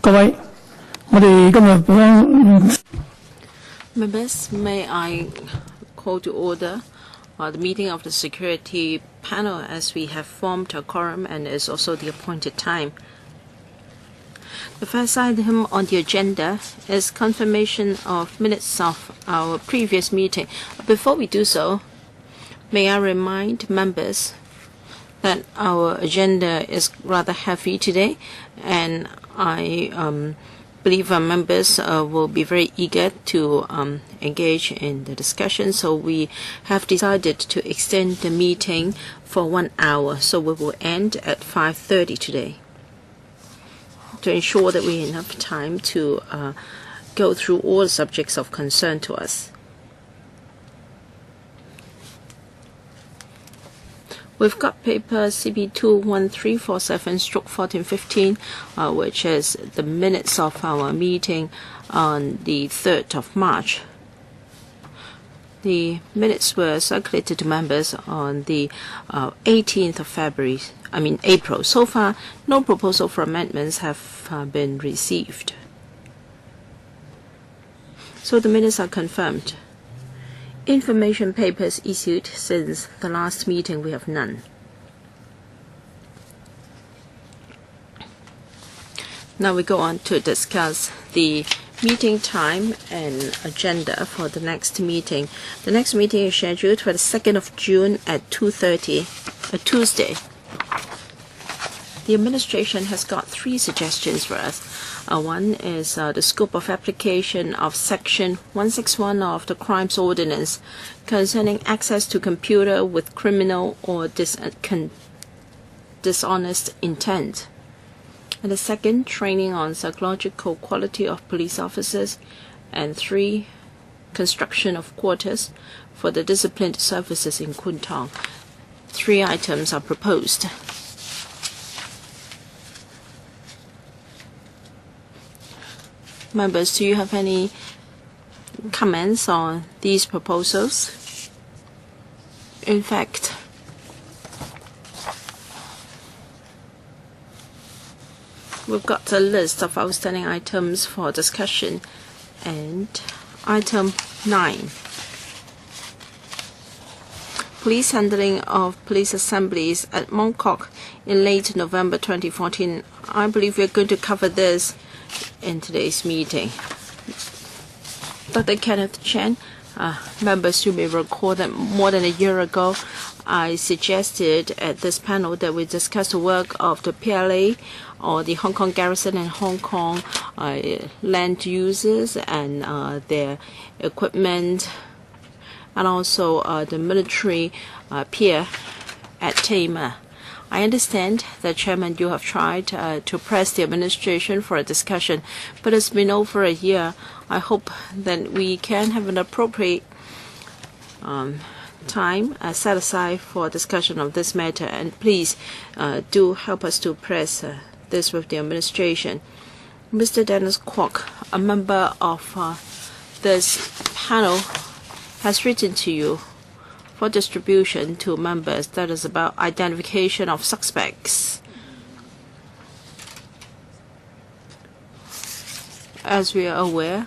Members, may I call to order the meeting of the security panel, as we have formed a quorum and is also the appointed time. The first item on the agenda is confirmation of minutes of our previous meeting. Before we do so, may I remind members that our agenda is rather heavy today, and I believe our members will be very eager to engage in the discussion. So we have decided to extend the meeting for 1 hour. So we will end at 5:30 today, to ensure that we have enough time to go through all the subjects of concern to us. We've got paper CB21347/1415, which is the minutes of our meeting on the 3rd of March. The minutes were circulated to members on the 18th of April. So far, no proposal for amendments have been received. So the minutes are confirmed. Information papers issued since the last meeting, we have none. Now we go on to discuss the meeting time and agenda for the next meeting. The next meeting is scheduled for the 2nd of June at 2:30, a Tuesday. The administration has got 3 suggestions for us. One is the scope of application of Section 161 of the Crimes Ordinance concerning access to computer with criminal or dishonest intent. And the second, training on psychological quality of police officers. And 3, construction of quarters for the disciplined services in Kwun Tong. 3 items are proposed. Members, do you have any comments on these proposals? In fact, we've got a list of outstanding items for discussion. And item 9, police handling of police assemblies at Mongkok in late November 2014. I believe we're going to cover this in today's meeting. Dr. Kenneth Chen, members, you may recall that more than a year ago, I suggested at this panel that we discuss the work of the PLA, or the Hong Kong Garrison and Hong Kong land users and their equipment, and also the military pier at Tamar. I understand that, Chairman, you have tried to press the administration for a discussion, but it's been over a year. I hope that we can have an appropriate time set aside for discussion of this matter, and please do help us to press this with the administration. Mr. Dennis Kwok, a member of this panel, has written to you for distribution to members. That is about identification of suspects. As we are aware,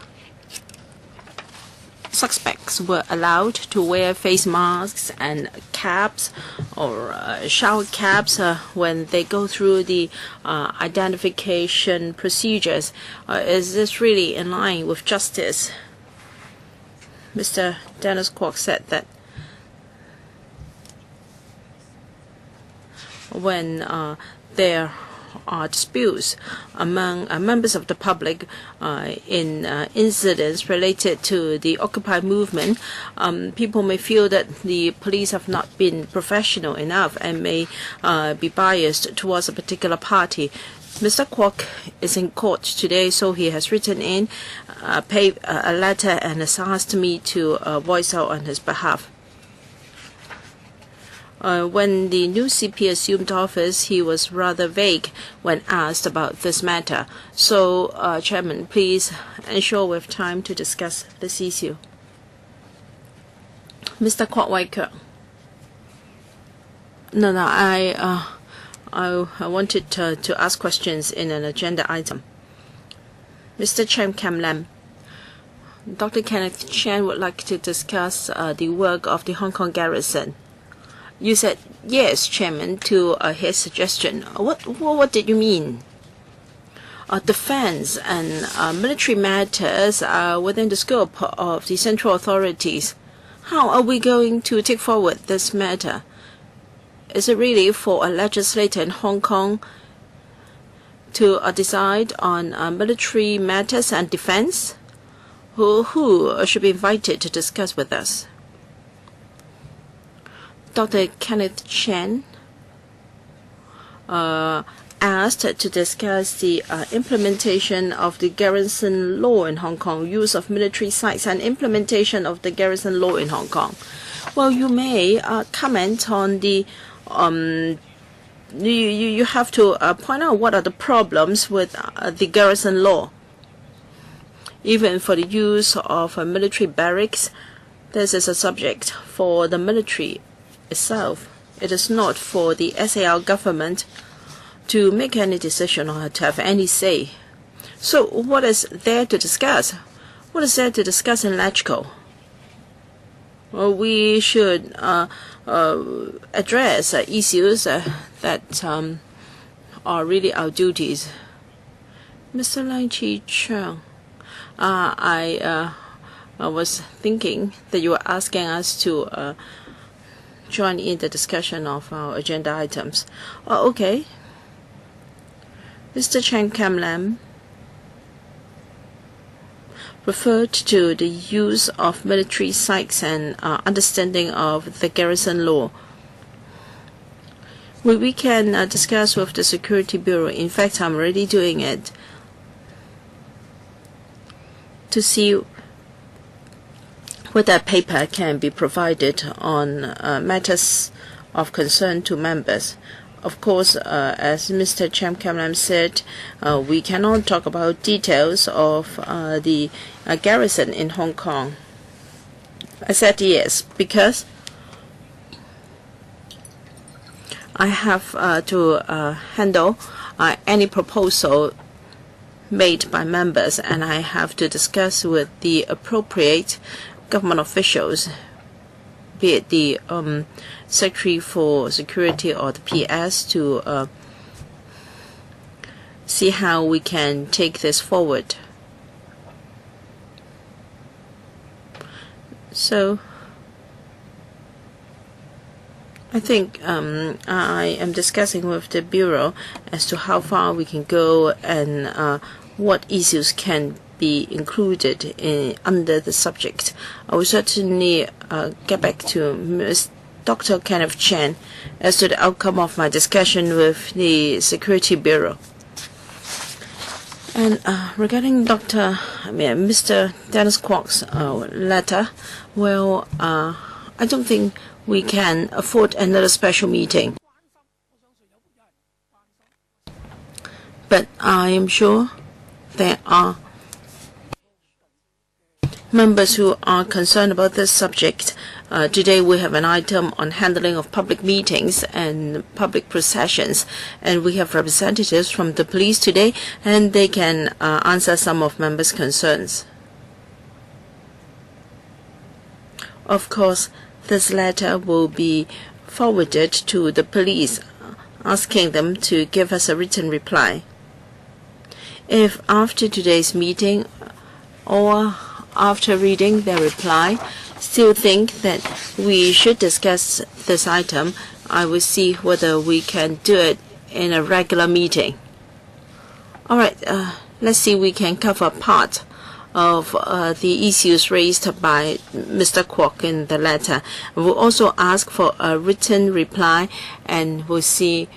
suspects were allowed to wear face masks and caps or shower caps when they go through the identification procedures. Is this really in line with justice? Mr. Dennis Kwok said that when there are disputes among members of the public in incidents related to the Occupy movement, people may feel that the police have not been professional enough and may be biased towards a particular party. Mr. Kwok is in court today, so he has written in a letter and has asked me to voice out on his behalf. When the new CP assumed office, he was rather vague when asked about this matter. So, Chairman, please ensure we have time to discuss this issue. Mr. Kwok Wai-Keung. No, I wanted to ask questions in an agenda item. Mr. Chen Kam-lam, Dr. Kenneth Chan would like to discuss the work of the Hong Kong garrison. You said yes, Chairman, to his suggestion. What did you mean? Defense and military matters are within the scope of the central authorities. How are we going to take forward this matter? Is it really for a legislator in Hong Kong to decide on military matters and defense? Who should be invited to discuss with us? Dr. Kenneth Chan asked to discuss the implementation of the garrison law in Hong Kong, use of military sites and implementation of the garrison law in Hong Kong. Well, you may comment on the you have to point out what are the problems with the garrison law. Even for the use of military barracks, this is a subject for the military itself. It is not for the SAR government to make any decision or to have any say. So what is there to discuss? What is there to discuss in LegCo? Well, we should address issues that are really our duties. Mr. Lai Chi-Chung, I was thinking that you were asking us to join in the discussion of our agenda items. Okay. Mr. Chen Kam-lam referred to the use of military sites and understanding of the garrison law. We can discuss with the Security Bureau. In fact, I'm already doing it to see whether a paper can be provided on matters of concern to members. Of course, as Mr. Chen Kam-lam said, we cannot talk about details of the garrison in Hong Kong. I said yes, because I have to handle any proposal made by members, and I have to discuss with the appropriate government officials, be it the Secretary for Security or the PS, to see how we can take this forward. So I think I am discussing with the Bureau as to how far we can go and what issues can be included under the subject. I will certainly get back to Dr. Kenneth Chan as to the outcome of my discussion with the Security Bureau. And regarding Mr. Dennis Kwok's letter, well, I don't think we can afford another special meeting. But I am sure there are members who are concerned about this subject. Today we have an item on handling of public meetings and public processions, and we have representatives from the police today, and they can answer some of members' concerns. Of course, this letter will be forwarded to the police, asking them to give us a written reply. If after today's meeting or after reading their reply, still think that we should discuss this item, I will see whether we can do it in a regular meeting. All right, let's see if we can cover part of the issues raised by Mr. Kwok in the letter. We'll also ask for a written reply, and we'll see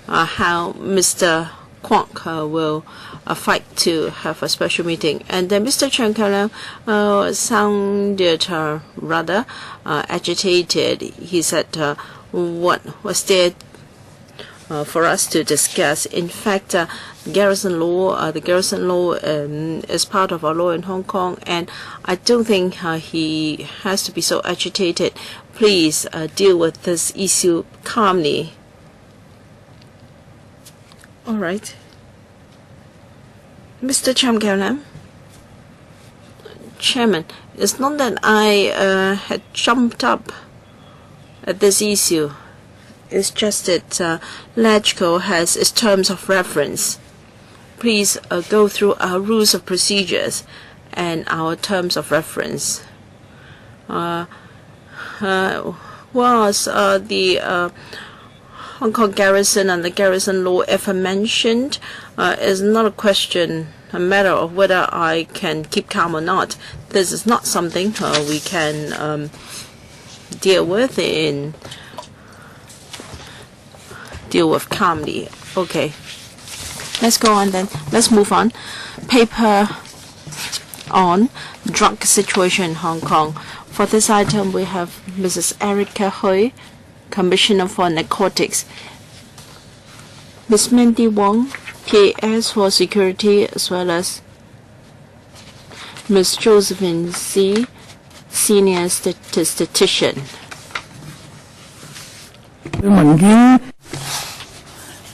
how Mr. Kwok will fight to have a special meeting. And then Mr. Chen Kam-lam sounded rather agitated. He said, what was there for us to discuss? In fact, the garrison law is part of our law in Hong Kong, and I don't think he has to be so agitated. Please deal with this issue calmly. All right. Mr. Chairman, it's not that I had jumped up at this issue. It's just that LegCo has its terms of reference. Please go through our rules of procedures and our terms of reference. Was the Hong Kong garrison and the garrison law ever mentioned is not a matter of whether I can keep calm or not. This is not something we can deal with calmly. Okay, let's go on then. Let's move on. Paper on drug situation in Hong Kong. For this item, we have Mrs. Erica Hui, Commissioner for Narcotics, Ms. Mandy Wong, PAS for Security, as well as Ms. Josephine Z, Senior Statistician.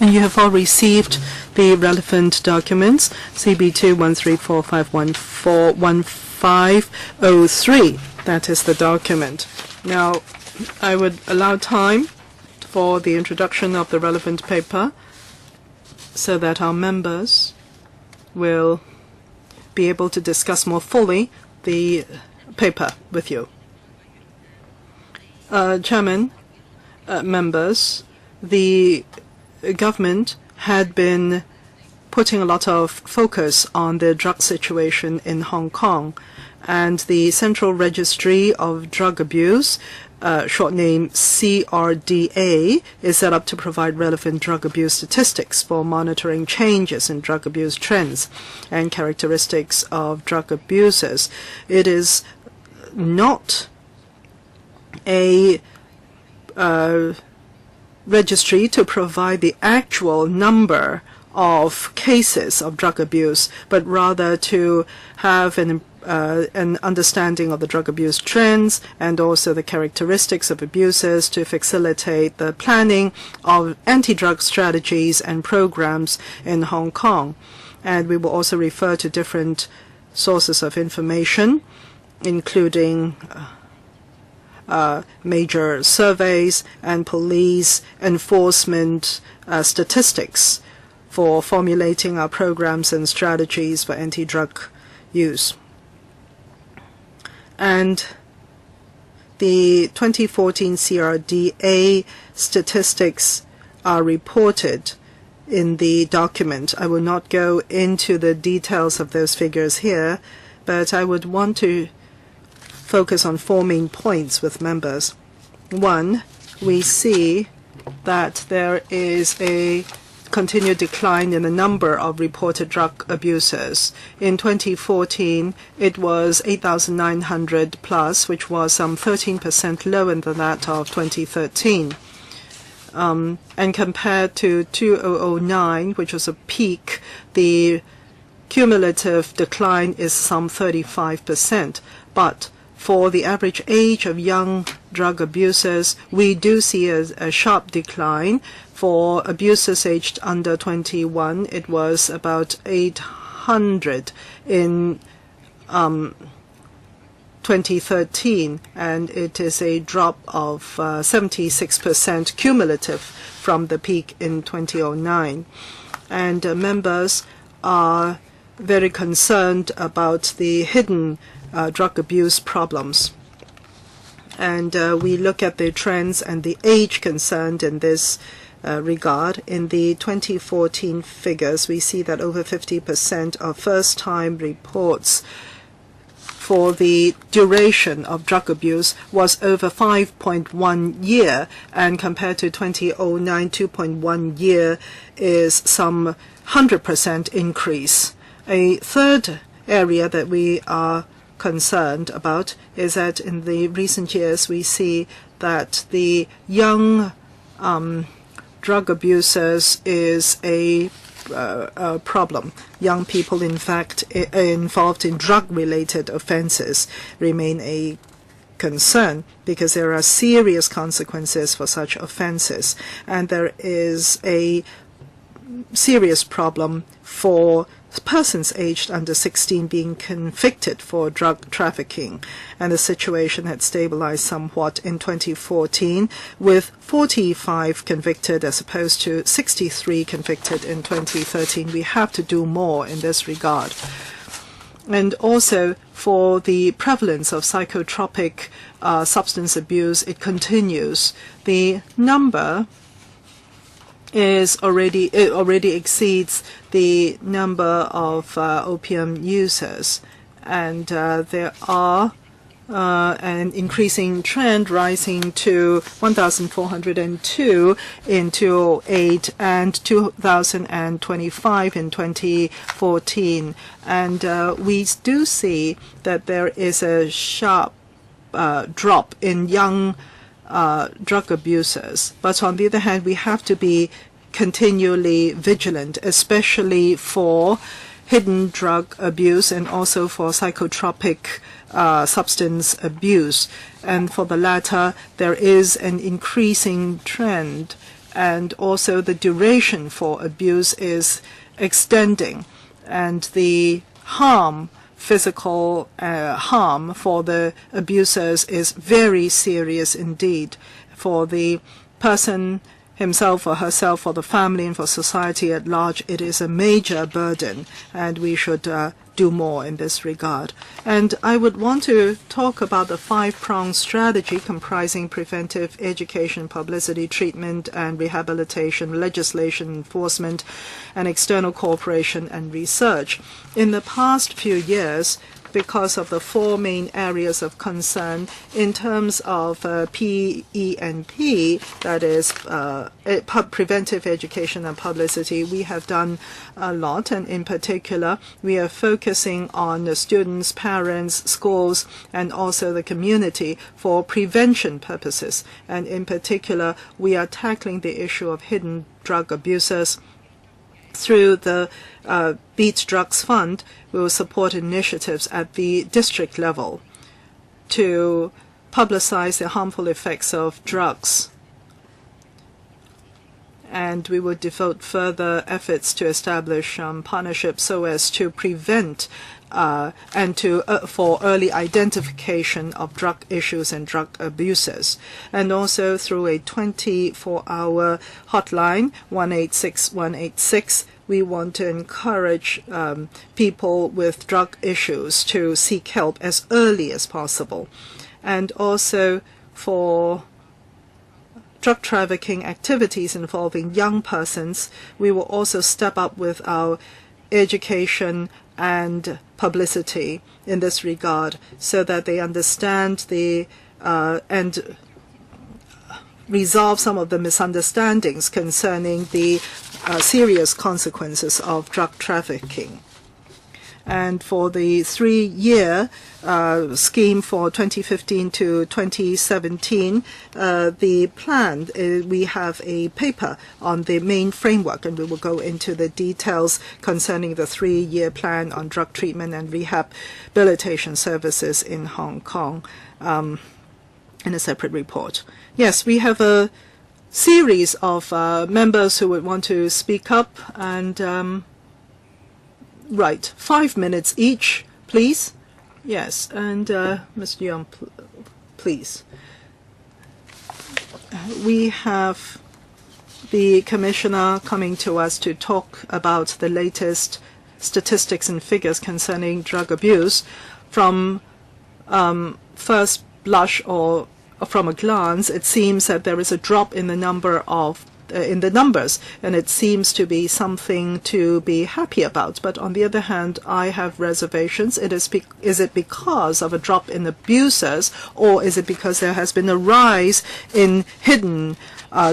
And you have all received the relevant documents, CB2 13451411503. That is the document. Now, I would allow time for the introduction of the relevant paper so that our members will be able to discuss more fully the paper with you. Chairman, members, the government had been putting a lot of focus on the drug situation in Hong Kong, and the Central Registry of Drug Abuse, short name CRDA, is set up to provide relevant drug abuse statistics for monitoring changes in drug abuse trends and characteristics of drug abusers. It is not a registry to provide the actual number of cases of drug abuse, but rather to have an understanding of the drug abuse trends and also the characteristics of abusers to facilitate the planning of anti-drug strategies and programs in Hong Kong. And we will also refer to different sources of information, including major surveys and police enforcement statistics for formulating our programs and strategies for anti-drug use. And the 2014 CRDA statistics are reported in the document. I will not go into the details of those figures here, but I would want to focus on 4 main points with members. One, we see that there is a continued decline in the number of reported drug abusers. In 2014, it was 8,900 plus, which was some 13% lower than that of 2013. And compared to 2009, which was a peak, the cumulative decline is some 35%. But for the average age of young drug abusers, we do see a sharp decline. For abusers aged under 21, it was about 800 in 2013, and it is a drop of 76% cumulative from the peak in 2009. And members are very concerned about the hidden drug abuse problems. And we look at the trends and the age concerned in this regard. In the 2014 figures, we see that over 50% of first-time reports for the duration of drug abuse was over 5.1 year, and compared to 2009, 2.1 year is some 100% increase. A third area that we are concerned about is that in the recent years we see that the young drug abusers is a problem. Young people, in fact, involved in drug-related offenses remain a concern because there are serious consequences for such offenses, and there is a serious problem for persons aged under 16 being convicted for drug trafficking, and the situation had stabilized somewhat in 2014 with 45 convicted as opposed to 63 convicted in 2013. We have to do more in this regard. And also for the prevalence of psychotropic substance abuse, it continues. The number already exceeds the number of opium users, and there are an increasing trend, rising to 1,402 in 2008 and 2,025 in 2014. And we do see that there is a sharp drop in young drug abusers. But on the other hand, we have to be continually vigilant, especially for hidden drug abuse and also for psychotropic substance abuse. And for the latter, there is an increasing trend, and also the duration for abuse is extending, and the physical harm for the abusers is very serious indeed. For the person himself or herself, for the family and for society at large, it is a major burden, and we should do more in this regard. And I would want to talk about the five-pronged strategy comprising preventive education, publicity, treatment and rehabilitation, legislation, enforcement, and external cooperation and research. In the past few years, because of the four main areas of concern in terms of PENP, that is preventive education and publicity, we have done a lot, and in particular we are focusing on the students, parents, schools, and also the community for prevention purposes. And in particular, we are tackling the issue of hidden drug abusers through the Beat Drugs Fund. We will support initiatives at the district level to publicize the harmful effects of drugs. And we will devote further efforts to establish partnerships so as to prevent and for early identification of drug issues and drug abusers, and also through a 24-hour hotline 186186. We want to encourage people with drug issues to seek help as early as possible. And also for drug trafficking activities involving young persons, we will also step up with our education and publicity in this regard so that they understand and resolve some of the misunderstandings concerning the serious consequences of drug trafficking. And for the 3-year scheme for 2015 to 2017, the plan, we have a paper on the main framework, and we will go into the details concerning the 3-year plan on drug treatment and rehabilitation services in Hong Kong in a separate report. Yes, we have a series of members who would want to speak up, and right, 5 minutes each, please. Yes, and Mr. Young, please. We have the Commissioner coming to us to talk about the latest statistics and figures concerning drug abuse. From first blush or from a glance, it seems that there is a drop in the number of in the numbers, and it seems to be something to be happy about. But on the other hand, I have reservations. Is it because of a drop in abusers, or is it because there has been a rise in hidden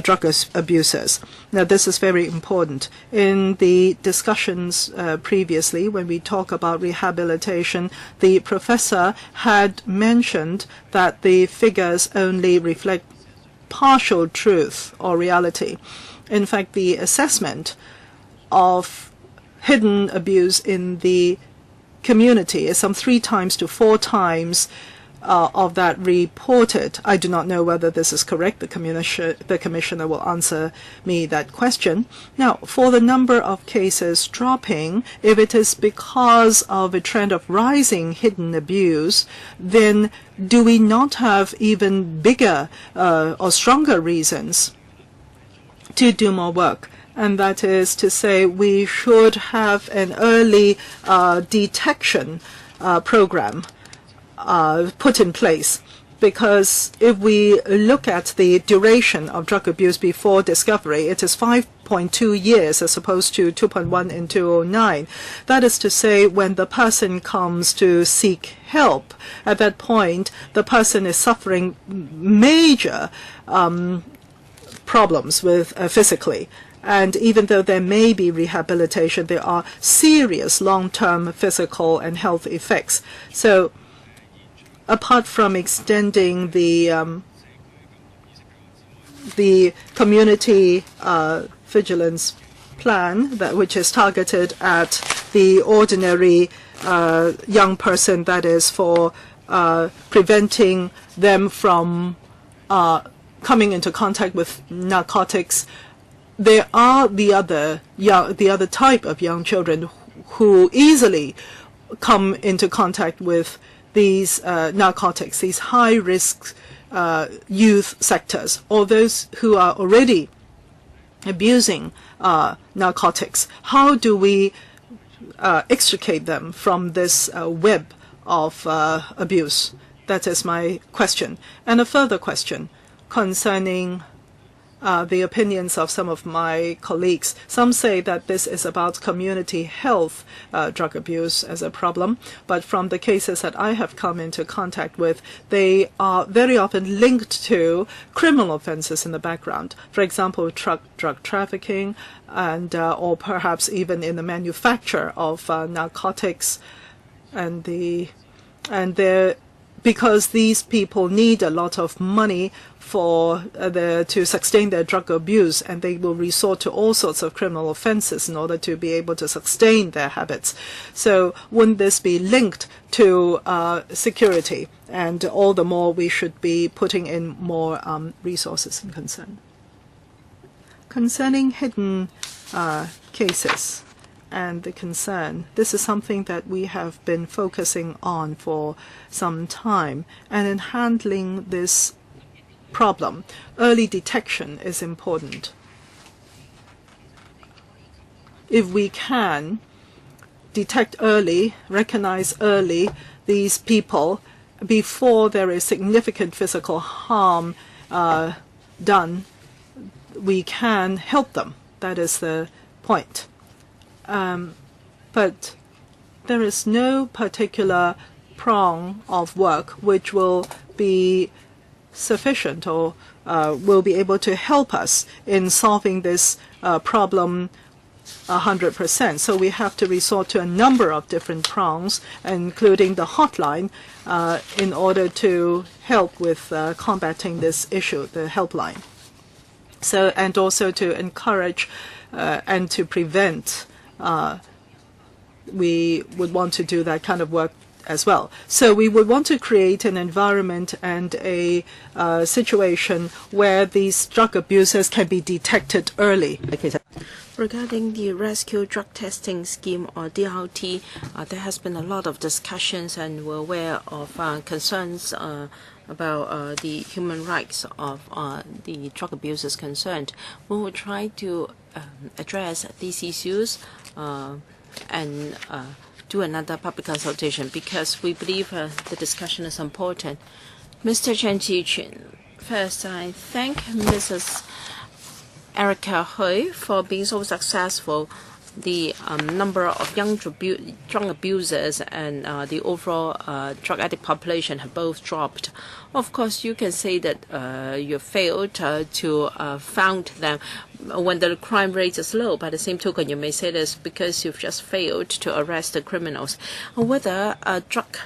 drug abusers? Now, this is very important. In the discussions previously, when we talk about rehabilitation, the professor had mentioned that the figures only reflect partial truth or reality. In fact, the assessment of hidden abuse in the community is some 3 times to 4 times of that reported. I do not know whether this is correct. The commissioner will answer me that question. Now, for the number of cases dropping, if it is because of a trend of rising hidden abuse, then do we not have even bigger or stronger reasons to do more work? And that is to say, we should have an early detection program put in place, because if we look at the duration of drug abuse before discovery, it is 5.2 years as opposed to 2.1 in 2009. That is to say, when the person comes to seek help, at that point, the person is suffering major problems with physically. And even though there may be rehabilitation, there are serious long-term physical and health effects. So apart from extending the community vigilance plan, which is targeted at the ordinary young person, that is for preventing them from coming into contact with narcotics, there are the other type of young children who easily come into contact with these narcotics, these high-risk youth sectors, or those who are already abusing narcotics. How do we extricate them from this web of abuse? That is my question. And a further question concerning the opinions of some of my colleagues. Some say that this is about community health, drug abuse as a problem, but from the cases that I have come into contact with, they are very often linked to criminal offenses in the background. For example, drug trafficking, and or perhaps even in the manufacture of narcotics, because these people need a lot of money to sustain their drug abuse, and they will resort to all sorts of criminal offenses in order to be able to sustain their habits. So wouldn't this be linked to security? And all the more we should be putting in more resources and concern. Concerning hidden cases and the concern, this is something that we have been focusing on for some time. And in handling this problem, early detection is important. If we can detect early, recognize early these people before there is significant physical harm done, we can help them. That is the point. But there is no particular prong of work which will be sufficient or will be able to help us in solving this problem 100%. So we have to resort to a number of different prongs, including the hotline, in order to help with combating this issue, the helpline. So, and also to encourage and to prevent. We would want to do that kind of work as well. So we would want to create an environment and a situation where these drug abusers can be detected early. Regarding the rescue drug testing scheme, or DRT, there has been a lot of discussions, and we're aware of concerns about the human rights of the drug abusers concerned. We will try to address these issues and do another public consultation, because we believe the discussion is important. Mr. Chen Chi-Chin, first I thank Mrs. Erica Hui for being so successful. The number of young drug abusers and the overall drug addict population have both dropped. Of course, you can say that you failed to found them when the crime rate is low. By the same token, you may say this because you've just failed to arrest the criminals. Whether drug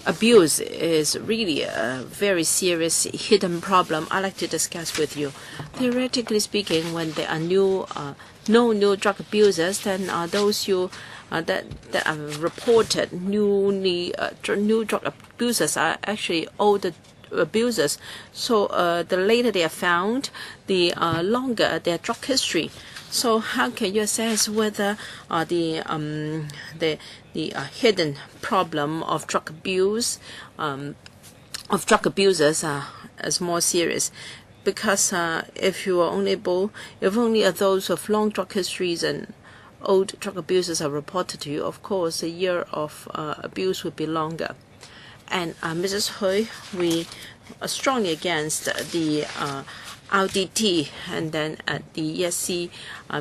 abuse is really a very serious hidden problem, I'd like to discuss with you. Theoretically speaking, when there are no new drug abusers, then those you that are reported new drug abusers are actually older abusers. So the later they are found, the longer their drug history. So how can you assess whether the hidden problem of drug abuse of drug abusers is more serious? Because if only those with long drug histories and old drug abusers are reported to you, of course the year of abuse would be longer. And Mrs. Hui, we are strongly against the RDT, and then at the ESC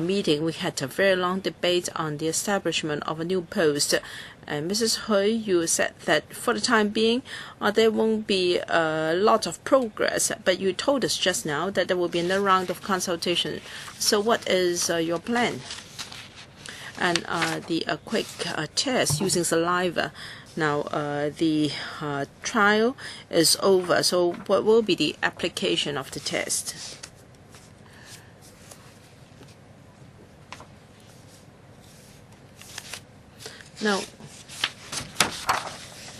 meeting we had a very long debate on the establishment of a new post. And Mrs. Hui, you said that for the time being there won't be a lot of progress, but you told us just now that there will be another round of consultation. So what is your plan? And the quick test using saliva. Now the trial is over, so what will be the application of the test? Now,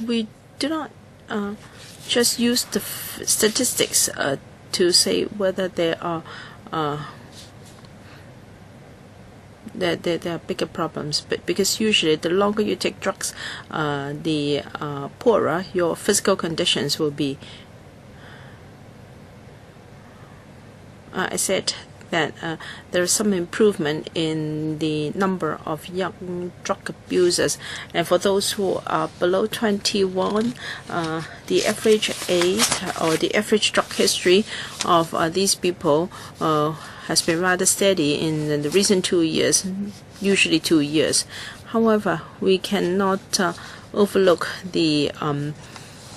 we do not just use the statistics to say whether there are there are bigger problems, but because usually the longer you take drugs, the poorer your physical conditions will be. I said that there is some improvement in the number of young drug abusers, and for those who are below 21, the average age or the average drug history of these people has been rather steady in the recent 2 years, usually 2 years. However, we cannot overlook the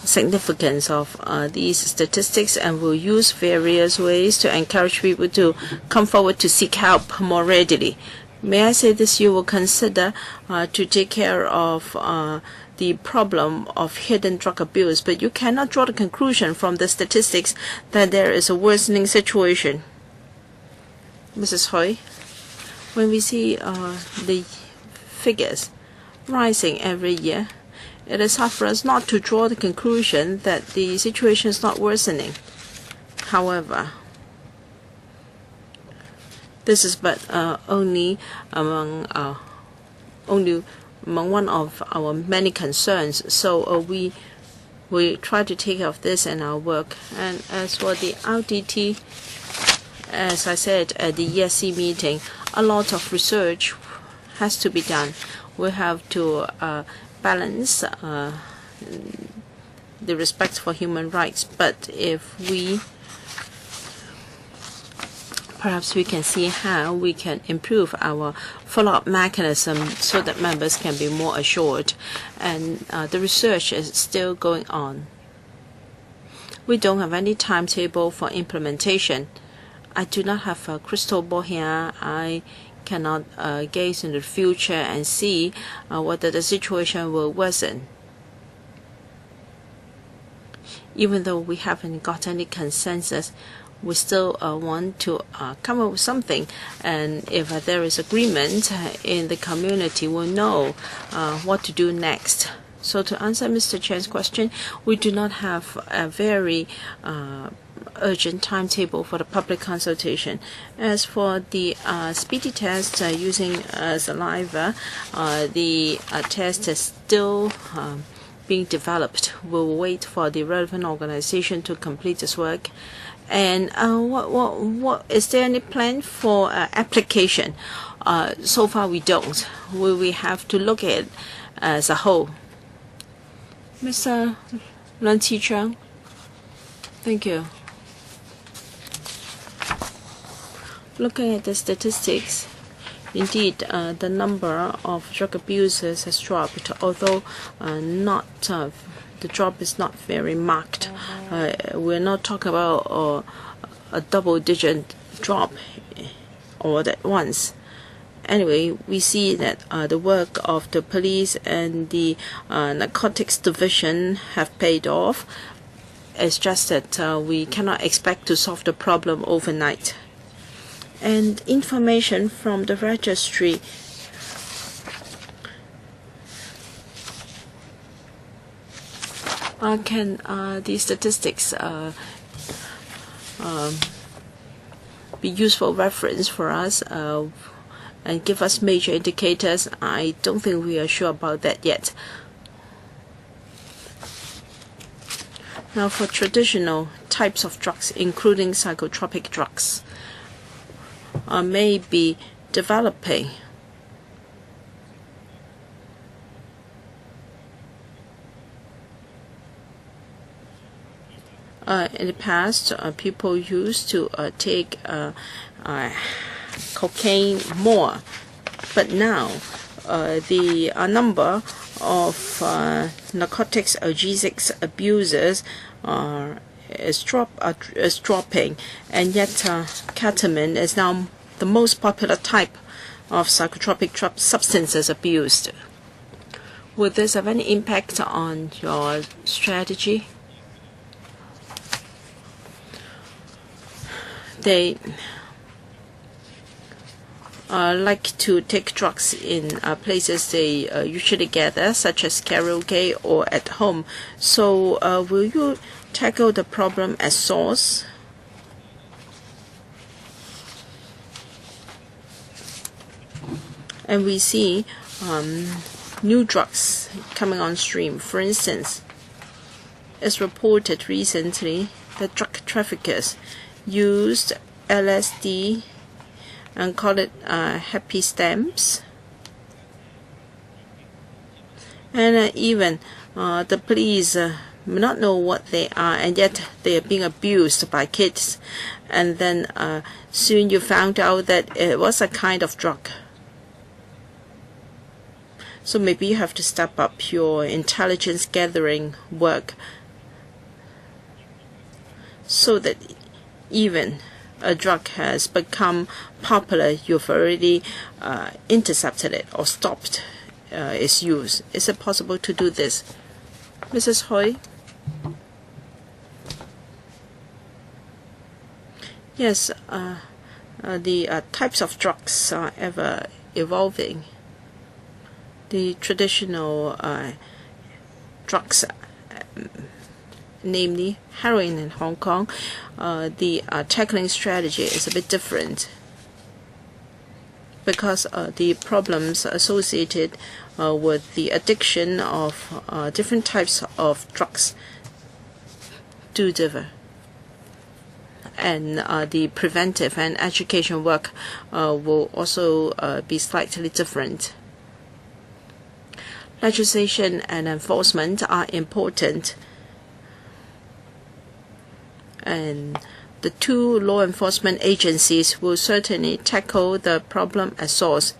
significance of these statistics, and will use various ways to encourage people to come forward to seek help more readily. May I say this, you will consider to take care of the problem of hidden drug abuse, but you cannot draw the conclusion from the statistics that there is a worsening situation. Mrs. Hui, when we see the figures rising every year, it is hard for us not to draw the conclusion that the situation is not worsening. However, this is but only among one of our many concerns. So we try to take care of this in our work. And as for the RDT, as I said at the ESC meeting, a lot of research has to be done. We have to balance the respect for human rights, but if we perhaps we can see how we can improve our follow-up mechanism so that members can be more assured, and the research is still going on. We don't have any timetable for implementation. I do not have a crystal ball here. I cannot gaze into the future and see whether the situation will worsen. Even though we haven't got any consensus, we still want to come up with something, and if there is agreement in the community, we'll know what to do next. So to answer Mr. Chen's question, we do not have a very urgent timetable for the public consultation. As for the speedy test using saliva, the test is still being developed. We'll wait for the relevant organization to complete this work. And what is there any plan for application? So far we don't. We have to look at it as a whole. Mr. Lun Chi-Chang, thank you. Looking at the statistics, indeed, the number of drug abusers has dropped, although the drop is not very marked. We're not talking about a double-digit drop all at once. Anyway, we see that the work of the police and the narcotics division have paid off. It's just that we cannot expect to solve the problem overnight. And information from the registry Can these statistics be useful reference for us and give us major indicators? I don't think we are sure about that yet. Now, for traditional types of drugs, including psychotropic drugs, may be developing. In the past, people used to take cocaine more, but now the number of narcotics analgesics abusers is dropping, and yet ketamine is now the most popular type of psychotropic substances abused. Would this have any impact on your strategy? They like to take drugs in places they usually gather, such as karaoke or at home. So will you tackle the problem at source? And we see new drugs coming on stream. For instance, it's reported recently that drug traffickers used LSD and call it happy stamps, and even the police may not know what they are, and yet they are being abused by kids, and then soon you found out that it was a kind of drug. So maybe you have to step up your intelligence gathering work so that even a drug has become popular, you've already intercepted it or stopped its use. Is it possible to do this? Mrs. Hui? Yes, the types of drugs are ever evolving. The traditional drugs, namely heroin in Hong Kong, the tackling strategy is a bit different because the problems associated with the addiction of different types of drugs do differ. And the preventive and education work will also be slightly different. Legislation and enforcement are important, and the two law enforcement agencies will certainly tackle the problem at source.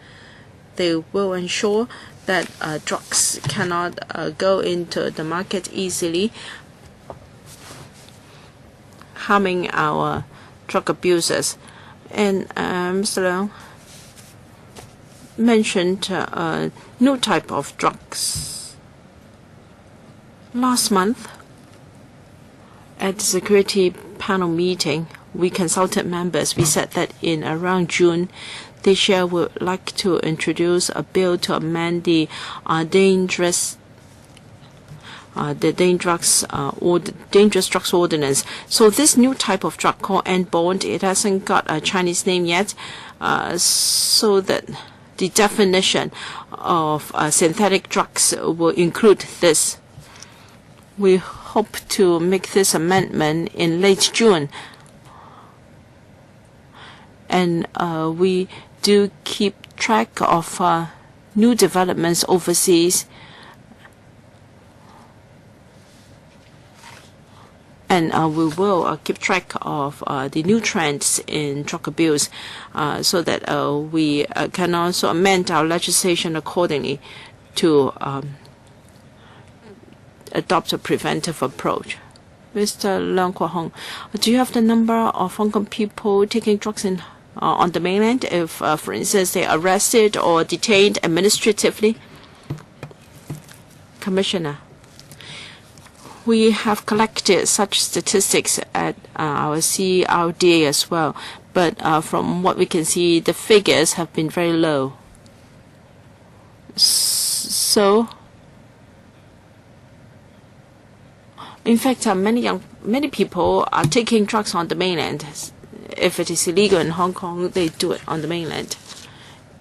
They will ensure that drugs cannot go into the market easily, harming our drug abusers. And Mr. Leung mentioned a new type of drugs. Last month, at the security panel meeting, we consulted members. We said that in around June this year, we would like to introduce a bill to amend the dangerous drugs ordinance. So this new type of drug called N-bond, it hasn't got a Chinese name yet, so that the definition of synthetic drugs will include this. We hope to make this amendment in late June, and we do keep track of new developments overseas, and we will keep track of the new trends in drug abuse so that we can also amend our legislation accordingly to adopt a preventive approach. Mr. Leung Kwok-hong, do you have the number of Hong Kong people taking drugs in on the mainland if, for instance, they are arrested or detained administratively? Commissioner, we have collected such statistics at our CRDA as well, but from what we can see, the figures have been very low. So In fact, many people are taking drugs on the mainland. If it is illegal in Hong Kong, they do it on the mainland.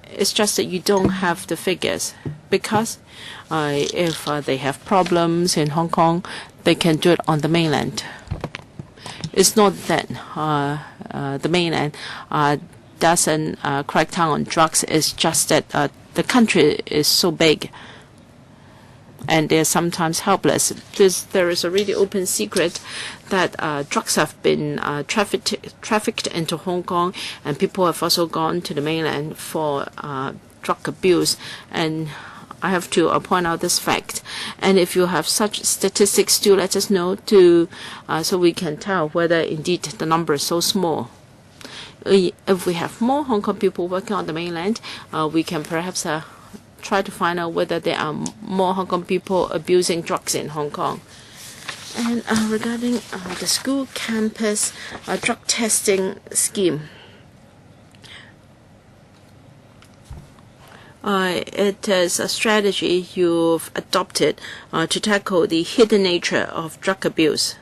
It's just that you don't have the figures, because if they have problems in Hong Kong, they can do it on the mainland. It's not that the mainland doesn't crack down on drugs. It's just that the country is so big, and they're sometimes helpless. There is a really open secret that drugs have been trafficked into Hong Kong, and people have also gone to the mainland for drug abuse. And I have to point out this fact. And if you have such statistics, do let us know so we can tell whether indeed the number is so small. If we have more Hong Kong people working on the mainland, we can perhaps try to find out whether there are more Hong Kong people abusing drugs in Hong Kong. And regarding the school campus drug testing scheme, it is a strategy you've adopted to tackle the hidden nature of drug abuse.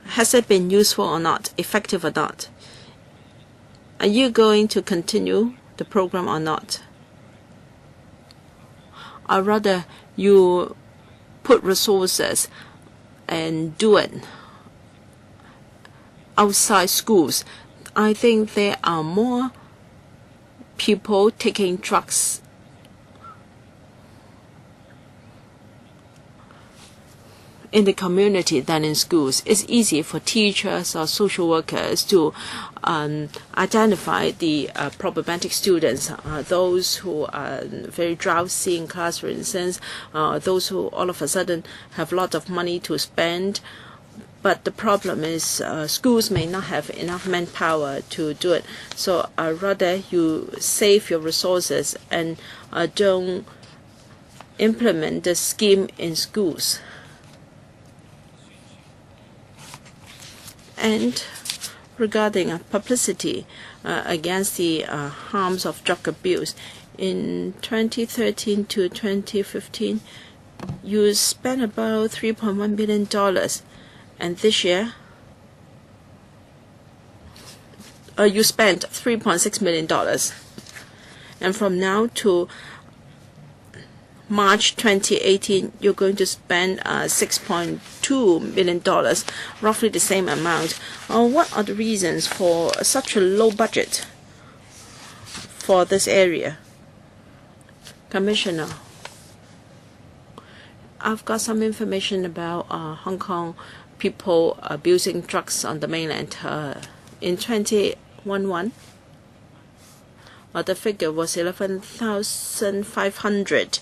Has it been useful or not, effective or not? Are you going to continue the program or not? Or rather, you put resources and do it outside schools. I think there are more people taking drugs in the community than in schools. It's easy for teachers or social workers to identify the problematic students, those who are very drowsy in class, for instance, those who all of a sudden have a lot of money to spend. But the problem is schools may not have enough manpower to do it. So rather you save your resources and don't implement the scheme in schools. And regarding publicity against the harms of drug abuse, in 2013 to 2015, you spent about $3.1 billion. And this year, you spent $3.6 million. And from now to March 2018, you're going to spend $6.2 million, roughly the same amount. What are the reasons for such a low budget for this area? Commissioner, I've got some information about Hong Kong people abusing drugs on the mainland. In 2011, the figure was 11,500.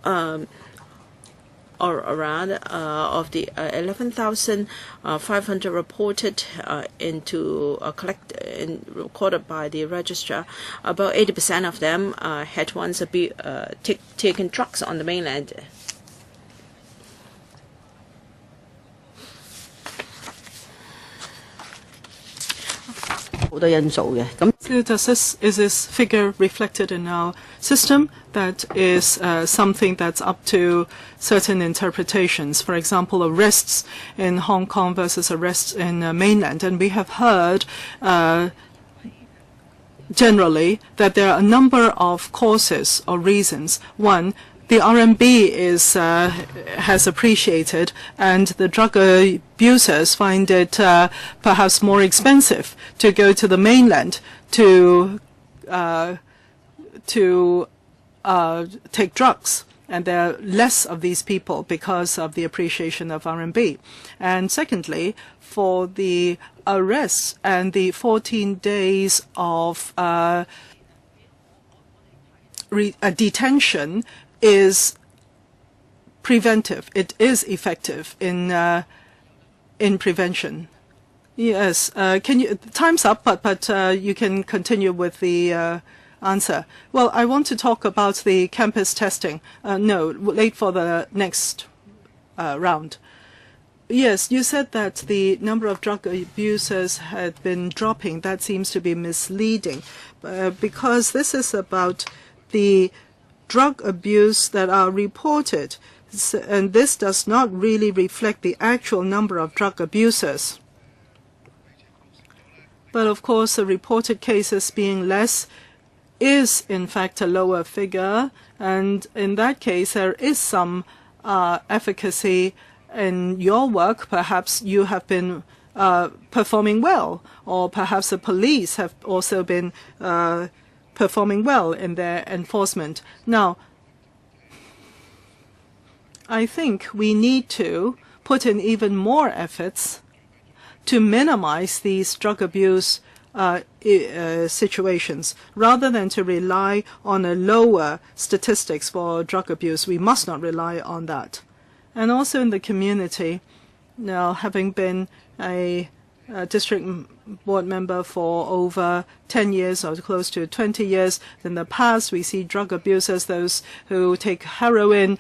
Or around of the 11,500 reported recorded by the registrar, about 80% of them had once taken drugs on the mainland. Is this figure reflected in our system? That is something that's up to certain interpretations. For example, arrests in Hong Kong versus arrests in mainland. And we have heard generally that there are a number of causes or reasons. One, the RMB has appreciated, and the drug abusers find it perhaps more expensive to go to the mainland to take drugs. And there are less of these people because of the appreciation of RMB. And secondly, for the arrests and the 14 days of detention is preventive. It is effective in prevention. Yes. Time's up, but you can continue with the answer. Well, I want to talk about the campus testing. No, wait for the next round. Yes, you said that the number of drug abusers had been dropping. That seems to be misleading, because this is about the drug abuse that are reported. and this does not really reflect the actual number of drug abusers. But of course, the reported cases being less is in fact a lower figure, and in that case there is some efficacy in your work. Perhaps you have been performing well, or perhaps the police have also been performing well in their enforcement. Now, I think we need to put in even more efforts to minimize these drug abuse situations. Rather than to rely on a lower statistics for drug abuse, we must not rely on that. And also in the community, now having been a district board member for over 10 years or close to 20 years. In the past, we see drug abusers, those who take heroin,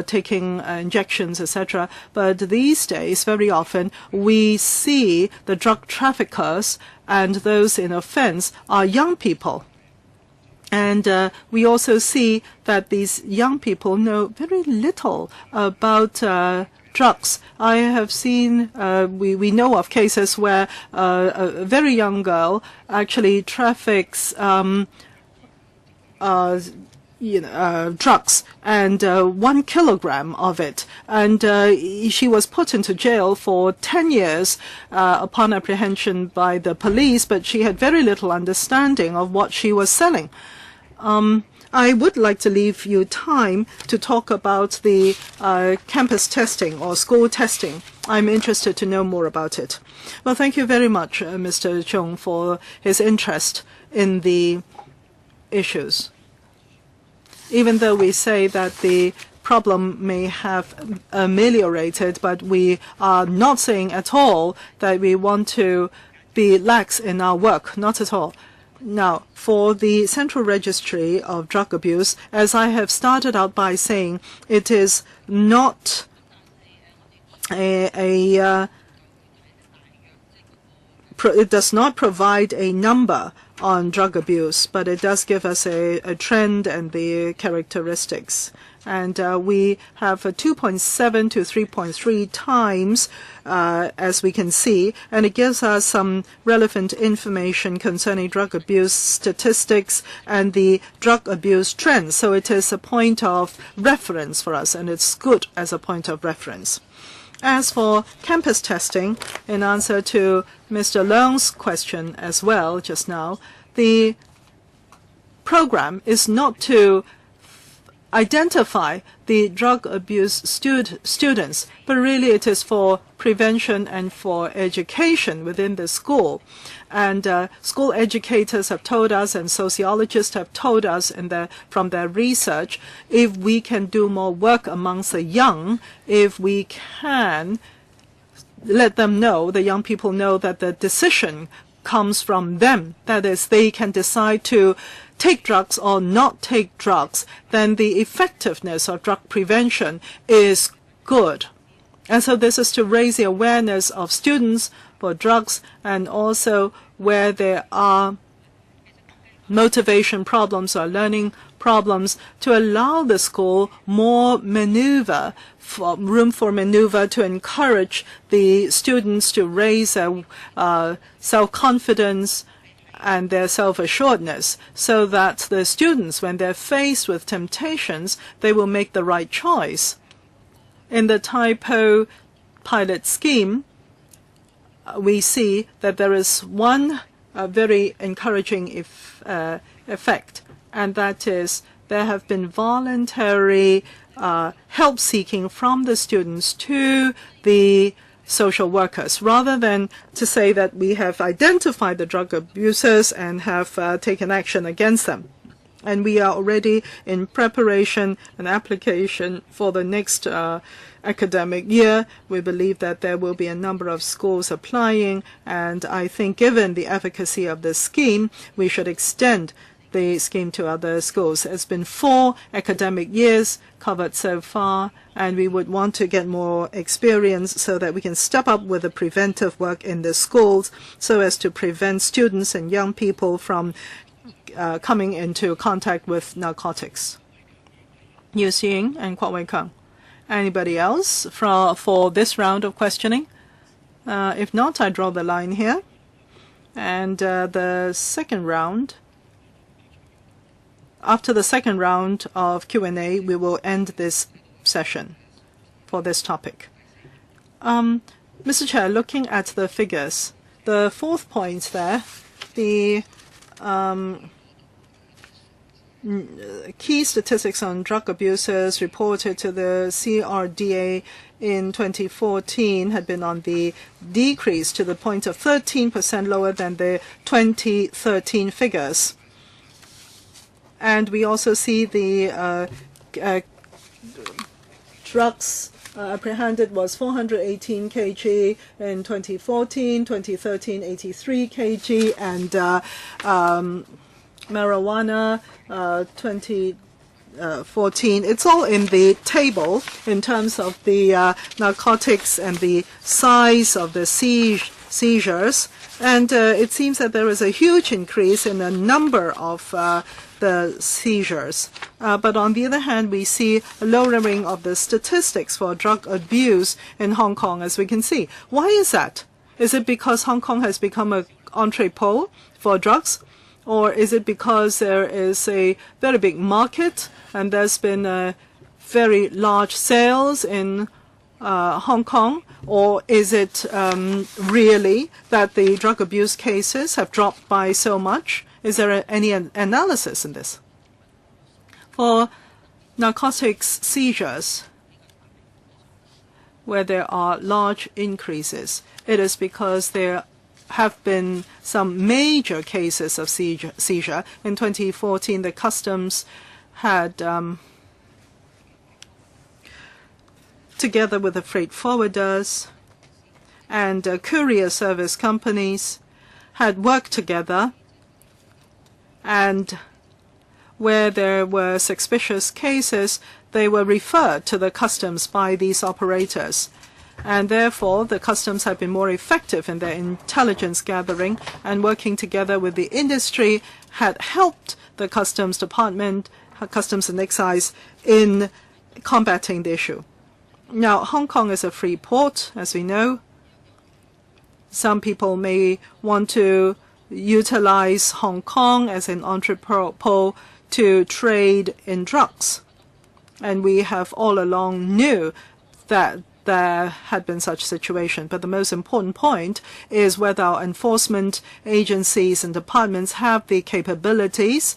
taking injections, etc. But these days, very often, we see the drug traffickers and those in offense are young people. And we also see that these young people know very little about drugs. I have seen, we know of cases where a very young girl actually traffics drugs and 1 kilogram of it. And she was put into jail for 10 years upon apprehension by the police, but she had very little understanding of what she was selling. I would like to leave you time to talk about the campus testing or school testing. I'm interested to know more about it. Well, thank you very much, Mr. Chung, for his interest in the issues. Even though we say that the problem may have ameliorated, but we are not saying at all that we want to be lax in our work, not at all. Now, for the Central Registry of Drug Abuse, as I have started out by saying, it is not it does not provide a number on drug abuse, but it does give us a trend and the characteristics. And we have 2.7 to 3.3 times, as we can see, and it gives us some relevant information concerning drug abuse statistics and the drug abuse trends. So it is a point of reference for us, and it's good as a point of reference. As for campus testing, in answer to Mr. Leung's question as well just now, the program is not to identify the drug abuse students, but really it is for prevention and for education within the school. And school educators have told us, and sociologists have told us from their research, if we can do more work amongst the young, if we can let them know, the young people know that the decision comes from them, that is, they can decide to take drugs or not take drugs, then the effectiveness of drug prevention is good. And so this is to raise the awareness of students for drugs, and also where there are motivation problems or learning problems, to allow the school more room for maneuver, to encourage the students to raise their self-confidence and their self-assuredness, so that the students, when they're faced with temptations, they will make the right choice. In the typo pilot scheme, we see that there is one very encouraging effect, and that is there have been voluntary help seeking from the students to the social workers, rather than to say that we have identified the drug abusers and have taken action against them. And we are already in preparation and application for the next academic year. We believe that there will be a number of schools applying, and I think given the efficacy of this scheme, we should extend the scheme to other schools. It's been 4 academic years covered so far, and we would want to get more experience so that we can step up with the preventive work in the schools so as to prevent students and young people from coming into contact with narcotics. Yu Xing and Kwok Wai Kang. Anybody else for this round of questioning? If not, I draw the line here. And the second round, after the second round of Q&A, we will end this session for this topic. Mr. Chair, looking at the figures, the fourth point there, the key statistics on drug abusers reported to the CRDA in 2014 had been on the decrease to the point of 13% lower than the 2013 figures. And we also see the drugs apprehended was 418 kg in 2014, 2013 83 kg, and marijuana 2014. It's all in the table in terms of the narcotics and the size of the seizures. And it seems that there is a huge increase in the number of the seizures. But on the other hand, we see a lowering of the statistics for drug abuse in Hong Kong, as we can see. Why is that? Is it because Hong Kong has become an entrepot for drugs? Or is it because there is a very big market and there's been very large sales in Hong Kong? Or is it really that the drug abuse cases have dropped by so much? Is there any analysis in this? For narcotics seizures, where there are large increases, it is because there have been some major cases of seizure. In 2014, the customs had, together with the freight forwarders and courier service companies, had worked together, and where there were suspicious cases, they were referred to the customs by these operators. And therefore, the customs have been more effective in their intelligence gathering, and working together with the industry had helped the customs department, customs and excise, in combating the issue. Now, Hong Kong is a free port, as we know. Some people may want to utilize Hong Kong as an entrepot to trade in drugs. And we have all along knew that there had been such a situation. But the most important point is whether our enforcement agencies and departments have the capabilities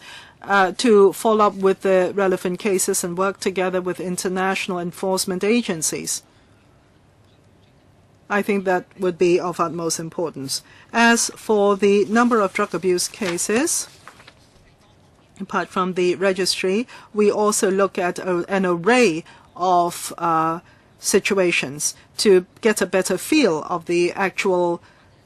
to follow up with the relevant cases and work together with international enforcement agencies. I think that would be of utmost importance. As for the number of drug abuse cases, apart from the registry, we also look at an array of situations to get a better feel of the actual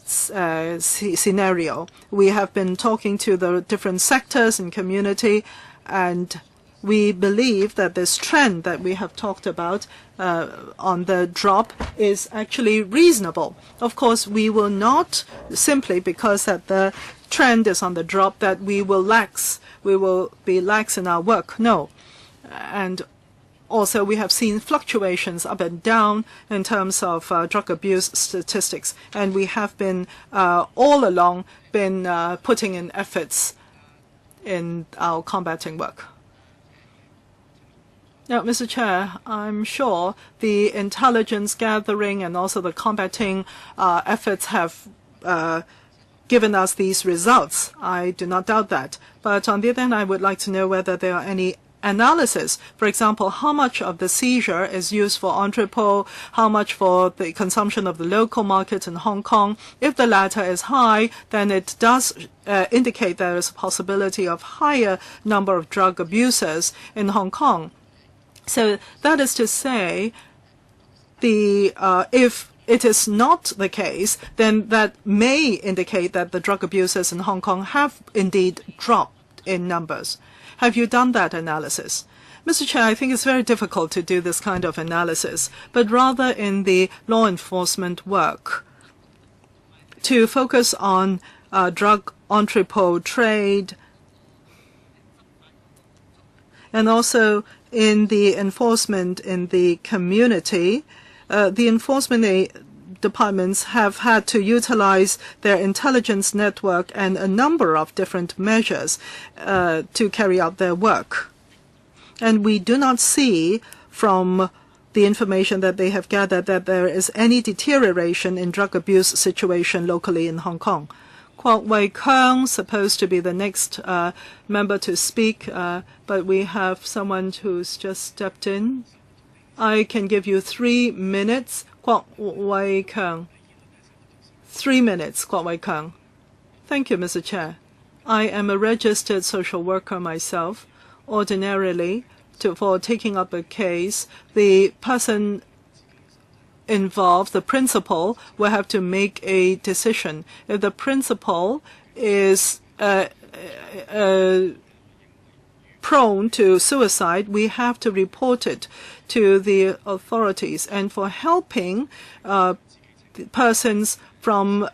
scenario. We have been talking to the different sectors and community, and we believe that this trend that we have talked about on the drop is actually reasonable. Of course, we will not simply because that the trend is on the drop that we will be lax in our work. No. And also, we have seen fluctuations up and down in terms of drug abuse statistics, and we have been all along been putting in efforts in our combating work. Now, Mr. Chair, I'm sure the intelligence gathering and also the combating efforts have given us these results. I do not doubt that. But on the other hand, I would like to know whether there are any analysis. For example, how much of the seizure is used for entrepot, how much for the consumption of the local market in Hong Kong. If the latter is high, then it does indicate there is a possibility of higher number of drug abusers in Hong Kong. So that is to say, if it is not the case, then that may indicate that the drug abusers in Hong Kong have indeed dropped in numbers. Have you done that analysis? Mr. Chair, I think it's very difficult to do this kind of analysis, but rather in the law enforcement work, to focus on drug entrepot trade. And also in the enforcement in the community, the enforcement departments have had to utilize their intelligence network and a number of different measures to carry out their work. And we do not see from the information that they have gathered that there is any deterioration in drug abuse situation locally in Hong Kong. Kwok Wei-keung supposed to be the next member to speak, but we have someone who's just stepped in. I can give you 3 minutes. Kwok Wei-keung. 3 minutes, Kwok Wei-keung. Thank you, Mr. Chair. I am a registered social worker myself. Ordinarily, for taking up a case, the person involved, the principal, will have to make a decision. If the principal is prone to suicide, we have to report it to the authorities. And for helping persons from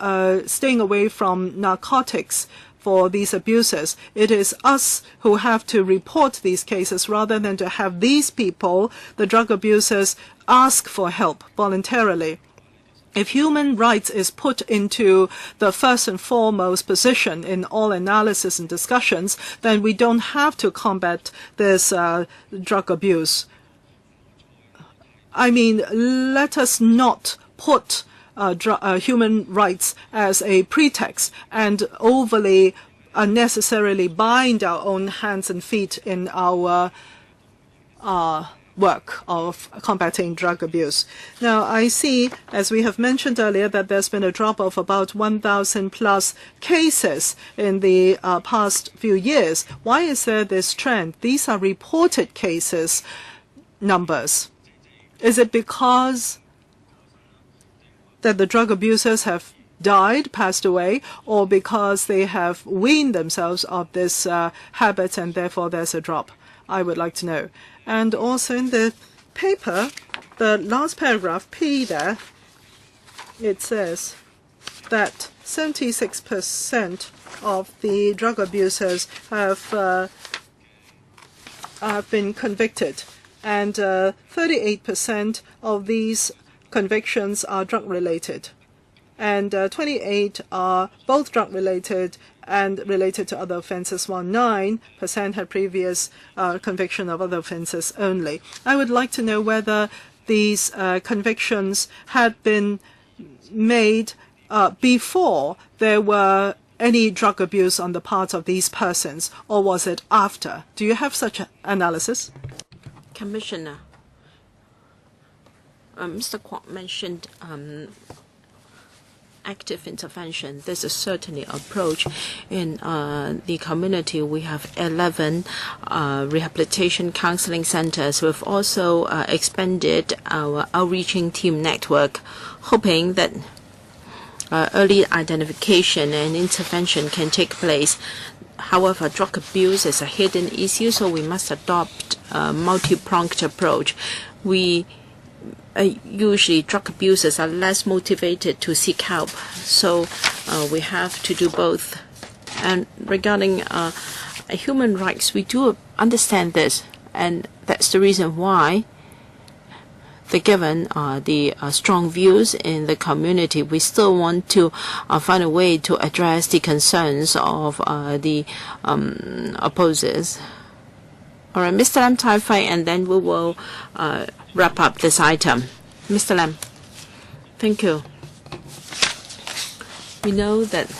staying away from narcotics for these abusers, it is us who have to report these cases rather than to have these people, the drug abusers, ask for help voluntarily. If human rights is put into the first and foremost position in all analysis and discussions, then we don't have to combat this drug abuse. I mean, let us not put human rights as a pretext and overly unnecessarily bind our own hands and feet in our work of combating drug abuse. Now, I see, as we have mentioned earlier, that there's been a drop of about 1,000 plus cases in the past few years. Why is there this trend? These are reported cases numbers. Is it because that the drug abusers have died, passed away, or because they have weaned themselves of this habit and therefore there's a drop? I would like to know. And also in the paper, the last paragraph, P there, it says that 76% of the drug abusers have been convicted, and 38% of these convictions are drug-related, and 28 are both drug-related and related to other offences, while 9% had previous conviction of other offences only. I would like to know whether these convictions had been made before there were any drug abuse on the part of these persons, or was it after? Do you have such an analysis? Commissioner, Mr. Kwok mentioned active intervention. This is certainly an approach. In the community, we have 11 rehabilitation counseling centers. We've also expanded our outreaching team network, hoping that early identification and intervention can take place. However, drug abuse is a hidden issue, so we must adopt a multi-pronged approach. Usually drug abusers are less motivated to seek help, so we have to do both. And regarding human rights, we do understand this, and that's the reason why, given the strong views in the community, we still want to find a way to address the concerns of the opposers. All right, Mr. Lam Tai-Fai, and then we will wrap up this item. Mr. Lam. Thank you. We know that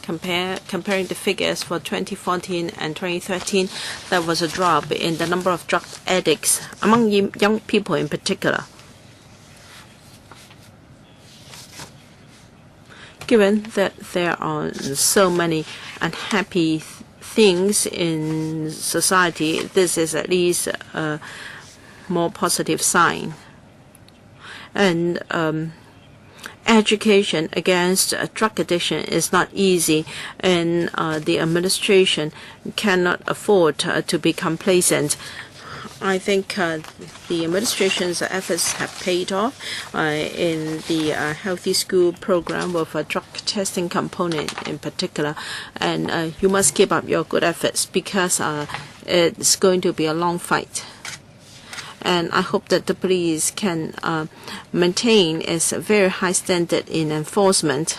comparing the figures for 2014 and 2013, there was a drop in the number of drug addicts among young people in particular. Given that there are so many unhappy things in society, this is at least a more positive sign. And education against drug addiction is not easy, and the administration cannot afford to be complacent. I think the administration's efforts have paid off in the Healthy School program with a drug testing component in particular. And you must keep up your good efforts, because it's going to be a long fight. And I hope that the police can maintain its very high standard in enforcement,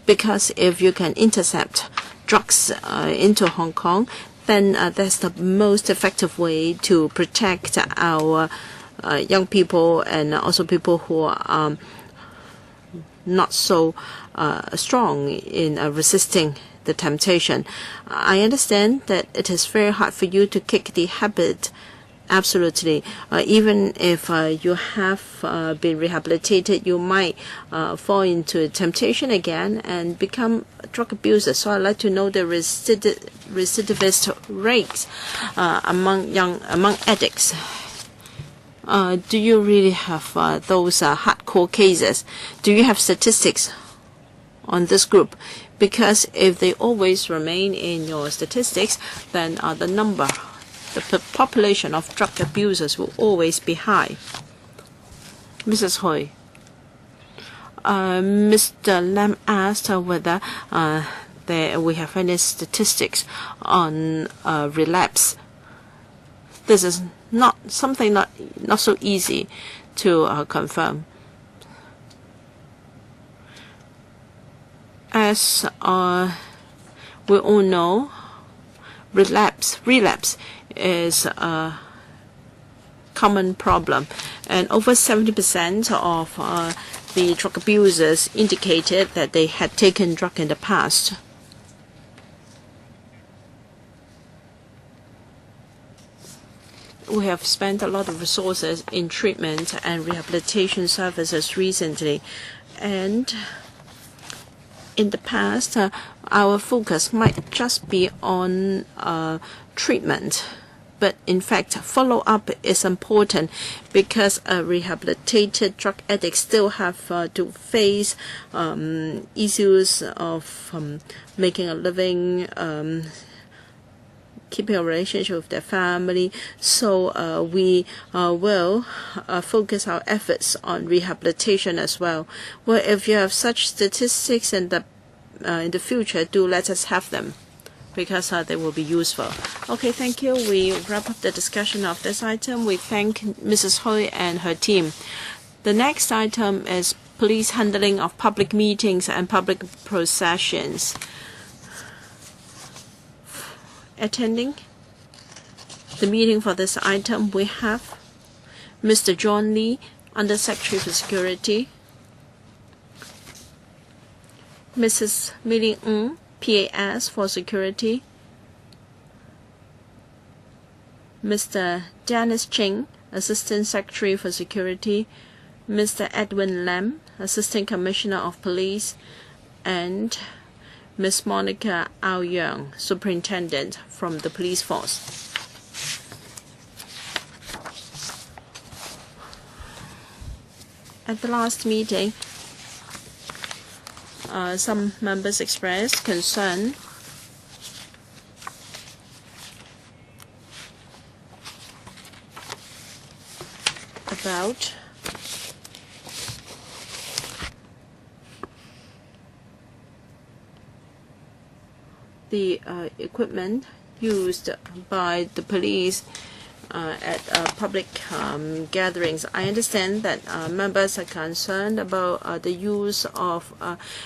because if you can intercept drugs into Hong Kong, then that's the most effective way to protect our young people and also people who are not so strong in resisting the temptation. I understand that it is very hard for you to kick the habit. Absolutely. Even if you have been rehabilitated, you might fall into temptation again and become a drug abuser. So I'd like to know the recidivist rates among addicts. Do you really have those hardcore cases? Do you have statistics on this group? Because if they always remain in your statistics, then the population of drug abusers will always be high. Mrs. Hui, Mr. Lam asked whether we have any statistics on relapse. This is not so easy to confirm. As we all know, relapse is a common problem, and over 70% of the drug abusers indicated that they had taken drug in the past. We have spent a lot of resources in treatment and rehabilitation services recently, and in the past our focus might just be on treatment. But in fact, follow-up is important, because rehabilitated drug addicts still have to face issues of making a living, keeping a relationship with their family. So we will focus our efforts on rehabilitation as well. Well, if you have such statistics in the future, do let us have them, because they will be useful. Okay, thank you. We wrap up the discussion of this item. We thank Mrs. Hui and her team. The next item is police handling of public meetings and public processions. Attending the meeting for this item, we have Mr. John Lee, Under Secretary for Security, Mrs. Millie Ng, PAS for Security, Mr. Dennis Ching, Assistant Secretary for Security, Mr. Edwin Lam, Assistant Commissioner of Police, and Ms. Monica Ao Young, Superintendent from the Police Force. At the last meeting, some members expressed concern about the equipment used by the police at public gatherings. I understand that members are concerned about the use of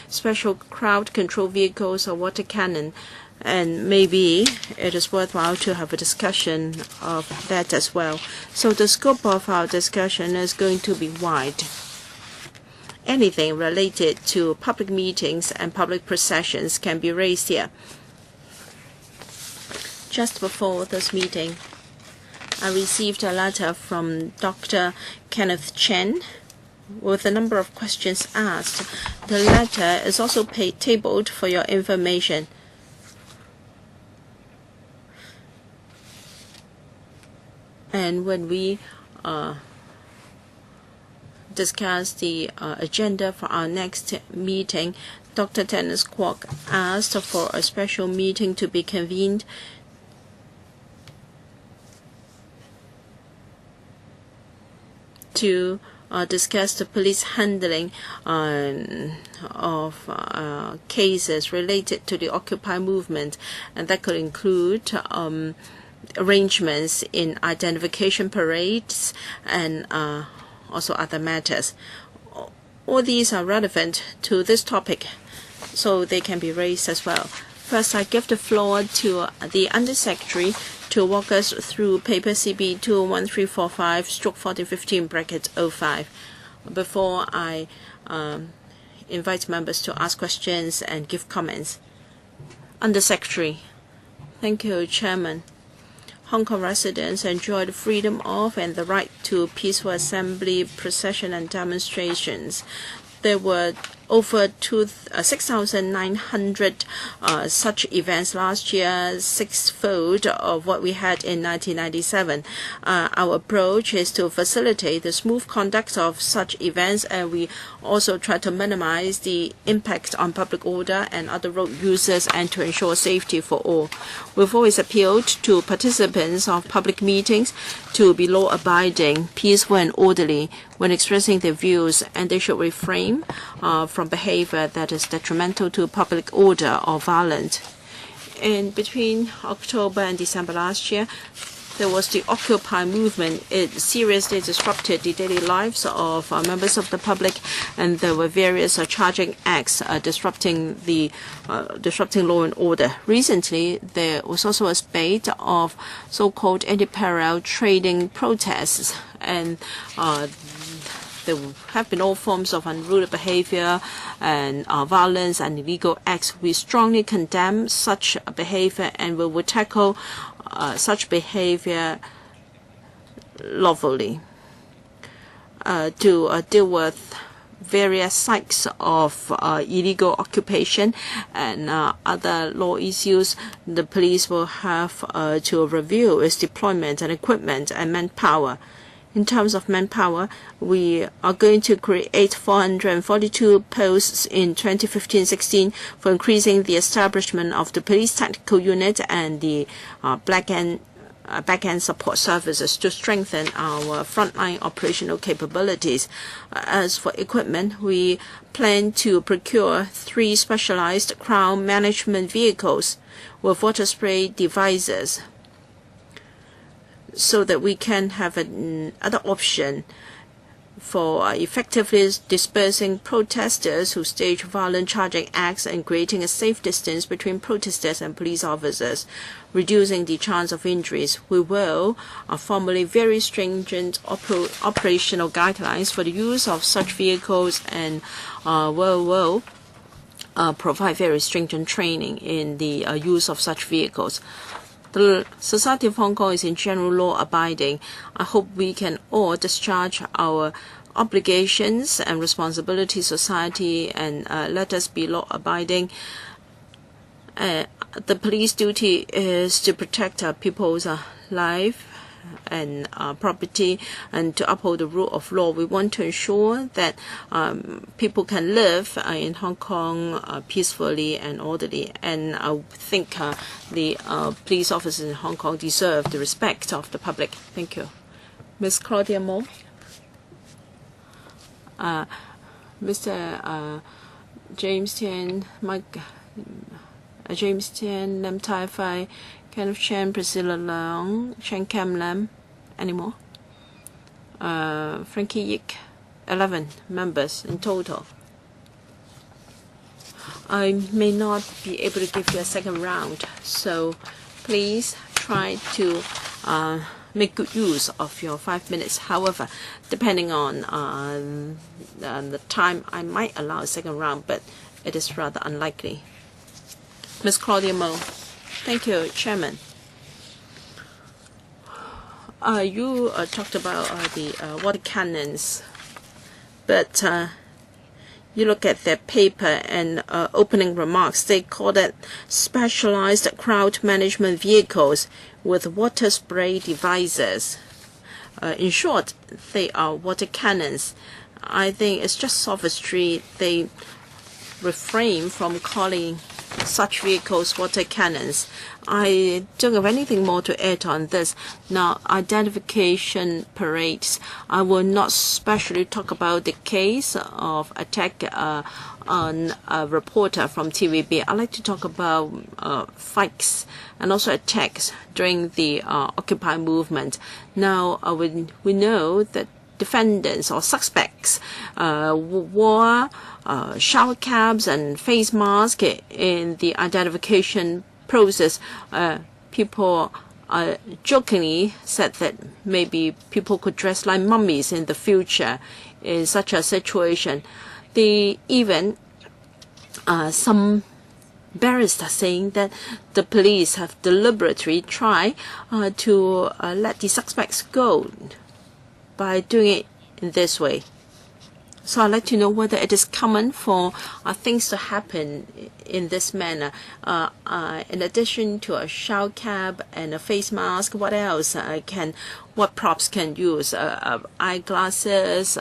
special crowd control vehicles or water cannon, and maybe it is worthwhile to have a discussion of that as well. So the scope of our discussion is going to be wide. Anything related to public meetings and public processions can be raised here. Just before this meeting, I received a letter from Dr. Kenneth Chen with a number of questions asked. The letter is also tabled for your information. And when we discuss the agenda for our next meeting, Dr. Dennis Kwok asked for a special meeting to be convened to discuss the police handling of cases related to the Occupy movement, and that could include arrangements in identification parades and also other matters. All these are relevant to this topic, so they can be raised as well. First, I give the floor to the Undersecretary to walk us through paper CB 21345/1415-05 before I invite members to ask questions and give comments. Undersecretary. Thank you, Chairman. Hong Kong residents enjoy the freedom of and the right to peaceful assembly, procession, and demonstrations. There were over 6,900 such events last year, sixfold of what we had in 1997. Our approach is to facilitate the smooth conduct of such events, and we also try to minimize the impact on public order and other road users and to ensure safety for all. We've always appealed to participants of public meetings to be law-abiding, peaceful, and orderly when expressing their views, and they should refrain from behavior that is detrimental to public order or violent. And between October and December last year, there was the Occupy movement. It seriously disrupted the daily lives of members of the public, and there were various charging acts disrupting law and order. Recently, there was also a spate of so-called anti-parallel trading protests, and there have been all forms of unruly behavior and violence and illegal acts. We strongly condemn such behavior, and we will tackle such behavior lawfully. To deal with various sites of illegal occupation and other law issues, the police will have to review its deployment and equipment and manpower. In terms of manpower, we are going to create 442 posts in 2015-16 for increasing the establishment of the police tactical unit and the back-end support services to strengthen our frontline operational capabilities. As for equipment, we plan to procure 3 specialized crowd management vehicles with water spray devices, so that we can have another option for effectively dispersing protesters who stage violent charging acts and creating a safe distance between protesters and police officers, reducing the chance of injuries. We will formulate very stringent operational guidelines for the use of such vehicles, and will provide very stringent training in the use of such vehicles. The Society of Hong Kong is in general law-abiding. I hope we can all discharge our obligations and responsibilities to society, and let us be law-abiding. The police duty is to protect people's life and property, and to uphold the rule of law. We want to ensure that people can live in Hong Kong peacefully and orderly, and I think the police officers in Hong Kong deserve the respect of the public. Thank you. Ms. Claudia Mo. Mr. James Tian, James Tian, Lam Tai Fai, Kenneth Chen, Priscilla Leung, Chen Kam Lam, any more? Frankie Yik, 11 members in total. I may not be able to give you a second round, so please try to make good use of your 5 minutes. However, depending on the time, I might allow a second round, but it is rather unlikely. Ms. Claudia Mo. Thank you, Chairman. You talked about the water cannons, but you look at their paper and opening remarks, they call it specialized crowd management vehicles with water spray devices. In short, they are water cannons. I think it's just sophistry. They refrain from calling such vehicles water cannons. I don't have anything more to add on this. Now, identification parades. I will not specially talk about the case of attack on a reporter from TVB. I'd like to talk about fights and also attacks during the Occupy movement. Now, we know that defendants or suspects wore shower caps and face masks in the identification process. People jokingly said that maybe people could dress like mummies in the future in such a situation. Even some barristers saying that the police have deliberately tried to let the suspects go by doing it in this way. So I'd like to know whether it is common for things to happen in this manner. In addition to a shower cap and a face mask, what else what props can use? Eyeglasses,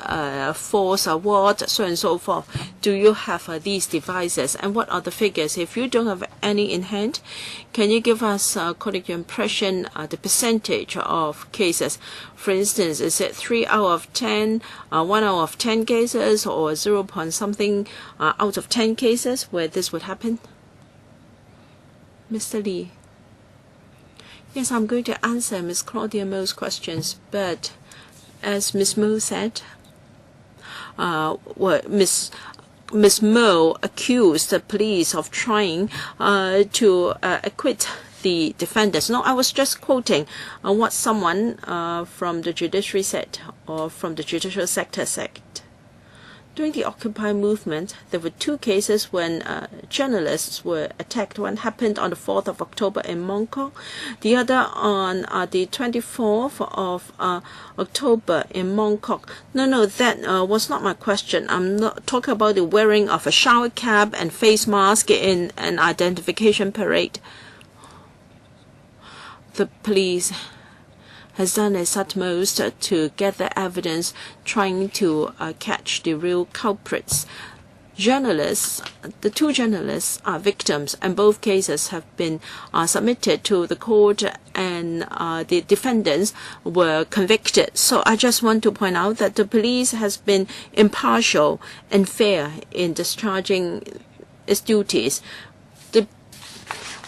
force, what, so on and so forth. Do you have these devices? And what are the figures? If you don't have any in hand, can you give us, according to your impression, the percentage of cases? For instance, is it 3 out of 10, 1 out of 10 cases, or 0 point something out of 10 cases where this would happen? Mr. Lee. Yes, I'm going to answer Ms. Claudia Mo's questions, but as Ms. Mo said, Ms. Mo accused the police of trying to acquit the defendants. No, I was just quoting what someone from the judiciary said, or from the judicial sector said. During the Occupy movement, there were 2 cases when journalists were attacked. One happened on the 4th of October in Mongkok, the other on the 24th of October in Mongkok. No, that was not my question. I'm not talking about the wearing of a shower cap and face mask in an identification parade. The police has done its utmost to gather evidence, trying to catch the real culprits. Journalists, the 2 journalists are victims, and both cases have been submitted to the court, and the defendants were convicted. So I just want to point out that the police has been impartial and fair in discharging its duties.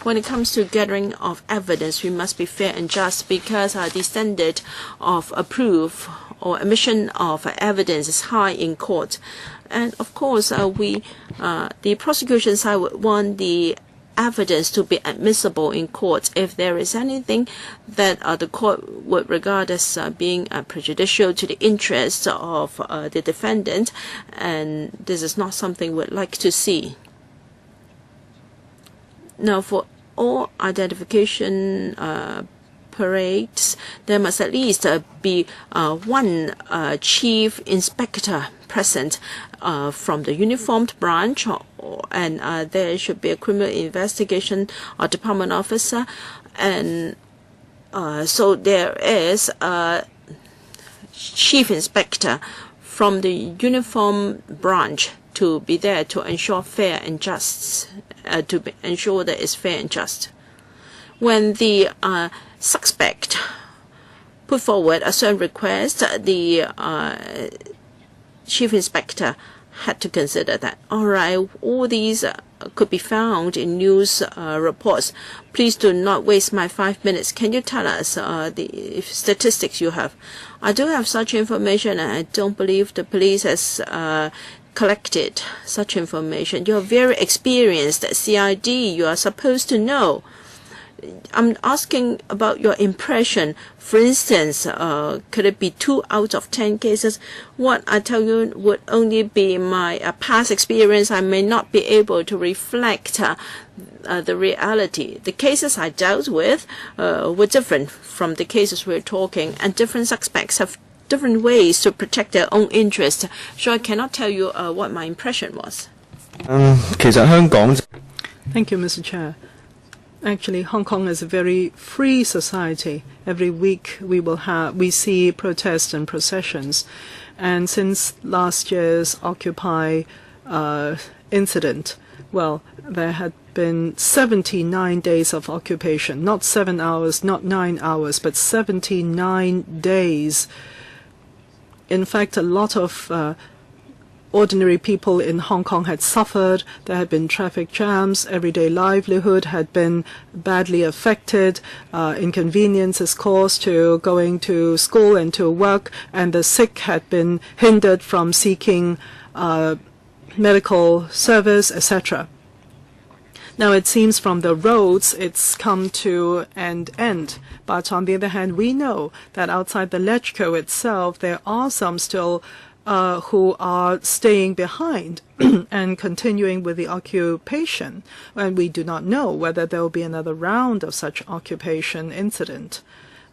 When it comes to gathering of evidence, we must be fair and just, because the standard of proof or admission of evidence is high in court. And of course, the prosecution side would want the evidence to be admissible in court. If there is anything that the court would regard as being prejudicial to the interests of the defendant, and this is not something we'd like to see. Now, for all identification parades, there must at least be one chief inspector present from the uniformed branch, and there should be a criminal investigation or department officer, and so there is a chief inspector from the uniform branch to be there to ensure fair and just, ensure that it's fair and just. When the suspect put forward a certain request, the chief inspector had to consider that, all right, all these could be found in news reports. Please do not waste my 5 minutes. Can you tell us the statistics you have? I do have such information, and I don't believe the police has collected such information. You're very experienced at CID. You are supposed to know. I'm asking about your impression. For instance, could it be 2 out of 10 cases? What I tell you would only be my past experience. I may not be able to reflect the reality. The cases I dealt with were different from the cases we're talking, and different suspects have different ways to protect their own interests. So I cannot tell you what my impression was. Thank you, Mr. Chair. Actually, Hong Kong is a very free society. Every week we see protests and processions. And since last year's Occupy incident, well, there had been 79 days of occupation, not 7 hours, not 9 hours, but 79 days. In fact, a lot of ordinary people in Hong Kong had suffered. There had been traffic jams. Everyday livelihood had been badly affected. Inconveniences caused to going to school and to work, and the sick had been hindered from seeking medical service, etc. Now, it seems from the roads it's come to an end. But on the other hand, we know that outside the LegCo itself, there are some still who are staying behind and continuing with the occupation. And we do not know whether there will be another round of such occupation incident.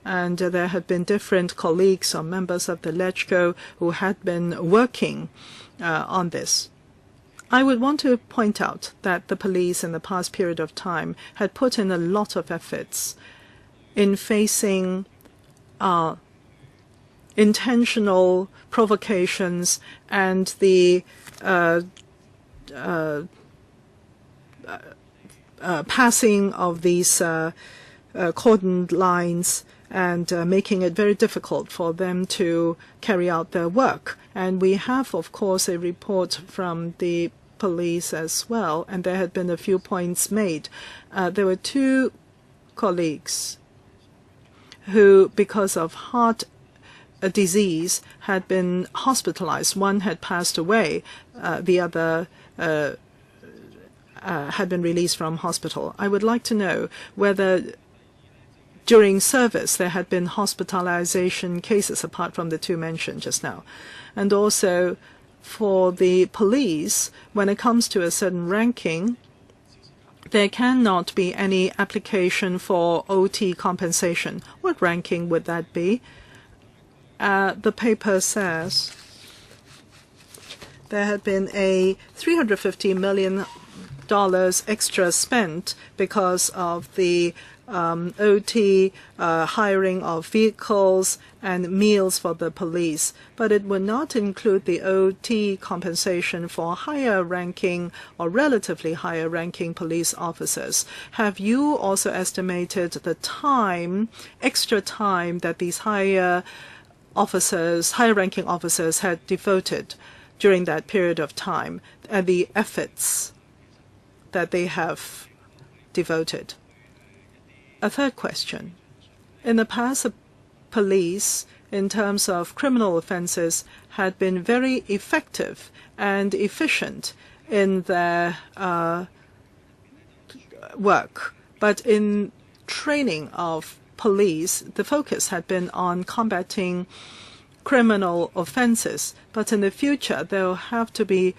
And there had been different colleagues or members of the LegCo who had been working on this. I would want to point out that the police in the past period of time had put in a lot of efforts in facing intentional provocations and the passing of these cordoned lines and making it very difficult for them to carry out their work. And we have, of course, a report from the police as well, and there had been a few points made. There were 2 colleagues who, because of heart disease, had been hospitalized. One had passed away. The other had been released from hospital. I would like to know whether during service there had been hospitalization cases apart from the 2 mentioned just now. And also, for the police, when it comes to a certain ranking, there cannot be any application for OT compensation. What ranking would that be? The paper says there had been a $350 million extra spent because of the OT, hiring of vehicles and meals for the police, but it would not include the OT compensation for higher ranking or relatively higher ranking police officers. Have you also estimated the time, extra time that these higher ranking officers had devoted during that period of time and the efforts that they have devoted? A third question. In the past, the police, in terms of criminal offenses, had been very effective and efficient in their work. But in training of police, the focus had been on combating criminal offenses. But in the future, there will have to be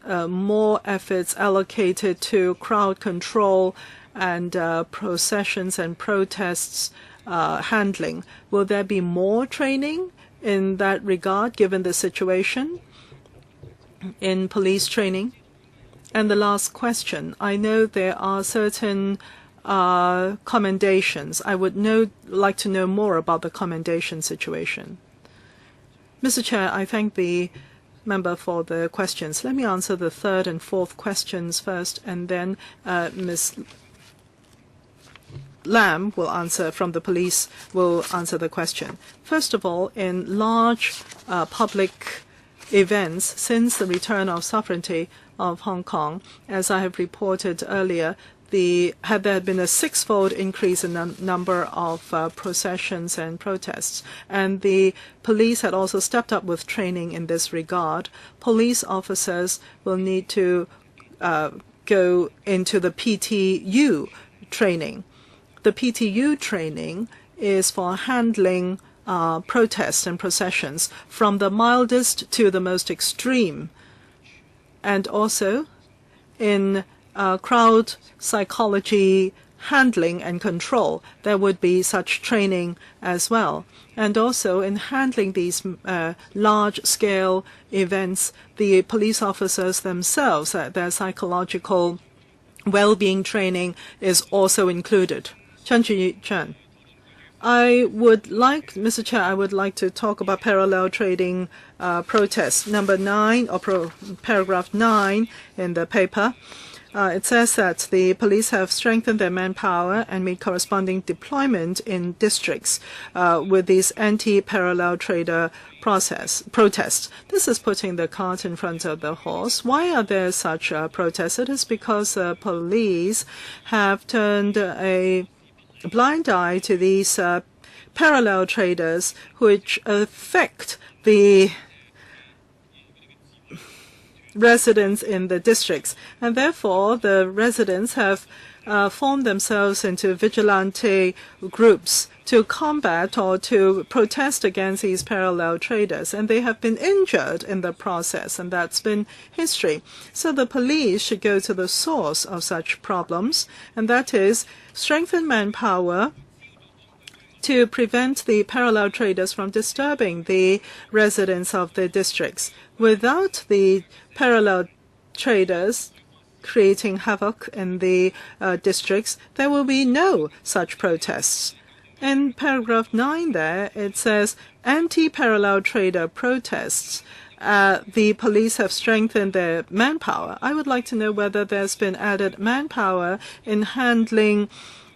more efforts allocated to crowd control and processions and protests handling. Will there be more training in that regard, given the situation in police training? And the last question. I know there are certain commendations. I would like to know more about the commendation situation. Mr. Chair, I thank the member for the questions. Let me answer the third and fourth questions first, and then Ms. Lam will answer from the police will answer the question. First of all, in large public events since the return of sovereignty of Hong Kong, as I have reported earlier, there had been a 6-fold increase in the number of processions and protests, and the police had also stepped up with training in this regard. Police officers will need to go into the PTU training. The PTU training is for handling protests and processions from the mildest to the most extreme, and also in crowd psychology handling and control, there would be such training as well. And also in handling these large-scale events, the police officers themselves, their psychological well-being training is also included. Chen Chen. Mr. Chair, I would like to talk about parallel trading protests. Number 9, or paragraph 9 in the paper. it says that the police have strengthened their manpower and made corresponding deployment in districts with these anti-parallel trader protests. This is putting the cart in front of the horse. Why are there such protests? It is because the police have turned a blind eye to these parallel traders which affect the residents in the districts, and therefore the residents have formed themselves into vigilante groups to combat or to protest against these parallel traders, and they have been injured in the process, and that's been history. So the police should go to the source of such problems, and that is strengthen manpower to prevent the parallel traders from disturbing the residents of the districts. Without the parallel traders creating havoc in the districts, there will be no such protests. In paragraph 9 there, it says, anti-parallel trader protests. The police have strengthened their manpower. I would like to know whether there's been added manpower in handling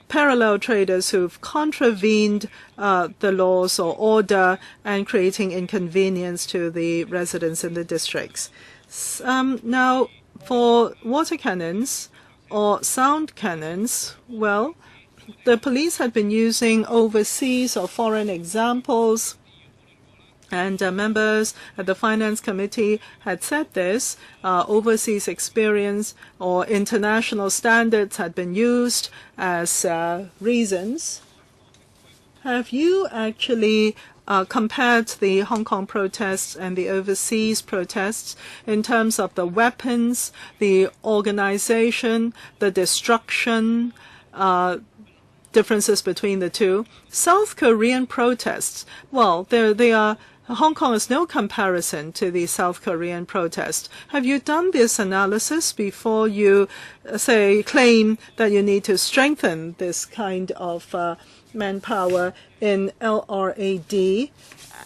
parallel traders who've contravened the laws or order and creating inconvenience to the residents in the districts. Now, for water cannons or sound cannons, well, the police had been using overseas or foreign examples, and members at the Finance Committee had said this. Overseas experience or international standards had been used as reasons. Have you actually compared the Hong Kong protests and the overseas protests in terms of the weapons, the organization, the destruction, differences between the two? South Korean protests, well, they are. Hong Kong is no comparison to the South Korean protest. Have you done this analysis before you claim that you need to strengthen this kind of manpower in LRAD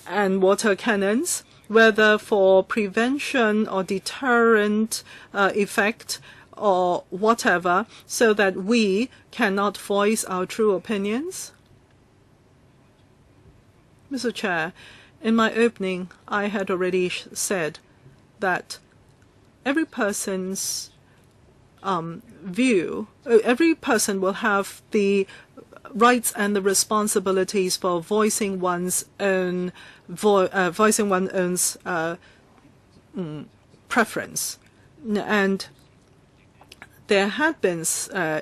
and water cannons, whether for prevention or deterrent effect or whatever, so that we cannot voice our true opinions? Mr. Chair, in my opening, I had already said that every person's view, every person will have the rights and the responsibilities for voicing one's own preference. And there had been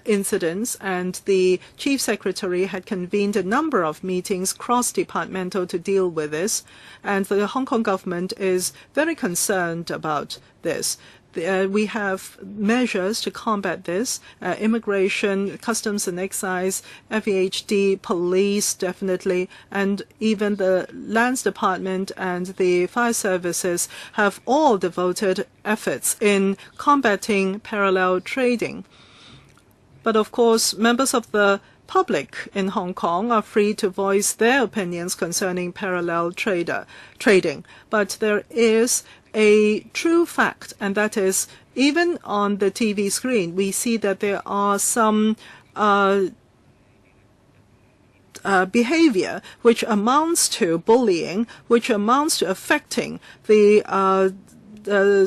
incidents, and the Chief Secretary had convened a number of meetings cross-departmental to deal with this, and the Hong Kong government is very concerned about this. We have measures to combat this, immigration, customs and excise, FEHD, police definitely, and even the lands department and the fire services have all devoted efforts in combating parallel trading. But of course, members of the public in Hong Kong are free to voice their opinions concerning parallel trading. But there is a true fact, and that is, even on the TV screen, we see that there are some behavior which amounts to bullying, which amounts to affecting the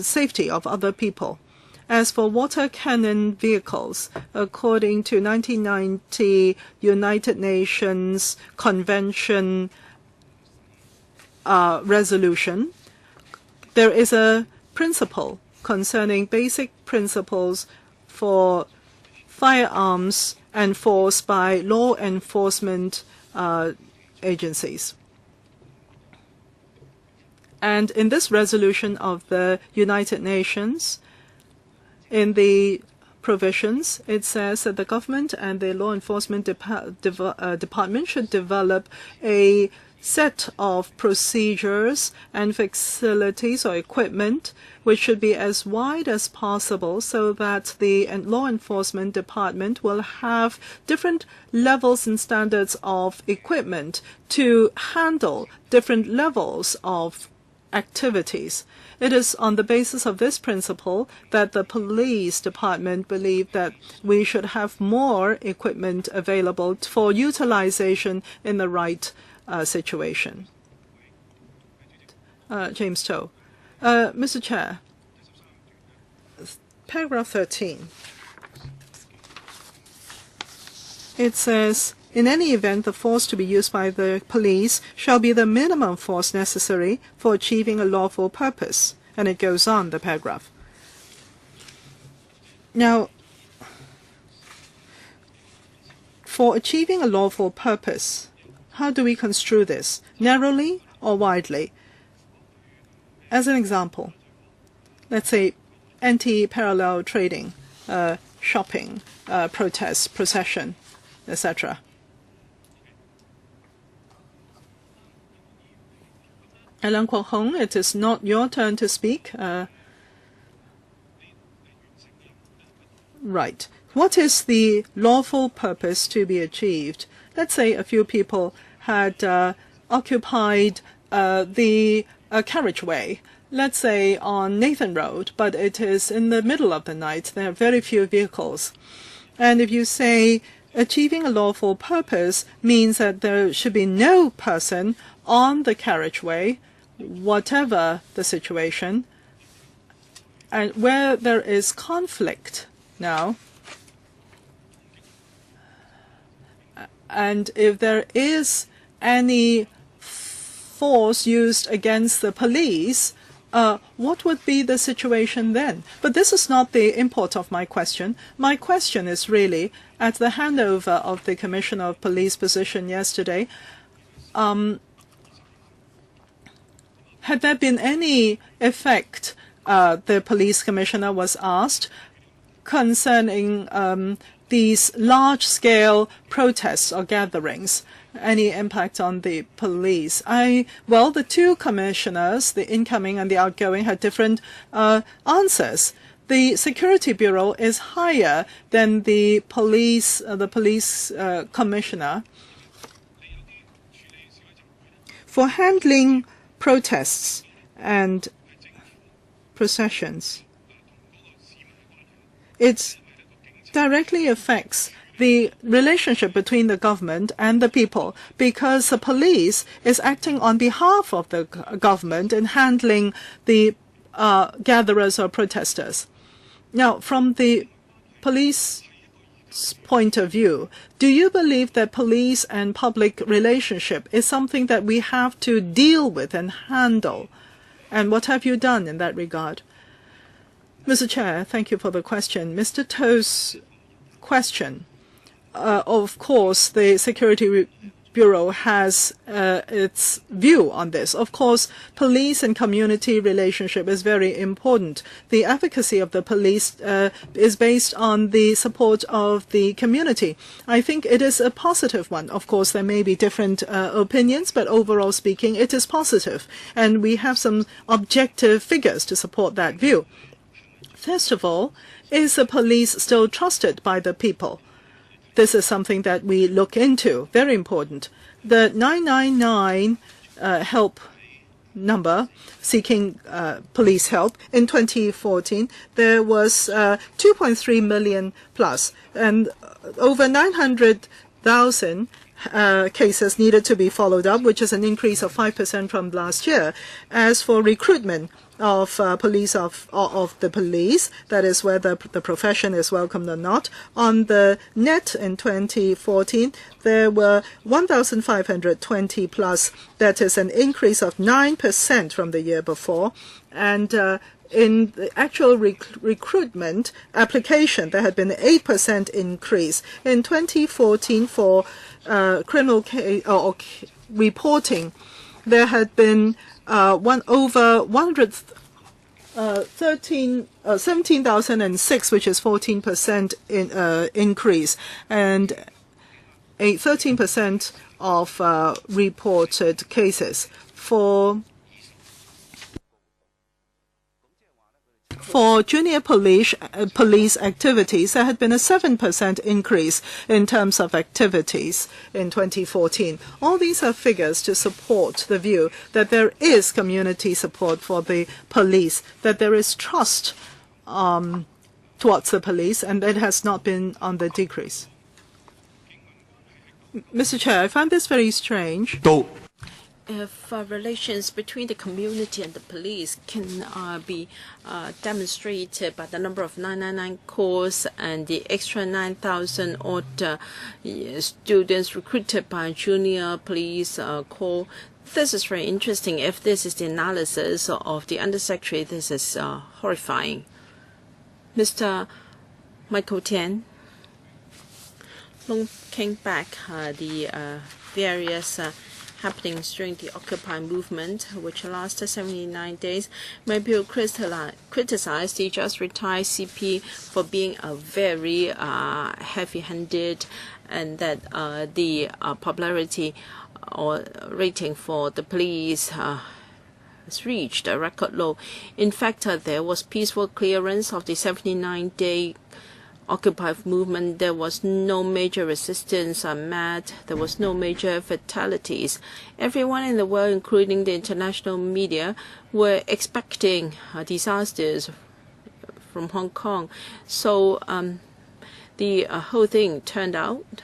safety of other people. As for water cannon vehicles, according to 1990 United Nations Convention resolution, there is a principle concerning basic principles for firearms enforced by law enforcement agencies. And in this resolution of the United Nations, in the provisions, it says that the government and the law enforcement department should develop a set of procedures and facilities or equipment which should be as wide as possible, so that the law enforcement department will have different levels and standards of equipment to handle different levels of activities. It is on the basis of this principle that the police department believe that we should have more equipment available for utilization in the right situation. James To. Mr. Chair, paragraph 13. It says, in any event, the force to be used by the police shall be the minimum force necessary for achieving a lawful purpose. And it goes on, the paragraph. Now, for achieving a lawful purpose, how do we construe this? Narrowly or widely? As an example, let's say anti-parallel trading, shopping, protest, procession, etc. Alan Kwok Hong, it is not your turn to speak. Right. What is the lawful purpose to be achieved? Let's say a few people had occupied the carriageway, let's say on Nathan Road, but it is in the middle of the night. There are very few vehicles. And if you say achieving a lawful purpose means that there should be no person on the carriageway, whatever the situation, and where there is conflict now, and if there is any force used against the police, what would be the situation then? But this is not the import of my question. My question is really, at the handover of the Commissioner of Police position yesterday, had there been any effect, the police commissioner was asked, concerning these large-scale protests or gatherings, any impact on the police? Well, the two commissioners, the incoming and the outgoing, had different answers. The Security Bureau is higher than the police commissioner. For handling protests and processions, it directly affects the relationship between the government and the people, because the police is acting on behalf of the government in handling the gatherers or protesters. Now, from the police point of view, do you believe that police and public relationship is something that we have to deal with and handle? And what have you done in that regard? Mr. Chair, thank you for the question. Mr. To's question, of course, the Security Bureau has its view on this. Of course, police and community relationship is very important. The efficacy of the police is based on the support of the community. I think it is a positive one. Of course, there may be different opinions, but overall speaking, it is positive. And we have some objective figures to support that view. First of all, is the police still trusted by the people? This is something that we look into, very important. The 999 help number seeking police help in 2014, there was 2.3 million plus, and over 900,000 cases needed to be followed up, which is an increase of 5% from last year. As for recruitment of the police, that is whether the profession is welcomed or not, on the net in 2014, there were 1,520 plus. That is an increase of 9% from the year before. And in the actual recruitment application, there had been an 8% increase. In 2014, for criminal case or reporting, there had been over 17,006, which is 14% increase, and a 13% of reported For junior police activities, there had been a 7% increase in terms of activities in 2014. All these are figures to support the view that there is community support for the police, that there is trust towards the police, and it has not been on the decrease. Mr. Chair, I find this very strange. If relations between the community and the police can be demonstrated by the number of 999 calls and the extra 9,000 odd students recruited by junior police corps, this is very interesting. If this is the analysis of the Undersecretary, this is horrifying. Mr. Michael Tian, looking back the various happenings during the Occupy movement, which lasted 79 days, many people criticized the just retired CP for being a very heavy-handed, and that the popularity or rating for the police has reached a record low. In fact, there was peaceful clearance of the 79-day Occupy movement. There was no major resistance met. There was no major fatalities. Everyone in the world, including the international media, were expecting disasters from Hong Kong. So the whole thing turned out,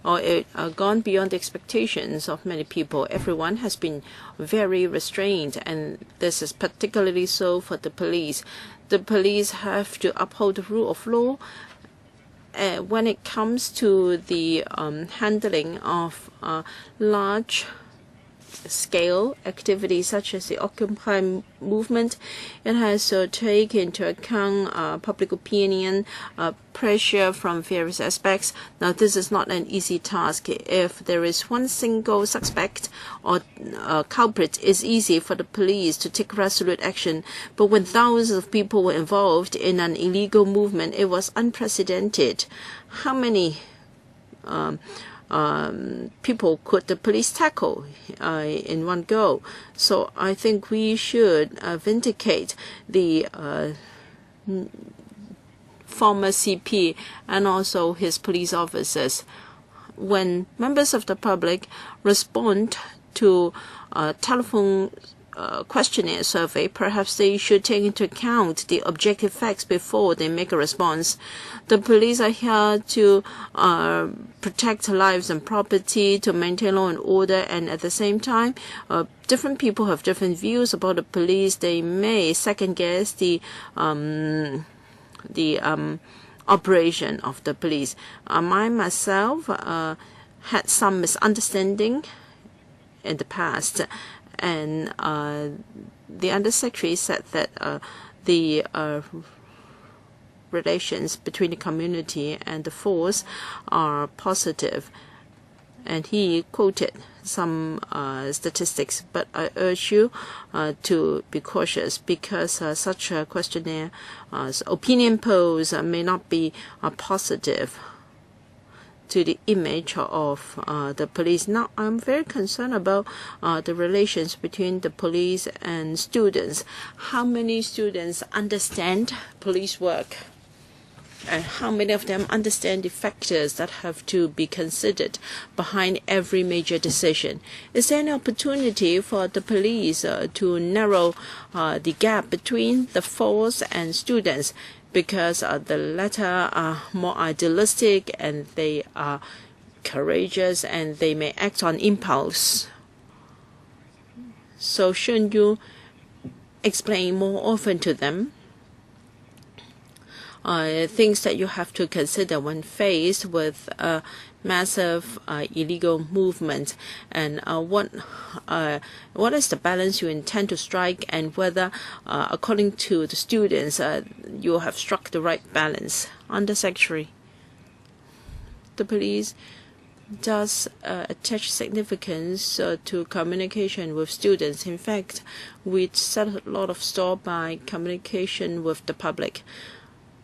or it gone beyond the expectations of many people. Everyone has been very restrained, and this is particularly so for the police. The police have to uphold the rule of law when it comes to the handling of large-scale activities such as the Occupy movement. It has to take into account public opinion, pressure from various aspects. Now, this is not an easy task. If there is one single suspect or culprit, it's easy for the police to take resolute action. But when thousands of people were involved in an illegal movement, it was unprecedented. How many people could the police tackle in one go? So I think we should vindicate the former CP and also his police officers. When members of the public respond to a telephone questionnaire survey, perhaps they should take into account the objective facts before they make a response. The police are here to protect lives and property, to maintain law and order, and at the same time, different people have different views about the police. They may second-guess the operation of the police. I myself had some misunderstanding in the past, and the Undersecretary said that the relations between the community and the force are positive, and he quoted some statistics, but I urge you to be cautious, because such a questionnaire, opinion polls may not be positive to the image of the police. Now, I'm very concerned about the relations between the police and students. How many students understand police work? And how many of them understand the factors that have to be considered behind every major decision? Is there an opportunity for the police to narrow the gap between the force and students? Because the latter are more idealistic, and they are courageous, and they may act on impulse. So shouldn't you explain more often to them things that you have to consider when faced with a massive illegal movement, and what is the balance you intend to strike, and whether, according to the students, you have struck the right balance? Undersecretary, the police does attach significance to communication with students. In fact, we set a lot of store by communication with the public.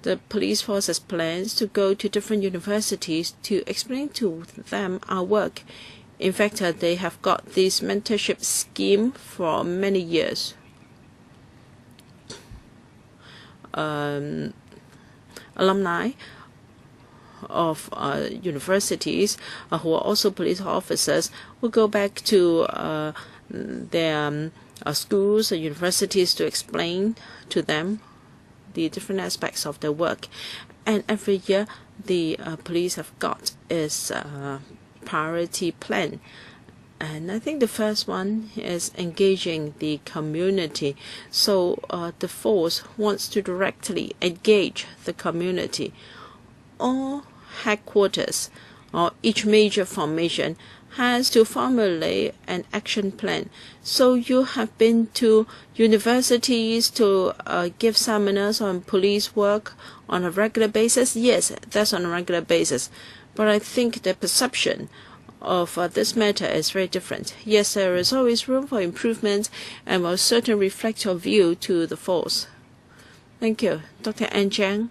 The police force has plans to go to different universities to explain to them our work. In fact, they have got this mentorship scheme for many years. alumni of universities who are also police officers will go back to their schools or universities to explain to them the different aspects of their work. And every year the police have got is a priority plan. And I think the first one is engaging the community. So the force wants to directly engage the community. All headquarters or each major formation has to formulate an action plan. So you have been to universities to give seminars on police work on a regular basis? Yes, that's on a regular basis. But I think the perception of this matter is very different. Yes, there is always room for improvement and will certainly reflect your view to the force. Thank you. Dr. An Jiang.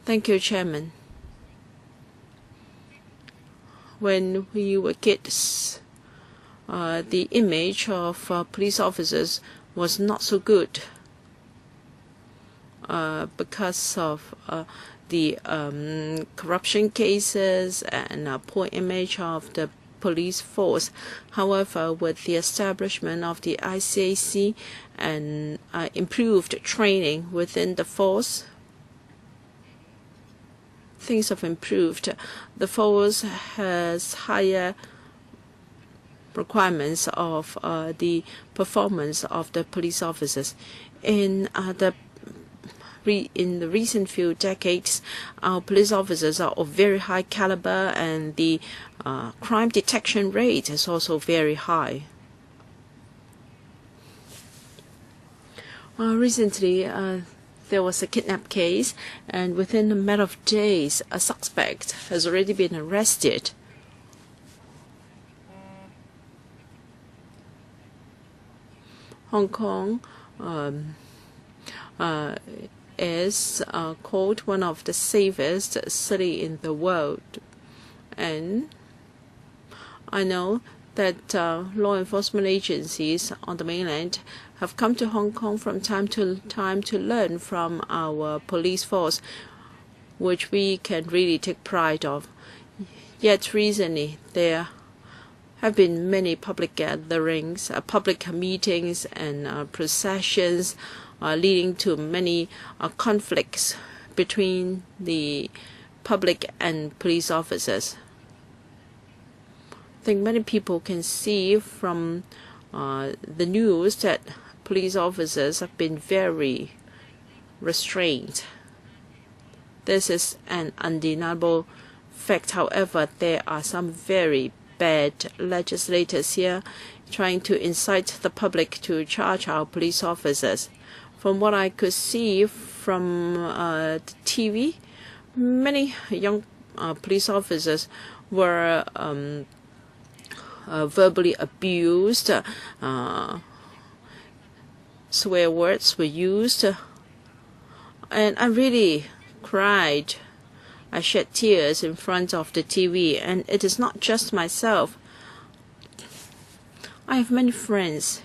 Thank you, Chairman. When we were kids, the image of police officers was not so good because of the corruption cases and poor image of the police force. However, with the establishment of the ICAC and improved training within the force, things have improved. The force has higher requirements of the performance of the police officers. In the recent few decades, our police officers are of very high caliber, and the crime detection rate is also very high. Recently, there was a kidnap case, and within a matter of days, a suspect has already been arrested. Hong Kong is called one of the safest cities in the world, and I know that law enforcement agencies on the mainland have come to Hong Kong from time to time to learn from our police force, which we can really take pride of. Yet recently there have been many public gatherings, public meetings and processions leading to many conflicts between the public and police officers. I think many people can see from the news that police officers have been very restrained. This is an undeniable fact. However, there are some very bad legislators here trying to incite the public to charge our police officers. From what I could see from the TV, many young police officers were verbally abused, swear words were used, and I really cried. I shed tears in front of the TV, and it is not just myself. I have many friends.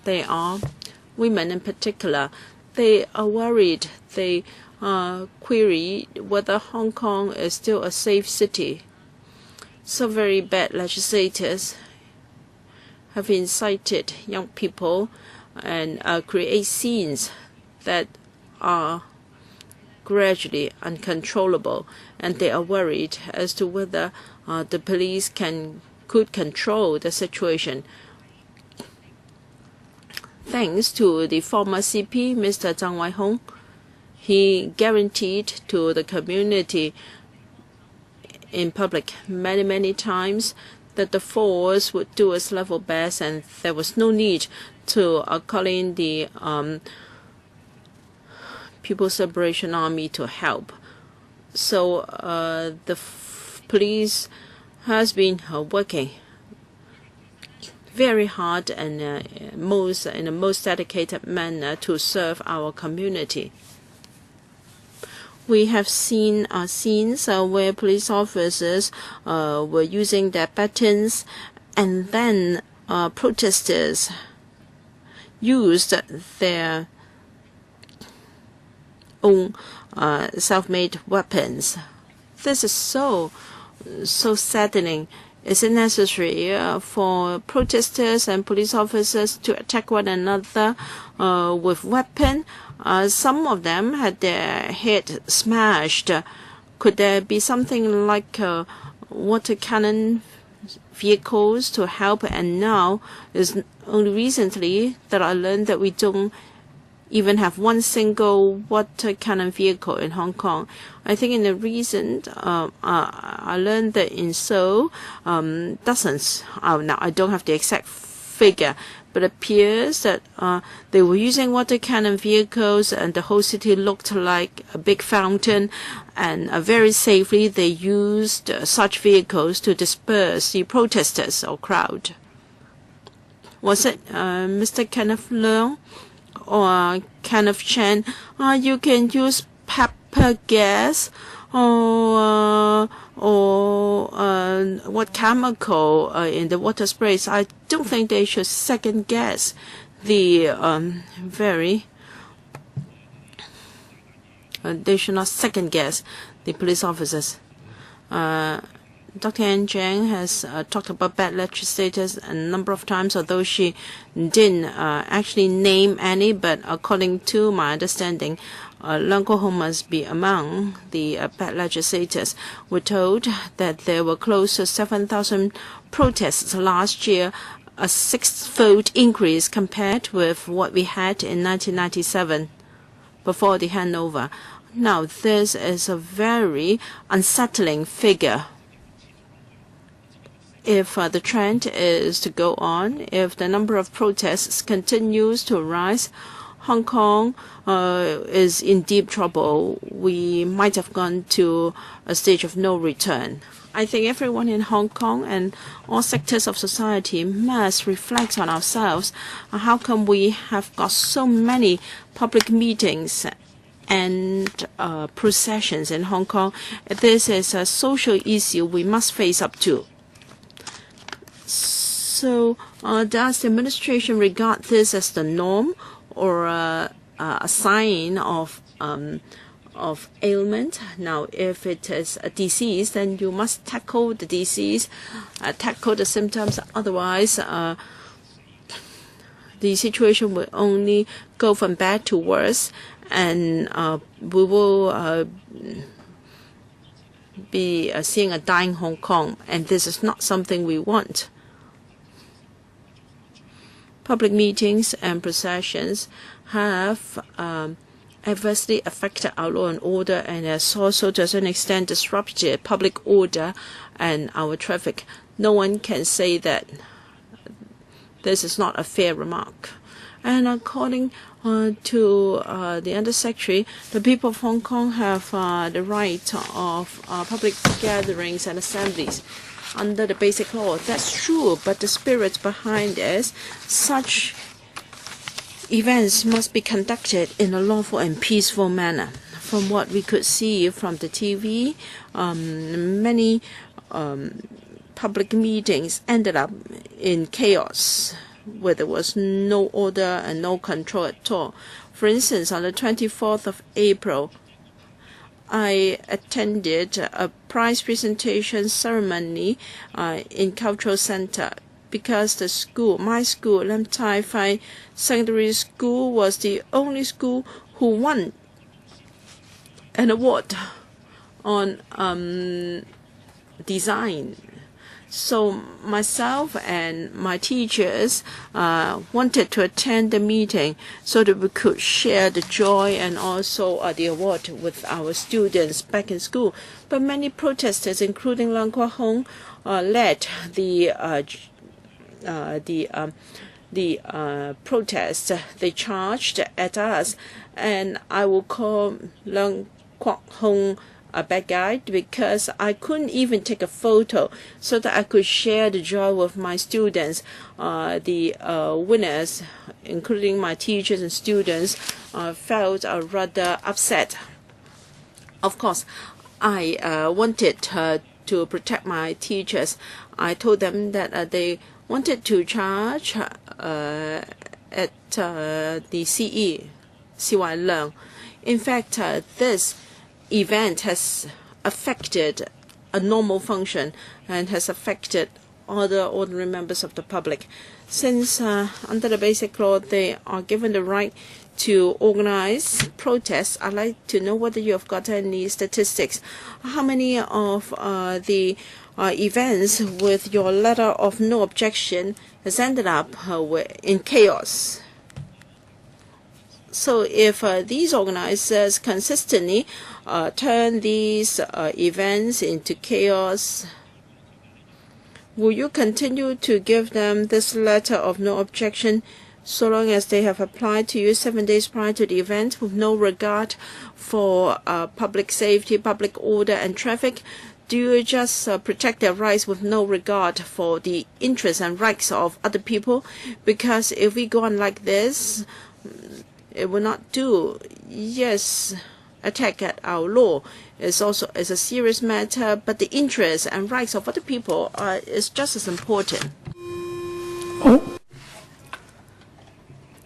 They are women in particular. They are worried. They query whether Hong Kong is still a safe city. So very bad legislators have incited young people and create scenes that are gradually uncontrollable, and they are worried as to whether the police could control the situation. Thanks to the former CP, Mr. Zhang Weihong, he guaranteed to the community in public many times that the force would do its level best, and there was no need to call in the People's Liberation Army to help. So the police has been working very hard and in a most dedicated manner to serve our community. We have seen scenes where police officers were using their batons, and then protesters used their own self-made weapons. This is so saddening. Is it necessary for protesters and police officers to attack one another with weapons? Some of them had their head smashed. Could there be something like water cannon vehicles to help? And now is only recently that I learned that we don't even have one single water cannon vehicle in Hong Kong. I think in the recent, I learned that in Seoul, dozens, now I don't have the exact figure, but it appears that they were using water cannon vehicles and the whole city looked like a big fountain, and very safely they used such vehicles to disperse the protesters or crowd. Was it Mr. Kenneth Leung or Kenneth Chen? You can use pepper gas or what chemical in the water sprays. I don't think they should second guess the they should not second guess the police officers. Dr. Ann Jiang has talked about bad legislators a number of times, although she didn't actually name any, but according to my understanding, Leung Kok-hong must be among the bad legislators. We're told that there were close to 7,000 protests last year, a 6-fold increase compared with what we had in 1997 before the handover. Now, this is a very unsettling figure. If the trend is to go on, if the number of protests continues to rise, Hong Kong is in deep trouble. We might have gone to a stage of no return. I think everyone in Hong Kong and all sectors of society must reflect on ourselves. How come we have got so many public meetings and processions in Hong Kong? This is a social issue we must face up to. So does the administration regard this as the norm or a sign of ailment? Now, if it is a disease, then you must tackle the disease, tackle the symptoms. Otherwise, the situation will only go from bad to worse, and we will be seeing a dying Hong Kong, and this is not something we want. Public meetings and processions have adversely affected our law and order, and has also to a certain extent disrupted public order and our traffic. No one can say that this is not a fair remark. And according to the Undersecretary, the people of Hong Kong have the right of public gatherings and assemblies under the basic law. That's true, but the spirit behind this, such events must be conducted in a lawful and peaceful manner. From what we could see from the TV, many public meetings ended up in chaos, where there was no order and no control at all. For instance, on the 24th of April, I attended a prize presentation ceremony in Cultural Center because the school, my school, Lam Tai Fai Secondary School, was the only school who won an award on design. So myself and my teachers wanted to attend the meeting so that we could share the joy and also the award with our students back in school. But many protesters, including Leung Kok-hong, led the protest. They charged at us, and I will call Leung Kok-hong a bad guy because I couldn't even take a photo so that I could share the joy with my students. The winners, including my teachers and students, felt rather upset. Of course, I wanted to protect my teachers. I told them that they wanted to charge at the CY Leung In fact, this event has affected a normal function and has affected other ordinary members of the public. Since under the Basic Law they are given the right to organize protests, I'd like to know whether you have got any statistics. How many of the events with your letter of no objection has ended up in chaos? So if these organizers consistently turn these events into chaos, will you continue to give them this letter of no objection so long as they have applied to you 7 days prior to the event with no regard for public safety, public order and traffic? Do you just protect their rights with no regard for the interests and rights of other people? Because if we go on like this, it will not do. Yes, attack at our law is a serious matter, but the interests and rights of other people is just as important.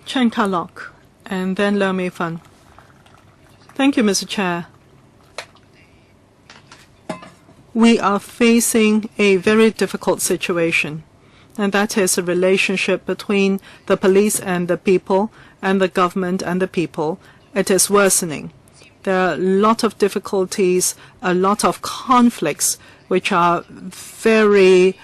Chen Ka-lok, and then Leung Mei-fan. Thank you, Mr. Chair. We are facing a very difficult situation, and that is a relationship between the police and the people, and the government and the people. It is worsening. There are a lot of difficulties, a lot of conflicts, which are very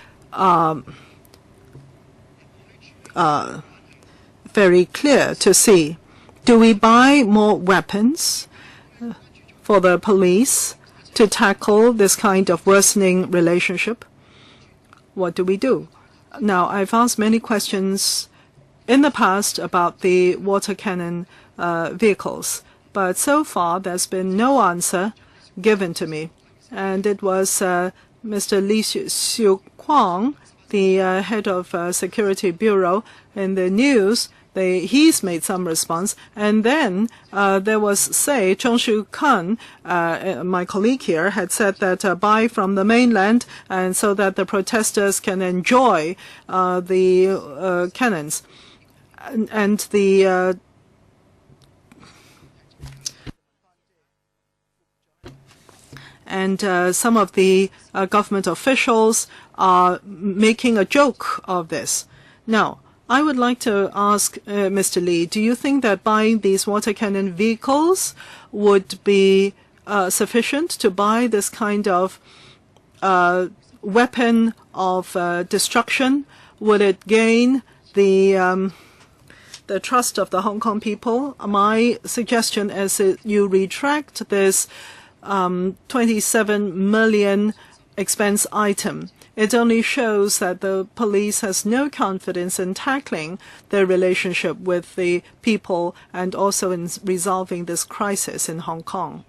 very clear to see. Do we buy more weapons for the police to tackle this kind of worsening relationship? What do we do? Now, I've asked many questions in the past about the water cannon vehicles, but so far there's been no answer given to me. And it was Mr. Li Xiu-kwang, the head of Security Bureau, in the news. He's made some response. And then there was, say, Chong Shu-kan, my colleague here, had said that buy from the mainland, and so that the protesters can enjoy the cannons. And the some of the government officials are making a joke of this. Now, I would like to ask Mr. Li, do you think that buying these water cannon vehicles would be sufficient to buy this kind of weapon of destruction? Would it gain the trust of the Hong Kong people? My suggestion is that you retract this 27 million expense item. It only shows that the police has no confidence in tackling their relationship with the people and also in resolving this crisis in Hong Kong.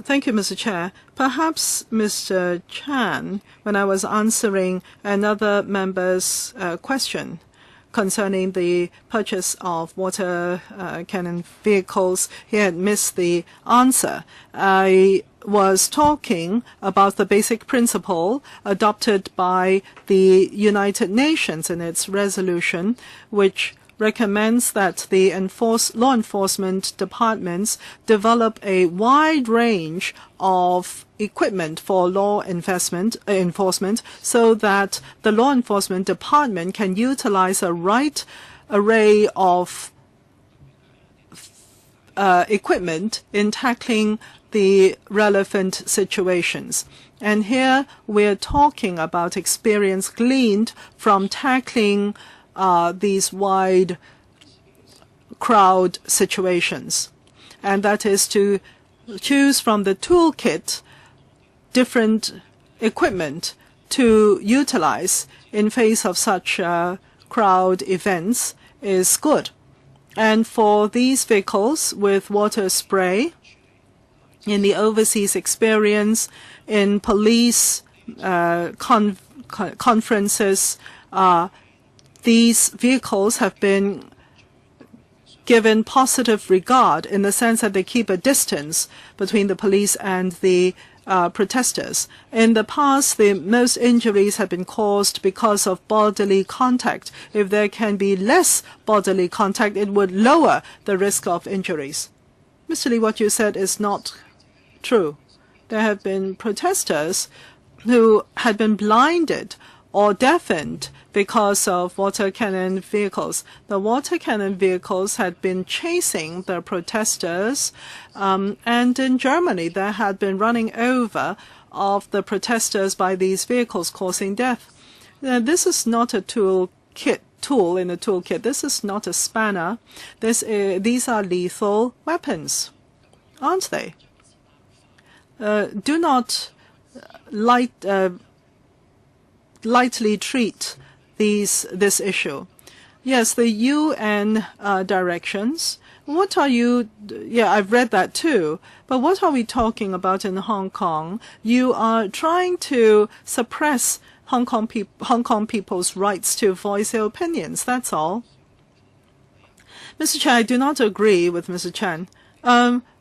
Thank you, Mr. Chair. Perhaps Mr. Chan, when I was answering another member's question concerning the purchase of water cannon vehicles, he had missed the answer. I was talking about the basic principle adopted by the United Nations in its resolution, which recommends that the law enforcement departments develop a wide range of equipment for law enforcement so that the law enforcement department can utilize a right array of equipment in tackling the relevant situations. And here we're talking about experience gleaned from tackling these wide crowd situations. And that is to choose from the toolkit different equipment to utilize in face of such crowd events is good. And for these vehicles with water spray, in the overseas experience, in police conferences, these vehicles have been given positive regard in the sense that they keep a distance between the police and the protesters. In the past, the most injuries have been caused because of bodily contact. If there can be less bodily contact, it would lower the risk of injuries. Mr. Lee, what you said is not true. There have been protesters who had been blinded or deafened because of water cannon vehicles. The water cannon vehicles had been chasing the protesters, and in Germany there had been running over of the protesters by these vehicles, causing death. Now, this is not a tool in a toolkit. This is not a spanner. These are lethal weapons, aren't they? Do not lightly treat this issue. Yes, the UN directions. What are you? Yeah, I've read that too. But what are we talking about in Hong Kong? You are trying to suppress Hong Kong people's rights to voice their opinions. That's all. Mr. Chan, I do not agree with Mr. Chan.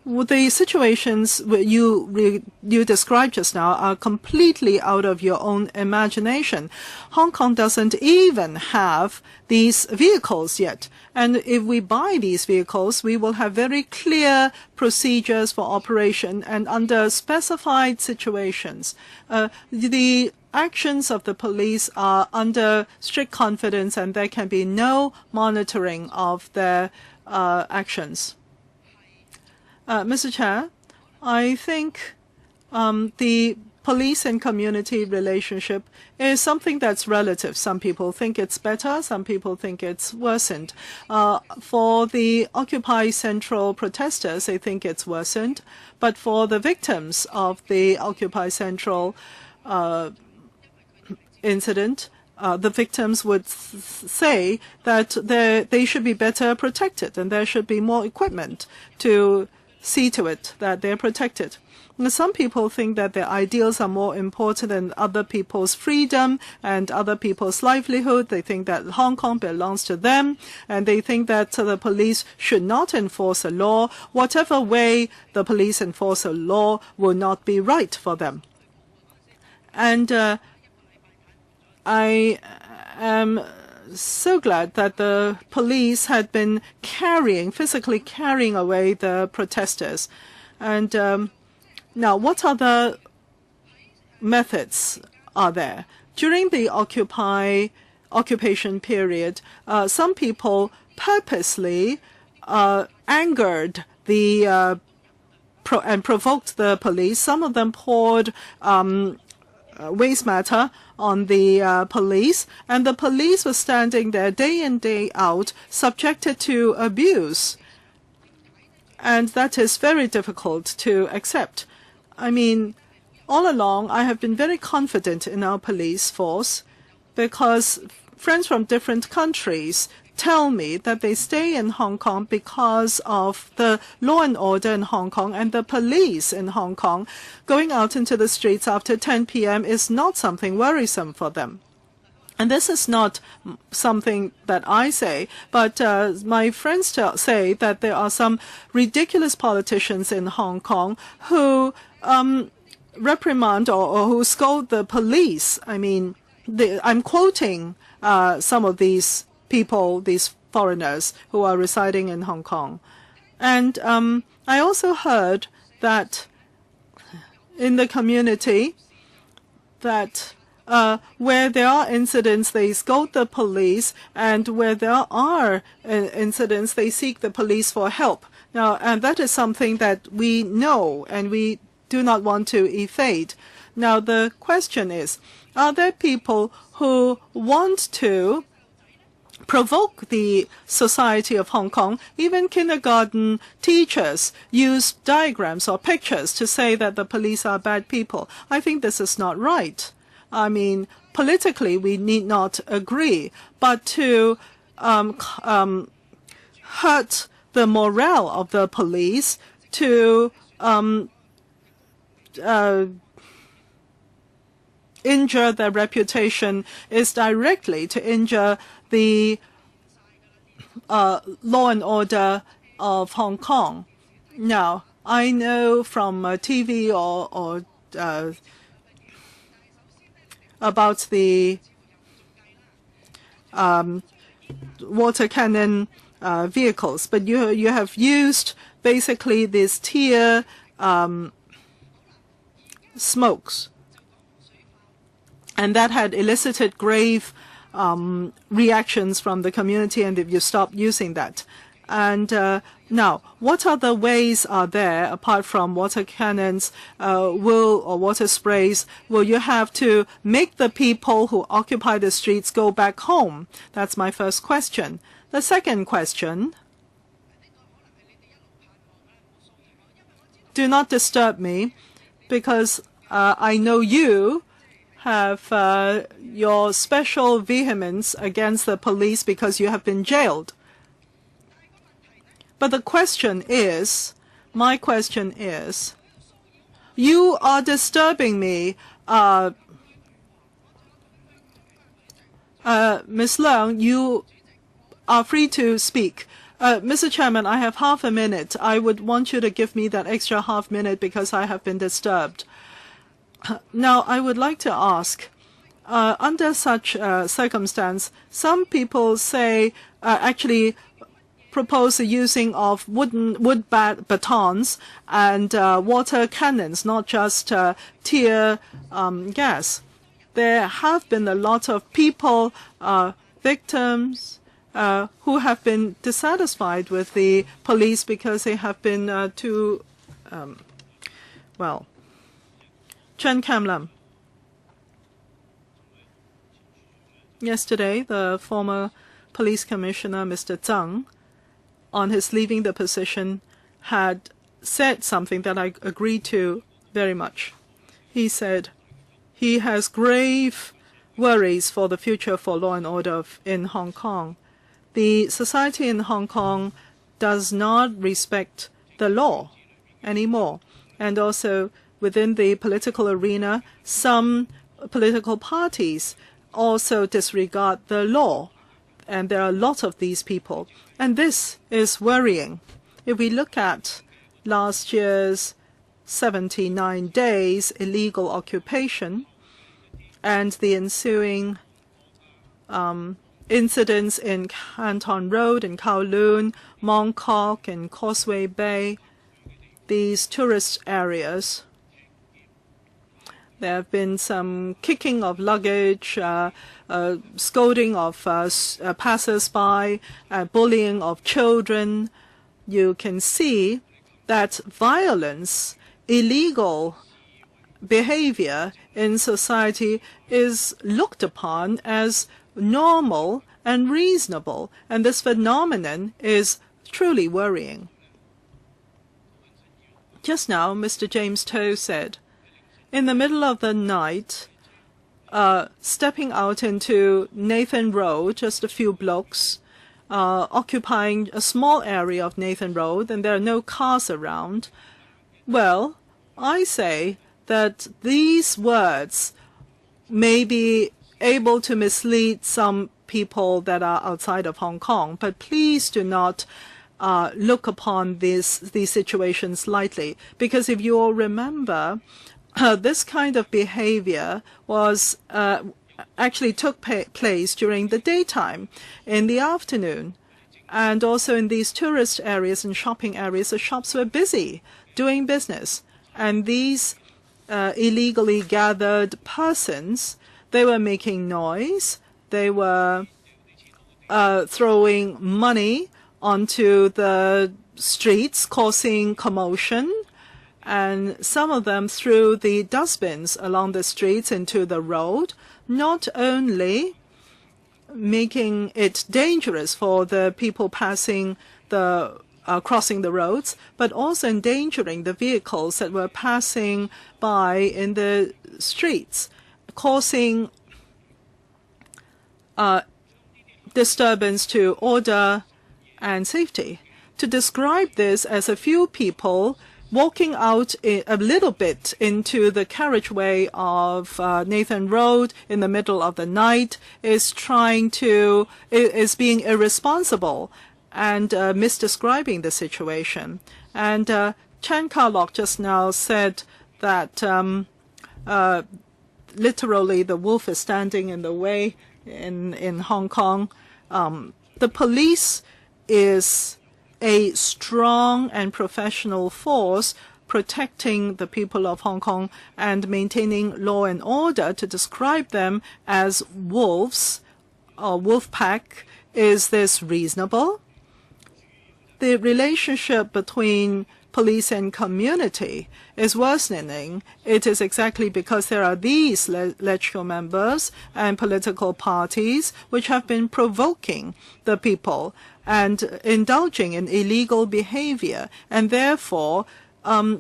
The situations you described just now are completely out of your own imagination. Hong Kong doesn't even have these vehicles yet. And if we buy these vehicles, we will have very clear procedures for operation and under specified situations. The actions of the police are under strict confidence and there can be no monitoring of their actions. Mr. Chair, I think the police and community relationship is something that's relative. Some people think it's better, some people think it's worsened. For the Occupy Central protesters, they think it's worsened. But for the victims of the Occupy Central incident, the victims would say that they should be better protected and there should be more equipment to see to it that they're protected. Now, some people think that their ideals are more important than other people's freedom and other people's livelihood. They think that Hong Kong belongs to them, and they think that the police should not enforce a law. Whatever way the police enforce a law will not be right for them. And I am so glad that the police had been physically carrying away the protesters. And now, what other methods are there? During the occupation period, some people purposely angered and provoked the police. Some of them poured waste matter on the police, and the police were standing there day in, day out, subjected to abuse. And that is very difficult to accept. I mean, all along, I have been very confident in our police force because friends from different countries tell me that they stay in Hong Kong because of the law and order in Hong Kong, and the police in Hong Kong going out into the streets after 10 p.m. is not something worrisome for them. And this is not something that I say, but my friends say that there are some ridiculous politicians in Hong Kong who reprimand or who scold the police. I mean, I'm quoting some of these people, these foreigners who are residing in Hong Kong. And I also heard that in the community that where there are incidents, they scold the police, and where there are incidents, they seek the police for help. Now, and that is something that we know and we do not want to evade. Now, the question is, are there people who want to provoke the society of Hong Kong? Even kindergarten teachers use diagrams or pictures to say that the police are bad people. I think this is not right. I mean, politically, we need not agree, but to hurt the morale of the police, to injure their reputation, is directly to injure the law and order of Hong Kong. Now, I know from TV or the water cannon vehicles, but you have used basically these tear smokes, and that had elicited grave reactions from the community, and if you stop using that. And now, what other ways are there apart from water cannons, or water sprays? Will you have to make the people who occupy the streets go back home? That's my first question. The second question, do not disturb me, because I know you have your special vehemence against the police because you have been jailed. But the question is, my question is, you are disturbing me. Ms. Leung, you are free to speak. Mr. Chairman, I have half a minute. I would want you to give me that extra half minute because I have been disturbed. Now, I would like to ask, under such circumstance, some people say, actually propose the using of wood batons and water cannons, not just tear gas. There have been a lot of people, victims, who have been dissatisfied with the police because they have been too, well, Chen Kam-lam. Yesterday, the former police commissioner, Mr. Zhang, on his leaving the position, had said something that I agree to very much. He said he has grave worries for the future for law and order in Hong Kong. The society in Hong Kong does not respect the law anymore. And also within the political arena, some political parties also disregard the law. And there are a lot of these people. And this is worrying. If we look at last year's 79 days illegal occupation and the ensuing incidents in Canton Road, in Kowloon, Mong Kok, and Causeway Bay, these tourist areas, there have been some kicking of luggage, scolding of passers-by, bullying of children. You can see that violence, illegal behavior in society is looked upon as normal and reasonable, and this phenomenon is truly worrying. Just now, Mr. James To said, in the middle of the night, stepping out into Nathan Road, just a few blocks, occupying a small area of Nathan Road, and there are no cars around. Well, I say that these words may be able to mislead some people that are outside of Hong Kong, but please do not look upon these situations lightly, because if you all remember, this kind of behavior was actually took place during the daytime, in the afternoon, and also in these tourist areas and shopping areas. The shops were busy doing business, and these illegally gathered persons, they were making noise, they were throwing money onto the streets, causing commotion, and some of them threw the dustbins along the streets into the road, not only making it dangerous for the people passing the crossing the roads, but also endangering the vehicles that were passing by in the streets, causing disturbance to order and safety. To describe this as a few people walking out a little bit into the carriageway of Nathan Road in the middle of the night is being irresponsible and misdescribing the situation. And Chan Ka-lok just now said that literally the wolf is standing in the way in Hong Kong. The police is a strong and professional force protecting the people of Hong Kong and maintaining law and order. To describe them as wolves or wolf pack, is this reasonable? The relationship between police and community is worsening. It is exactly because there are these legislative members and political parties which have been provoking the people and indulging in illegal behavior, and therefore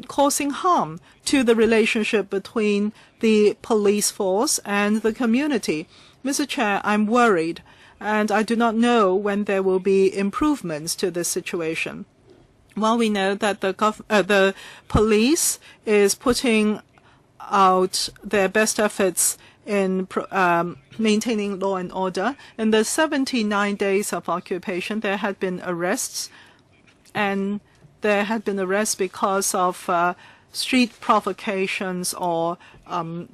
causing harm to the relationship between the police force and the community. Mr. Chair, I'm worried, and I do not know when there will be improvements to this situation. While we know that the police is putting out their best efforts in maintaining law and order, in the 79 days of occupation, there had been arrests, and there had been arrests because of street provocations or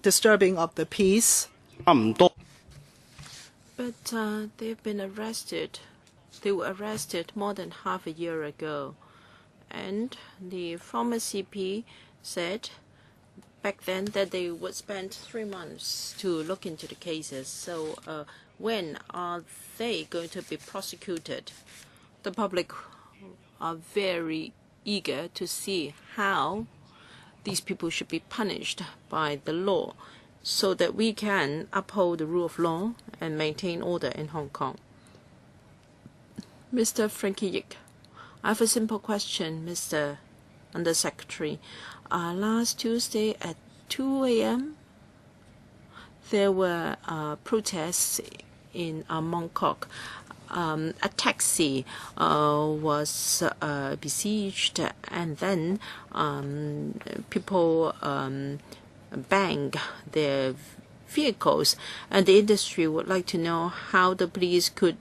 disturbing of the peace. But they've been arrested. They were arrested more than half a year ago. And the former CP said back then that they would spend 3 months to look into the cases. So when are they going to be prosecuted? The public are very eager to see how these people should be punished by the law so that we can uphold the rule of law and maintain order in Hong Kong. Mr. Frankie Yik, I have a simple question, Mr. Undersecretary. Last Tuesday at 2 a.m., there were protests in Mong Kok. A taxi was besieged, and then people banged their vehicles. And the industry would like to know how the police could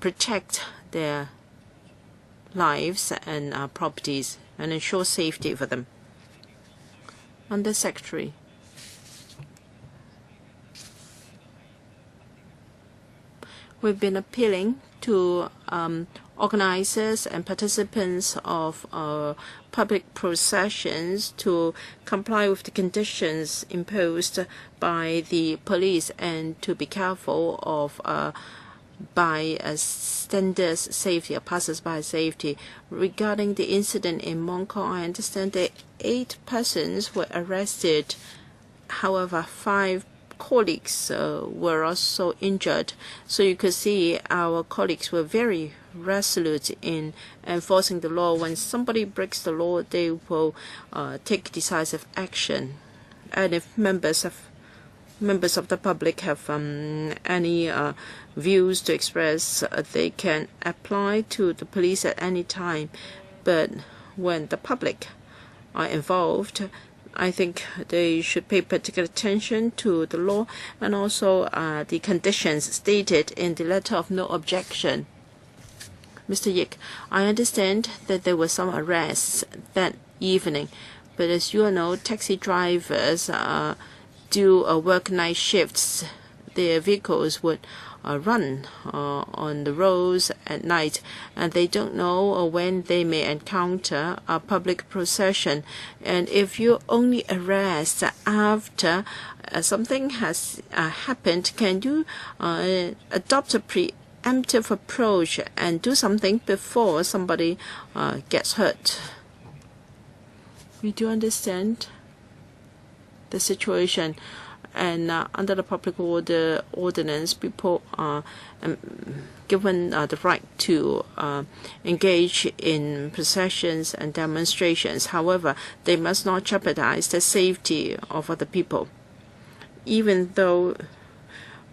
protect their lives and properties and ensure safety for them. Undersecretary. We've been appealing to organizers and participants of public processions to comply with the conditions imposed by the police and to be careful of bystanders' safety or passers-by safety. Regarding the incident in Mong Kok, I understand that 8 persons were arrested. However, 5 colleagues were also injured. So you could see our colleagues were very resolute in enforcing the law. When somebody breaks the law, they will take decisive action. And if members of the public have any views to express, they can apply to the police at any time. But when the public are involved, I think they should pay particular attention to the law and also the conditions stated in the letter of no objection. Mr. Yik, I understand that there were some arrests that evening, but as you know, taxi drivers do work night shifts. Their vehicles would run on the roads at night, and they don't know when they may encounter a public procession. And if you only arrest after something has happened, can you adopt a preemptive approach and do something before somebody gets hurt? We do understand the situation. And under the public order ordinance, people are given the right to engage in processions and demonstrations. However, they must not jeopardize the safety of other people. Even though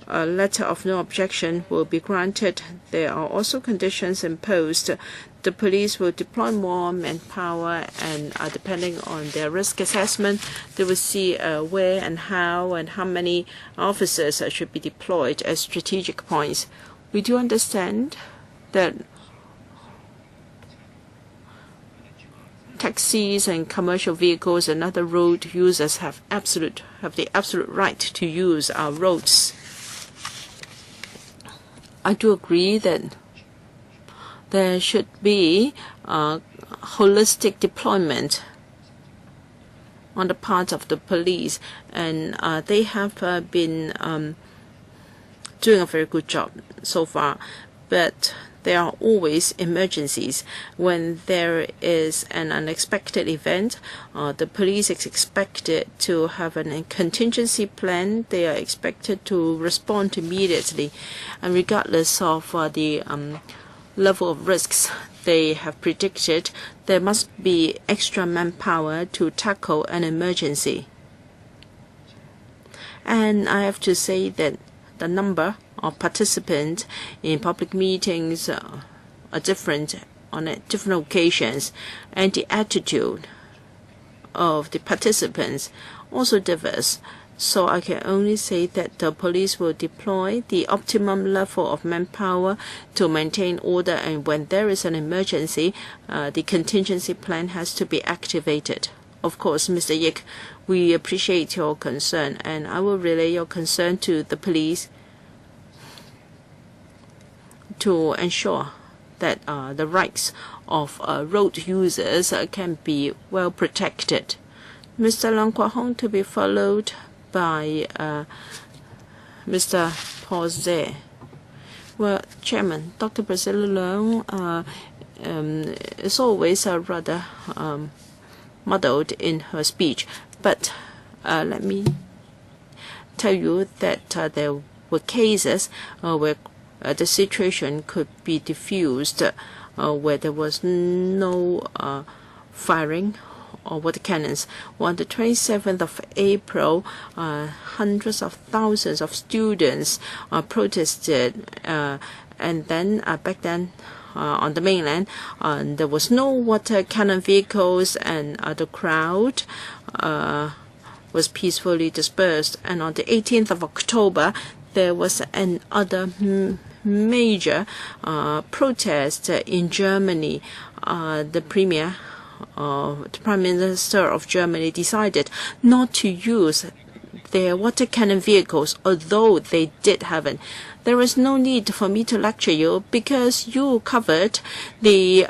a letter of no objection will be granted, there are also conditions imposed. The police will deploy more manpower, and depending on their risk assessment, they will see where and how many officers should be deployed as strategic points. We do understand that taxis and commercial vehicles and other road users have the absolute right to use our roads. I do agree that there should be holistic deployment on the part of the police, and they have been doing a very good job so far. But there are always emergencies. When there is an unexpected event, the police is expected to have a contingency plan. They are expected to respond immediately, and regardless of the level of risks they have predicted, there must be extra manpower to tackle an emergency. And I have to say that the number of participants in public meetings are different on different occasions, and the attitude of the participants also differs. So I can only say that the police will deploy the optimum level of manpower to maintain order, and when there is an emergency, the contingency plan has to be activated. Of course, Mr. Yik, we appreciate your concern, and I will relay your concern to the police to ensure that the rights of road users can be well protected. Mr. Leung Kwok Hong, to be followed by Mr. Paul Zhe. Well, Chairman, Dr. Priscilla Leung is always rather muddled in her speech, but let me tell you that there were cases where the situation could be diffused, where there was no firing or water cannons. On the 27th of April, hundreds of thousands of students protested, and then back then on the mainland, there was no water cannon vehicles, and the crowd was peacefully dispersed. And on the 18th of October, there was another major protest in Germany. The Prime Minister of Germany decided not to use their water cannon vehicles, although they did have it. There is no need for me to lecture you, because you covered the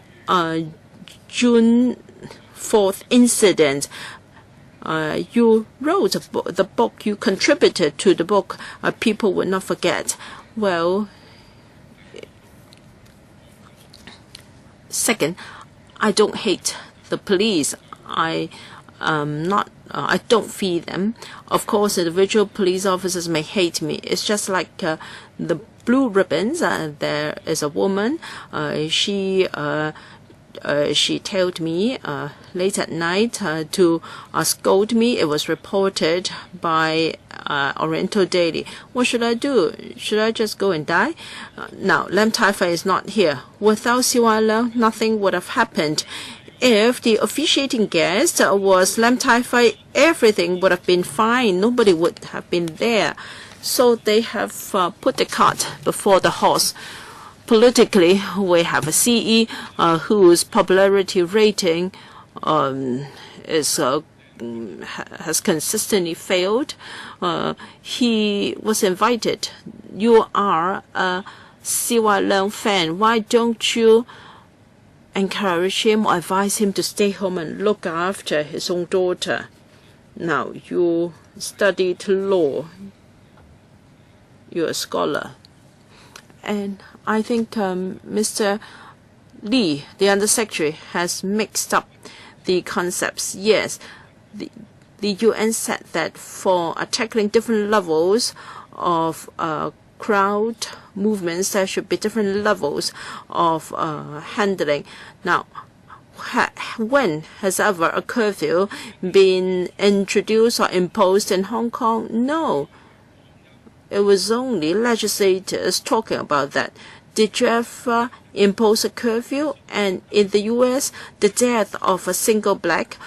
June 4th incident. You wrote the book, you contributed to the book, People Will Not Forget. Well, second, I don't hate the police. I don't fear them. Of course, individual police officers may hate me. It's just like the blue ribbons. There is a woman. She told me late at night to scold me. It was reported by Oriental Daily. What should I do? Should I just go and die? Now, Lam Tai-fai is not here. Without Siwa Leung, nothing would have happened. If the officiating guest was Lam Tai-fai, everything would have been fine. Nobody would have been there. So they have put the cart before the horse. Politically, we have a CE whose popularity rating has consistently failed. He was invited. You are a Siwa Leung fan. Why don't you encourage him or advise him to stay home and look after his own daughter? Now, you studied law. You're a scholar. And I think Mr. Lee, the Undersecretary, has mixed up the concepts. Yes, the UN said that for tackling different levels of crowd movements, there should be different levels of handling. Now, when has ever a curfew been introduced or imposed in Hong Kong? No. It was only legislators talking about that. Did you ever impose a curfew? And in the U.S., the death of a single black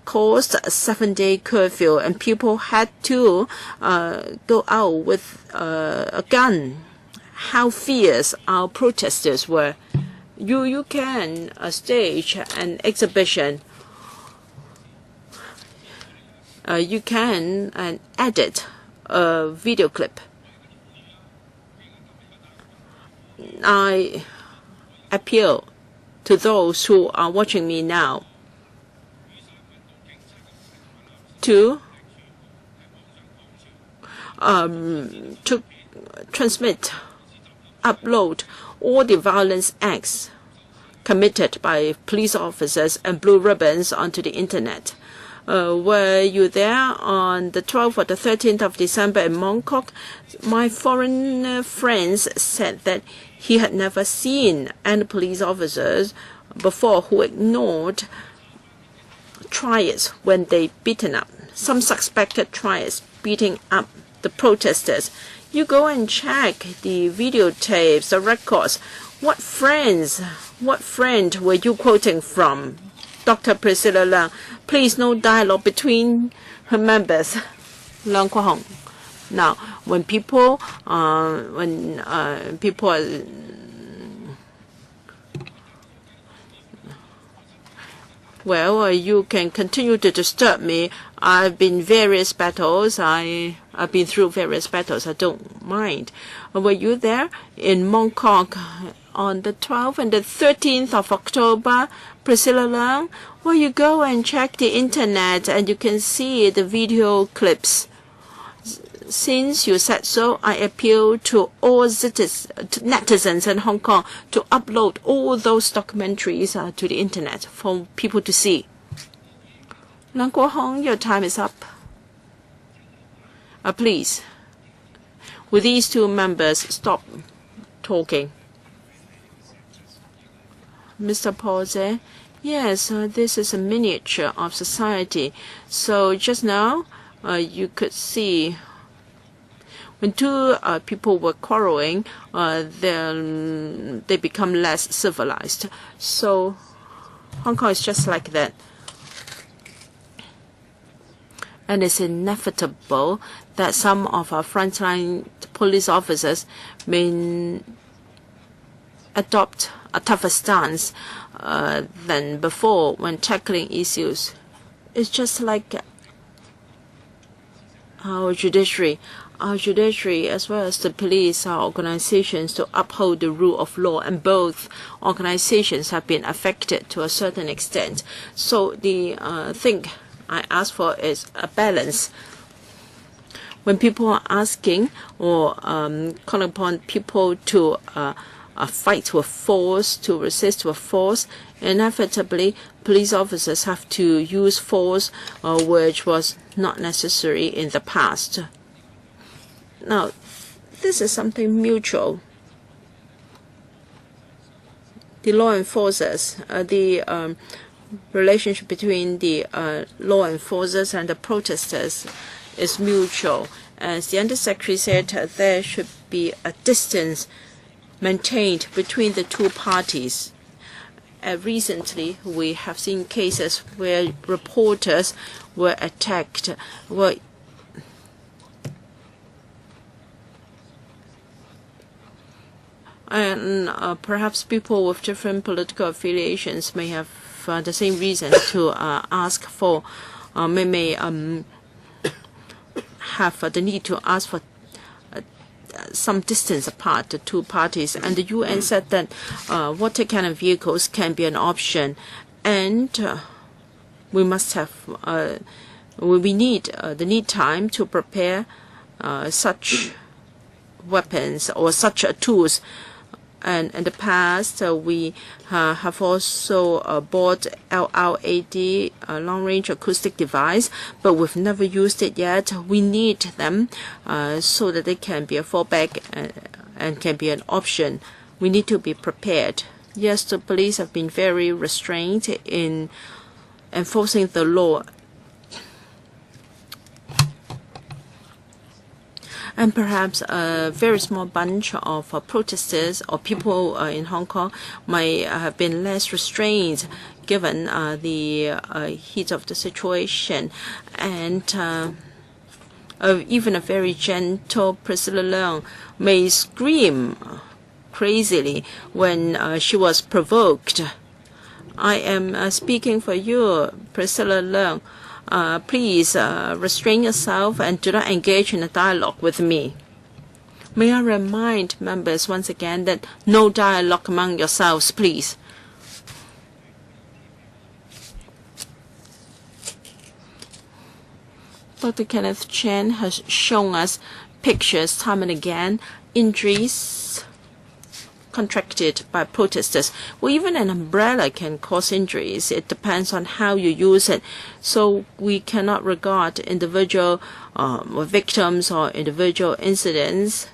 caused a 7-day curfew, and people had to go out with a gun. How fierce our protesters were. You can stage an exhibition you can edit a video clip. I appeal to those who are watching me now to transmit, upload all the violence acts committed by police officers and blue ribbons onto the internet. Were you there on the 12th or the 13th of December in Mongkok? My foreign friends said that he had never seen any police officers before who ignored triads when they beaten up. Some suspected triads beating up the protesters. You go and check the videotapes, the records. What friend were you quoting from? Dr. Priscilla Leung, please no dialogue between her members. Leung Kwok-hong. Now, when people are well, you can continue to disturb me. I've been various battles. I've been through various battles. I don't mind. Were you there in Mongkok on the 12th and the 13th of October, Priscilla Leung? Well, you go and check the internet and you can see the video clips. Since you said so, I appeal to all netizens in Hong Kong to upload all those documentaries to the internet for people to see. Leung Kwok-hong, your time is up. Please, will these two members stop talking? Mr. Pose, yes, this is a miniature of society. So just now, you could see when two people were quarreling, they become less civilized. So Hong Kong is just like that. And it's inevitable that some of our frontline police officers may adopt a tougher stance than before when tackling issues. It's just like our judiciary. Our judiciary, as well as the police, are organizations to uphold the rule of law, and both organizations have been affected to a certain extent. So the thing I ask for is a balance. When people are asking or calling upon people to fight with force, to resist with force, inevitably police officers have to use force, which was not necessary in the past. Now, this is something mutual. The law enforcers, the relationship between the law enforcers and the protesters is mutual. As the Undersecretary said, there should be a distance maintained between the two parties. Recently, we have seen cases where reporters were attacked. And perhaps people with different political affiliations may have the same reason to ask for, may have the need to ask for some distance apart, the two parties. And the UN said that water cannon vehicles can be an option, and we must have, we need the need time to prepare such weapons or such tools. And in the past, we have also bought LRAD, long-range acoustic device, but we've never used it yet. We need them so that they can be a fallback and can be an option. We need to be prepared. Yes, the police have been very restrained in enforcing the law. And perhaps a very small bunch of protesters or people in Hong Kong might have been less restrained given the heat of the situation. And even a very gentle Priscilla Leung may scream crazily when she was provoked. I am speaking for you, Priscilla Leung. please restrain yourself and do not engage in a dialogue with me. May I remind members once again that no dialogue among yourselves, please. Dr. Kenneth Chen has shown us pictures time and again, injuries contracted by protesters. Well, even an umbrella can cause injuries. It depends on how you use it. So we cannot regard individual victims or individual incidents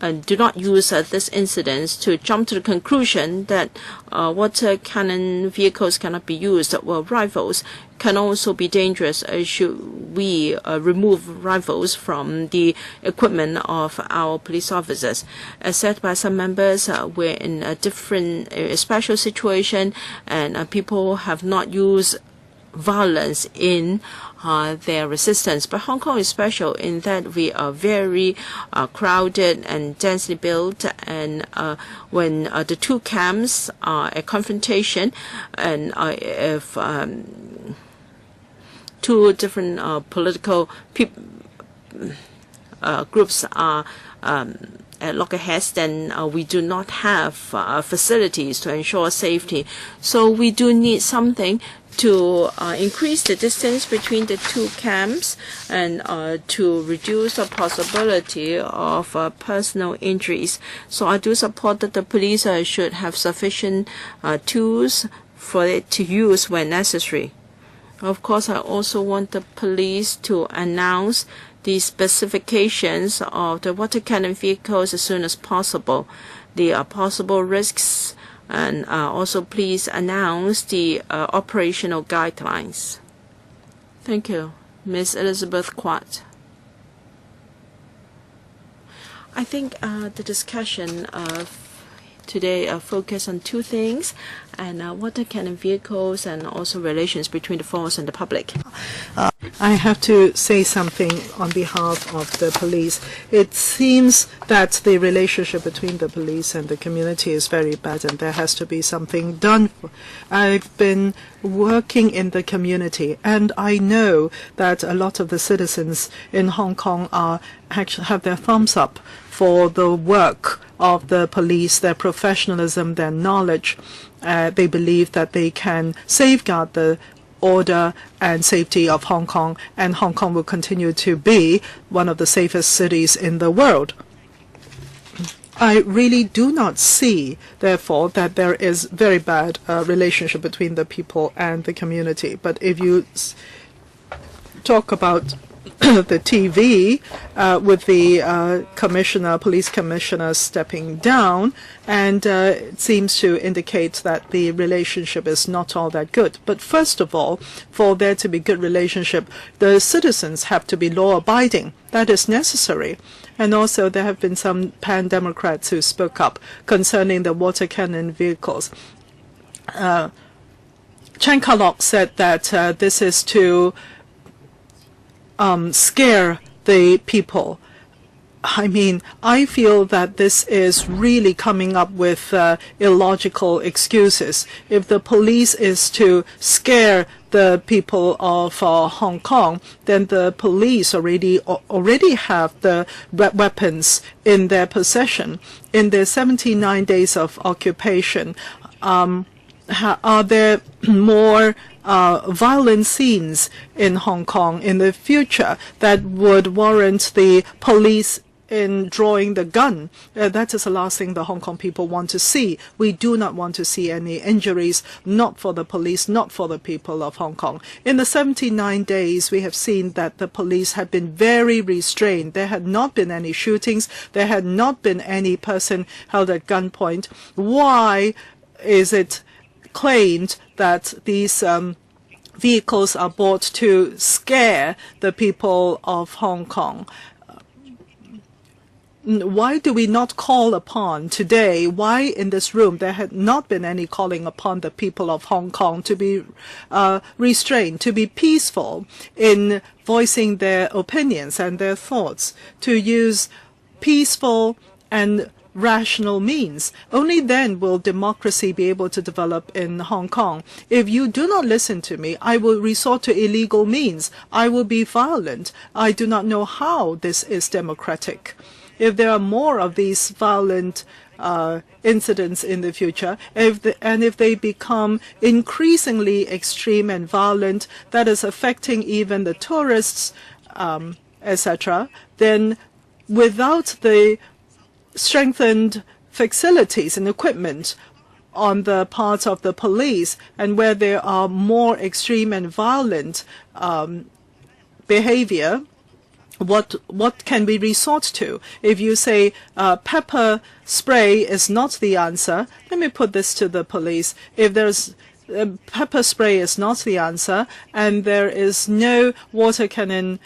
and do not use this incident to jump to the conclusion that water cannon vehicles cannot be used. Well, rifles can also be dangerous. Should we remove rifles from the equipment of our police officers? As said by some members, we're in a different special situation, and people have not used violence in their resistance. But Hong Kong is special in that we are very crowded and densely built, and when the two camps are a confrontation, and if two different political groups are at loggerheads, then we do not have facilities to ensure safety. So we do need something to increase the distance between the two camps and to reduce the possibility of personal injuries. So I do support that the police should have sufficient tools for it to use when necessary. Of course, I also want the police to announce the specifications of the water cannon vehicles as soon as possible, the possible risks, and also please announce the operational guidelines. Thank you. Ms. Elizabeth Quat. I think the discussion today focus on two things, and water cannon vehicles and also relations between the force and the public. I have to say something on behalf of the police. It seems that the relationship between the police and the community is very bad, and there has to be something done. I've been working in the community, and I know that a lot of the citizens in Hong Kong actually have their thumbs up for the work of the police, their professionalism, their knowledge. They believe that they can safeguard the order and safety of Hong Kong, and Hong Kong will continue to be one of the safest cities in the world. I really do not see, therefore, that there is very bad relationship between the people and the community. But if you talk about the TV with the police commissioner stepping down, and it seems to indicate that the relationship is not all that good. But first of all, for there to be good relationship, the citizens have to be law-abiding. That is necessary. And also there have been some pan-democrats who spoke up concerning the water cannon vehicles. Chan Ka-lok said that this is to scare the people. I mean, I feel that this is really coming up with illogical excuses. If the police is to scare the people of Hong Kong, then the police already have the weapons in their possession. In their 79 days of occupation, are there more violent scenes in Hong Kong in the future that would warrant the police in drawing the gun? That is the last thing the Hong Kong people want to see. We do not want to see any injuries, not for the police, not for the people of Hong Kong. In the 79 days, we have seen that the police have been very restrained. There had not been any shootings. There had not been any person held at gunpoint. Why is it claimed that these vehicles are bought to scare the people of Hong Kong? Why do we not call upon today? Why in this room there had not been any calling upon the people of Hong Kong to be restrained, to be peaceful in voicing their opinions and their thoughts, to use peaceful and rational means. Only then will democracy be able to develop in Hong Kong. If you do not listen to me, I will resort to illegal means. I will be violent. I do not know how this is democratic. If there are more of these violent incidents in the future, if they become increasingly extreme and violent, that is affecting even the tourists, etc., then without the strengthened facilities and equipment on the part of the police, and where there are more extreme and violent behavior, what can we resort to? If you say pepper spray is not the answer, let me put this to the police. If there's pepper spray is not the answer, and there is no water cannon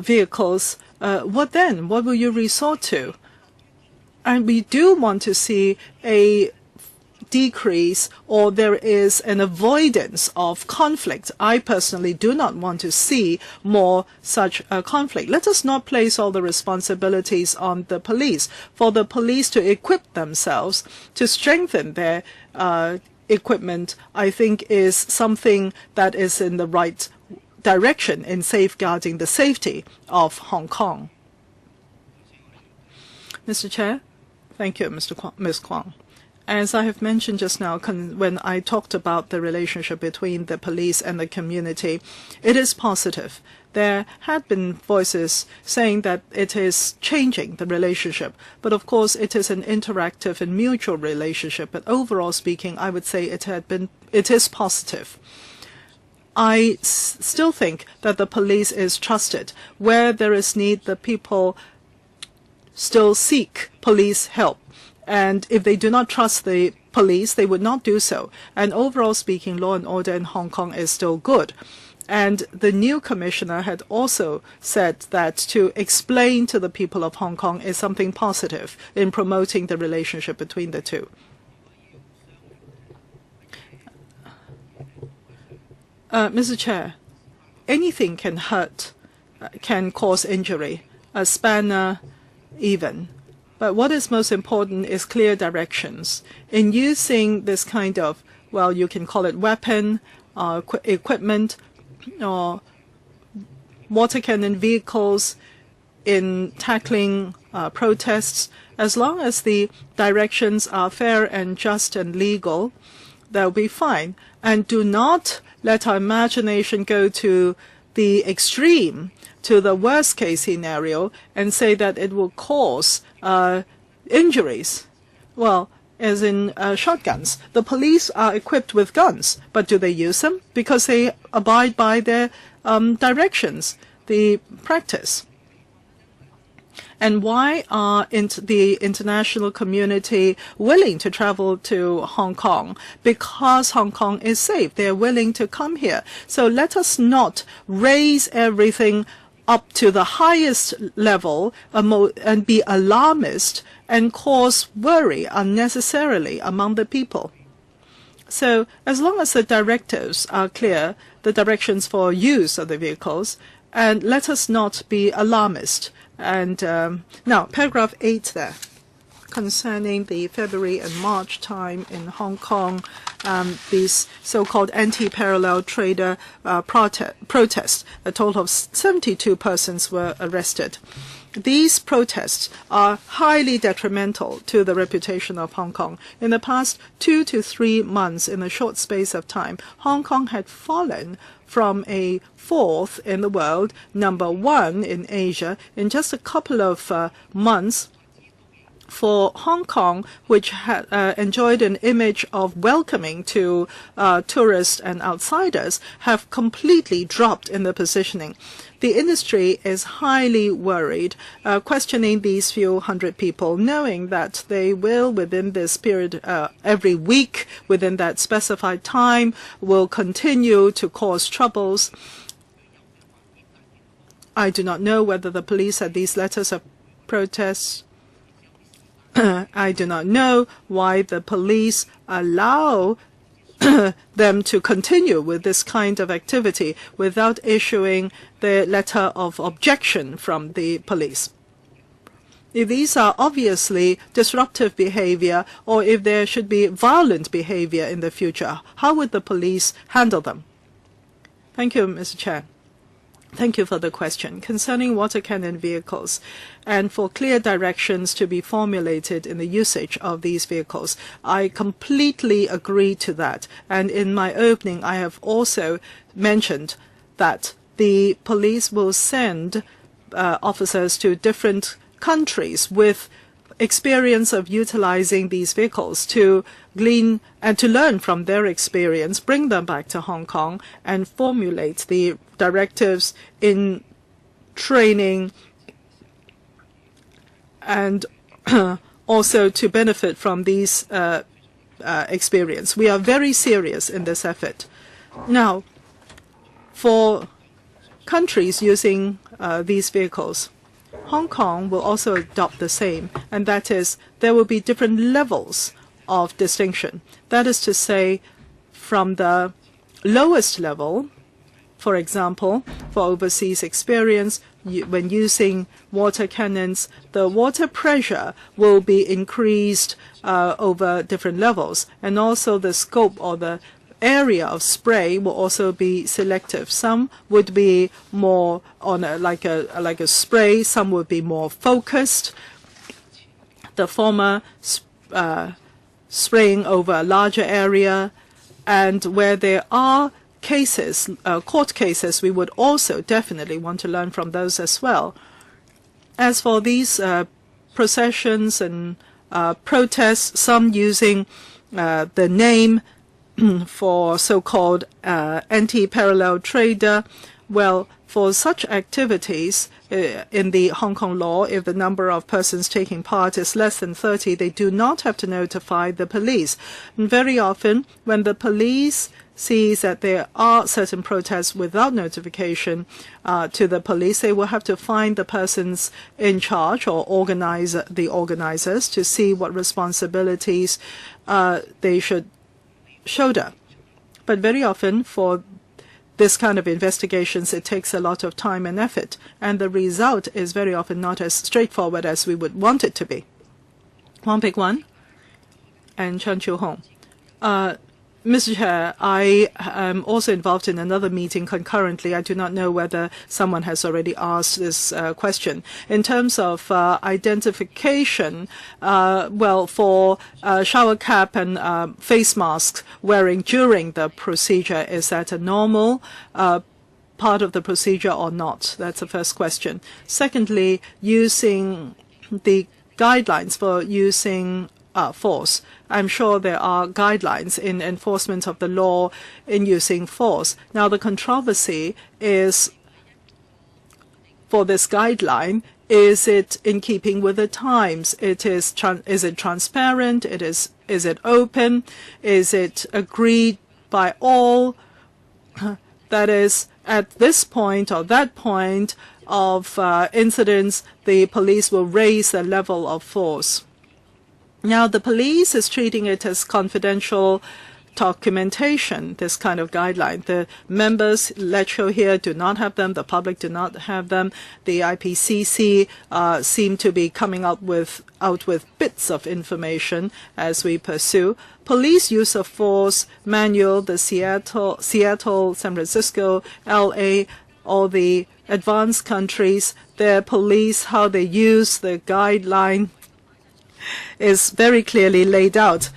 vehicles, what then? What will you resort to? And we do want to see a decrease, or there is an avoidance of conflict. I personally do not want to see more such a conflict. Let us not place all the responsibilities on the police. For the police to equip themselves, to strengthen their equipment, I think is something that is in the right direction in safeguarding the safety of Hong Kong. Mr. Chair, thank you, Ms. Kwong. As I have mentioned just now, when I talked about the relationship between the police and the community, it is positive. There had been voices saying that it is changing the relationship, but of course it is an interactive and mutual relationship. But overall speaking, I would say it is positive. I still think that the police is trusted. Where there is need, the people still seek police help. And if they do not trust the police, they would not do so. And overall speaking, law and order in Hong Kong is still good. And the new commissioner had also said that to explain to the people of Hong Kong is something positive in promoting the relationship between the two. Mr. Chair, anything can hurt, can cause injury, a spanner even. But what is most important is clear directions. In using this kind of, well, you can call it weapon, equipment, or water cannon vehicles in tackling protests, as long as the directions are fair and just and legal, that will be fine. And do not let our imagination go to the extreme, to the worst case scenario, and say that it will cause injuries. Well, as in shotguns, the police are equipped with guns, but do they use them? Because they abide by their directions, the practice. And why are the international community willing to travel to Hong Kong? Because Hong Kong is safe. They are willing to come here. So let us not raise everything up to the highest level and be alarmist and cause worry unnecessarily among the people. So as long as the directives are clear, the directions for use of the vehicles, and let us not be alarmist. And now, paragraph 8 there, concerning the February and March time in Hong Kong, these so-called anti-parallel trader protests. A total of 72 persons were arrested. These protests are highly detrimental to the reputation of Hong Kong. In the past 2 to 3 months, in a short space of time, Hong Kong had fallen from a 4th in the world, number 1 in Asia, in just a couple of months. For Hong Kong, which had enjoyed an image of welcoming to tourists and outsiders, have completely dropped in the positioning. The industry is highly worried, questioning these few hundred people, knowing that they will, within this period, every week, within that specified time, will continue to cause troubles. I do not know whether the police had these letters of protest. I do not know why the police allow them to continue with this kind of activity without issuing the letter of objection from the police. if these are obviously disruptive behavior or if there should be violent behavior in the future, how would the police handle them? Thank you, Mr. Chair. Thank you for the question. Concerning water cannon vehicles, and for clear directions to be formulated in the usage of these vehicles, I completely agree to that. And in my opening, I have also mentioned that the police will send officers to different countries with experience of utilizing these vehicles to glean and to learn from their experience, bring them back to Hong Kong and formulate the directives in training and also to benefit from these experience. We are very serious in this effort. Now, for countries using these vehicles, Hong Kong will also adopt the same, and that is there will be different levels of distinction. That is to say, from the lowest level, for example, for overseas experience, when using water cannons, the water pressure will be increased over different levels, and also the scope or the area of spray will also be selective. Some would be more on like a spray, some would be more focused. The former spraying over a larger area, and where there are cases, court cases, we would also definitely want to learn from those as well. As for these processions and protests, some using the name for so-called anti-parallel trader, well, for such activities in the Hong Kong law, if the number of persons taking part is less than 30, they do not have to notify the police. And very often, when the police sees that there are certain protests without notification to the police, they will have to find the persons in charge or the organizers to see what responsibilities they should shoulder. But very often for this kind of investigations, it takes a lot of time and effort, and the result is very often not as straightforward as we would want it to be. Wang Ping-wan and Chan Chiu-hong. Mr. Chair, I am also involved in another meeting concurrently. I do not know whether someone has already asked this question. In terms of identification, well, for shower cap and face masks wearing during the procedure, is that a normal part of the procedure or not? That's the first question. Secondly, using the guidelines for using force. I'm sure there are guidelines in enforcement of the law in using force. Now, the controversy is for this guideline, is it in keeping with the times? Is it transparent? Is it open? Is it agreed by all? That is, at this point or that point of incidents, the police will raise the level of force. Now, the police is treating it as confidential documentation, this kind of guideline. The members, let's show here, do not have them. The public do not have them. The IPCC seem to be coming out with bits of information as we pursue. Police use of force manual, the Seattle, San Francisco, LA, all the advanced countries, their police, how they use the guideline is very clearly laid out.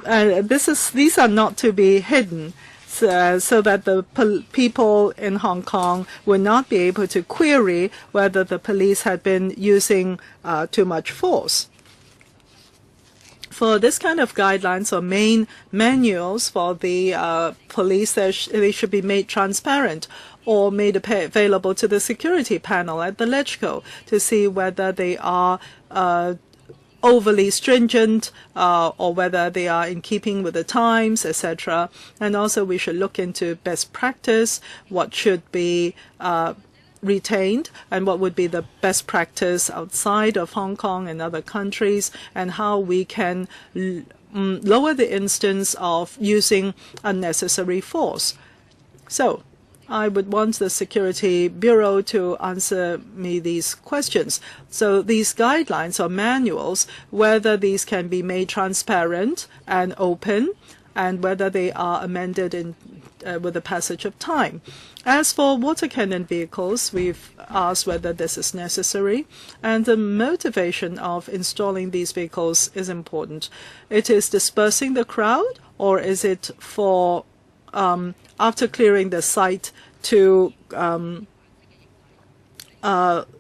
These are not to be hidden, so that the people in Hong Kong will not be able to query whether the police had been using too much force. For this kind of guidelines or main manuals for the police, they should be made transparent or made available to the security panel at the LegCo to see whether they are overly stringent or whether they are in keeping with the times, etc. And also we should look into best practice, what should be retained and what would be the best practice outside of Hong Kong and other countries, and how we can lower the instance of using unnecessary force. So I would want the Security Bureau to answer me these questions. So these guidelines or manuals, whether these can be made transparent and open, and whether they are amended with the passage of time. As for water cannon vehicles, we've asked whether this is necessary, and the motivation of installing these vehicles is important. It is dispersing the crowd, or is it for after clearing the site to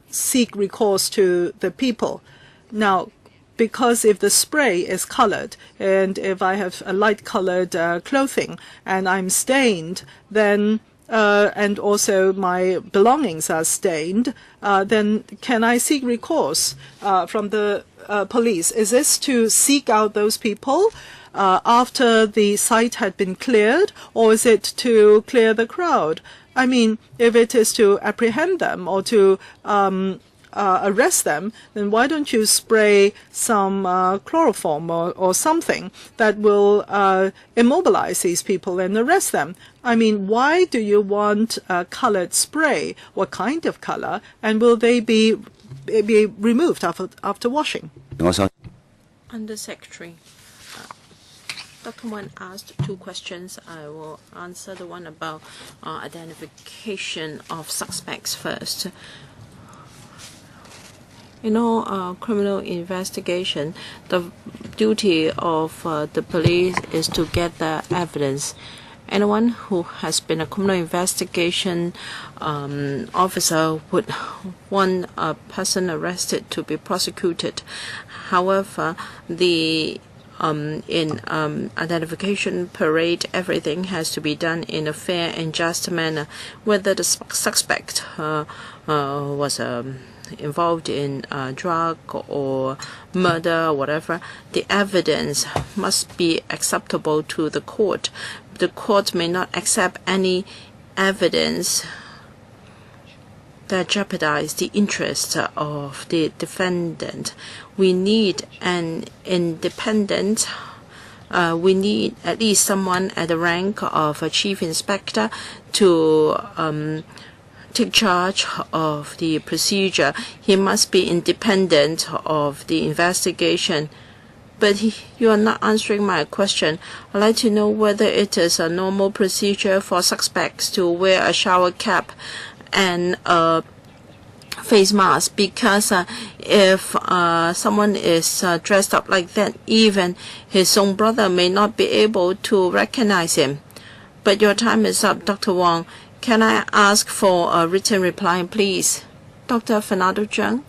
seek recourse to the people? Now, because if the spray is colored, and if I have a light-colored clothing and I'm stained, then and also my belongings are stained, then can I seek recourse from the police? Is this to seek out those people after the site had been cleared, or is it to clear the crowd? I mean, if it is to apprehend them or to arrest them, then why don't you spray some chloroform or something that will immobilize these people and arrest them? I mean, why do you want colored spray? What kind of color? And will they be removed after washing? Undersecretary, Dr. Wan asked 2 questions. I will answer the one about identification of suspects first. In all criminal investigation, the duty of the police is to get the evidence. Anyone who has been a criminal investigation officer would want a person arrested to be prosecuted. However, the in identification parade, everything has to be done in a fair and just manner. Whether the suspect was involved in drug or murder or whatever, the evidence must be acceptable to the court. The court may not accept any evidence that jeopardize the interest of the defendant. We need an independent, we need at least someone at the rank of a chief inspector to take charge of the procedure. He must be independent of the investigation. But you are not answering my question. I'd like to know whether it is a normal procedure for suspects to wear a shower cap and a face mask, because if someone is dressed up like that, even his own brother may not be able to recognize him. But your time is up, Dr. Wong. Can I ask for a written reply, please? Dr. Fernando Zhang,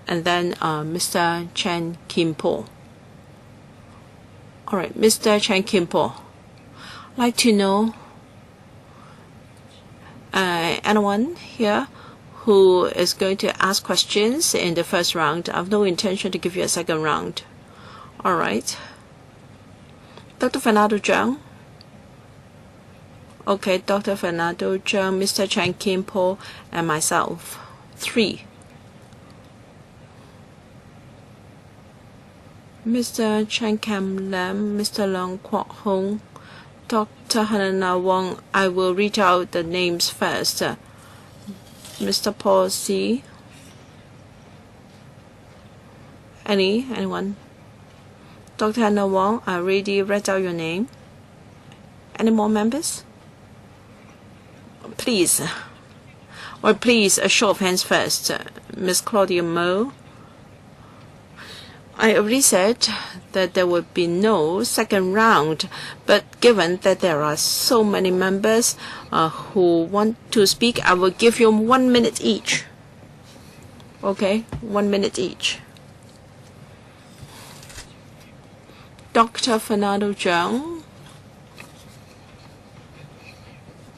and then Mr. Chen Kim-po. All right, Mr. Chen Kim-po, I'd like to know anyone here who is going to ask questions in the first round. I have no intention to give you a second round. All right. Dr. Fernando Zhang. Okay, Dr. Fernando Zhang, Mr. Chen Kim-po, and myself. 3. Mr. Chen Kam-lam, Mr. Leung Kwok-hong, Dr. Hannah Wong. I will read out the names first. Mr. Paul C. Anyone? Dr. Hannah Wong, I already read out your name. Any more members? Please. Or please, a show of hands first. Ms. Claudia Mo. I already said that there would be no second round, but given that there are so many members who want to speak, I will give you 1 minute each. Okay, 1 minute each. Dr. Fernando Zhang.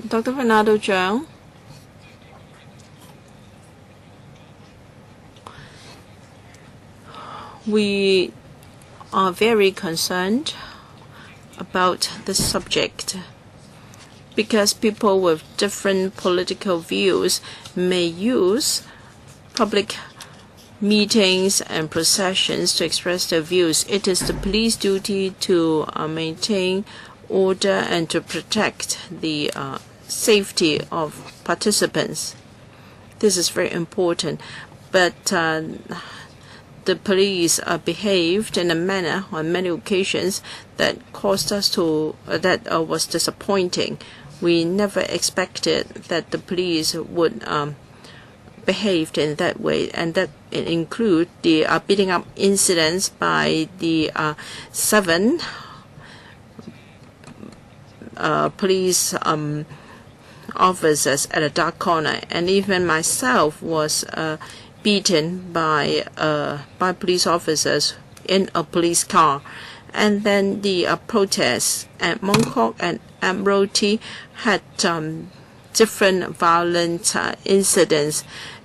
Dr. Fernando Zhang. We are very concerned about this subject because people with different political views may use public meetings and processions to express their views. It is the police duty to maintain order and to protect the safety of participants. This is very important. But the police behaved in a manner on many occasions that caused us to, that was disappointing. We never expected that the police would behaved in that way, and that include the beating up incidents by the 7 police officers at a dark corner, and even myself was beaten by police officers in a police car. And then the protests at Mongkok and Admiralty had different violent incidents.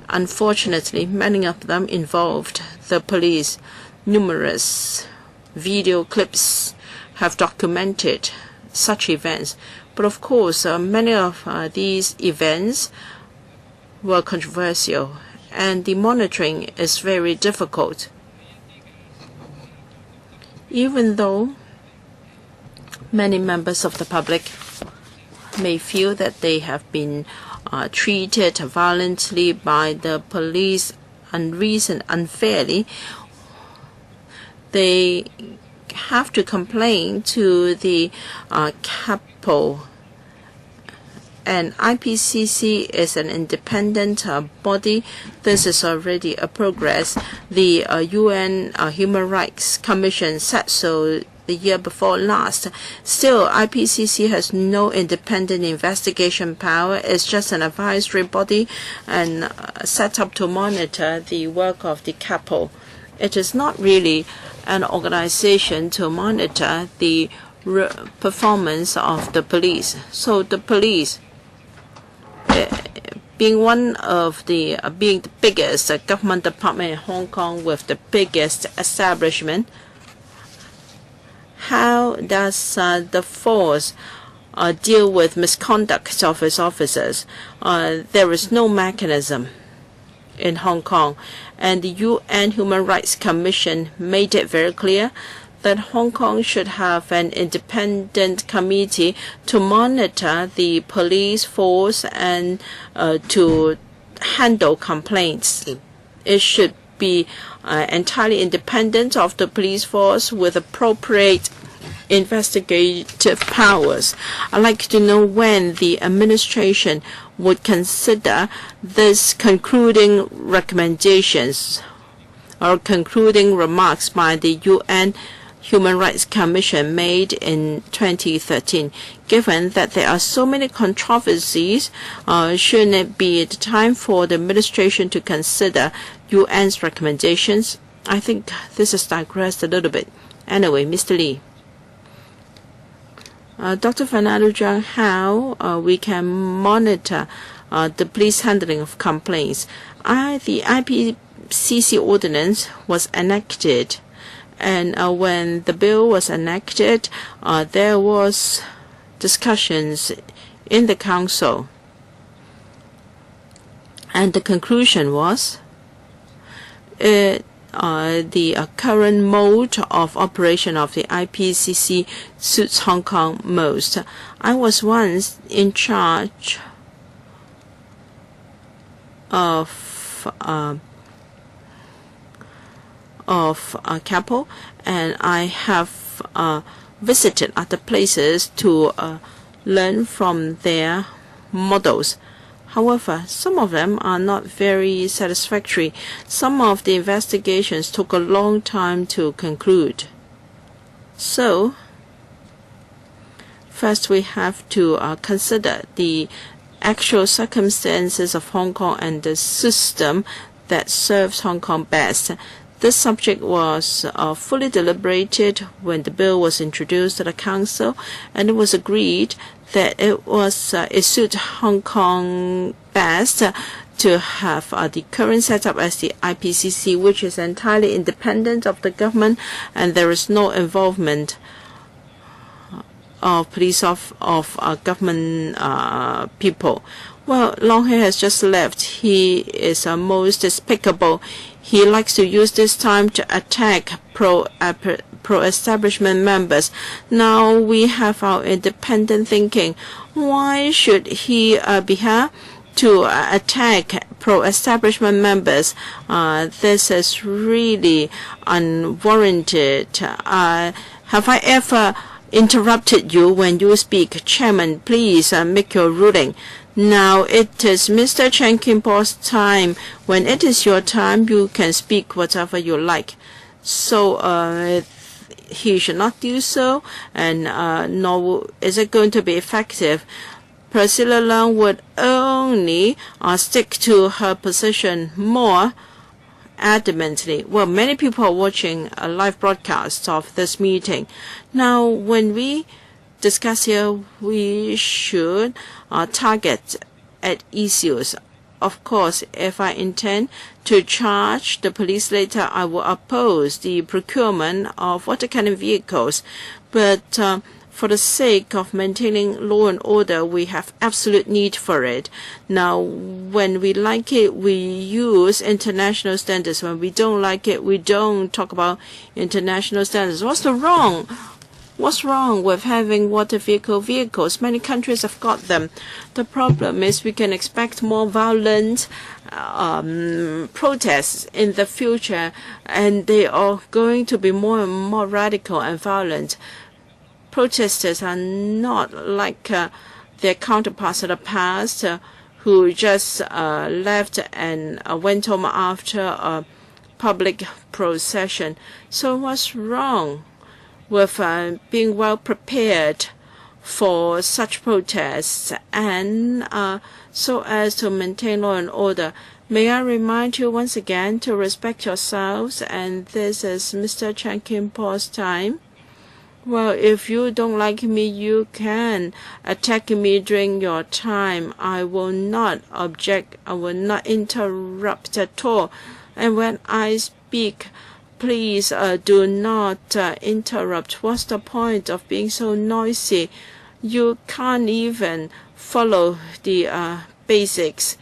Unfortunately, many of them involved the police. Numerous video clips have documented such events. But of course, many of these events were controversial, and the monitoring is very difficult. Even though many members of the public may feel that they have been treated violently by the police unfairly, they have to complain to the capo. And IPCC is an independent body. This is already a progress. The UN Human Rights Commission said so the year before last. Still, IPCC has no independent investigation power. It's just an advisory body and set up to monitor the work of the capo. It is not really an organization to monitor the performance of the police. So the police, being one of the being the biggest government department in Hong Kong with the biggest establishment, how does the force deal with misconduct of its officers? There is no mechanism in Hong Kong, and the UN Human Rights Commission made it very clear that Hong Kong should have an independent committee to monitor the police force and to handle complaints. It should be entirely independent of the police force with appropriate investigative powers. I'd like to know when the administration would consider this concluding recommendations or concluding remarks by the UN Human Rights Commission made in 2013. Given that there are so many controversies, shouldn't it be the time for the administration to consider UN's recommendations? I think this has digressed a little bit. Anyway, Mr. Lee. Dr. Fernando Zhang, how we can monitor the police handling of complaints. The IPCC ordinance was enacted, and when the bill was enacted, there was discussions in the council, and the conclusion was the current mode of operation of the IPCC suits Hong Kong most. I was once in charge of Capo, and I have visited other places to learn from their models. However, some of them are not very satisfactory. Some of the investigations took a long time to conclude. So, first we have to consider the actual circumstances of Hong Kong and the system that serves Hong Kong best. This subject was fully deliberated when the bill was introduced to the Council, and it was agreed that it suits Hong Kong best to have the current setup as the IPCC, which is entirely independent of the government, and there is no involvement of police of government people. Well, Long Hair has just left. He is most despicable. he likes to use this time to attack pro-establishment members. Now we have our independent thinking. Why should he be here to attack pro-establishment members? This is really unwarranted. Have I ever interrupted you when you speak? Chairman, please make your ruling. Now it is Mr. Chen Kim-po's time. When it is your time, you can speak whatever you like. So he should not do so, and nor is it going to be effective. Priscilla Leung would only stick to her position more adamantly. Well, many people are watching a live broadcast of this meeting. Now, when we discuss here, we should target at issues. Of course, if I intend to charge the police later, I will oppose the procurement of water cannon vehicles. But for the sake of maintaining law and order, we have absolute need for it. Now, when we like it, we use international standards. When we don't like it, we don't talk about international standards. What's wrong with having water vehicles? Many countries have got them. The problem is we can expect more violent protests in the future, and they are going to be more and more radical and violent. Protesters are not like their counterparts of the past who just left and went home after a public procession. So what's wrong with being well prepared for such protests and so as to maintain law and order? May I remind you once again to respect yourselves, and this is Mr. Chen Kim-po's time. Well, if you don't like me, you can attack me during your time. I will not object. I will not interrupt at all. And when I speak, please do not interrupt. What's the point of being so noisy? You can't even follow the basics.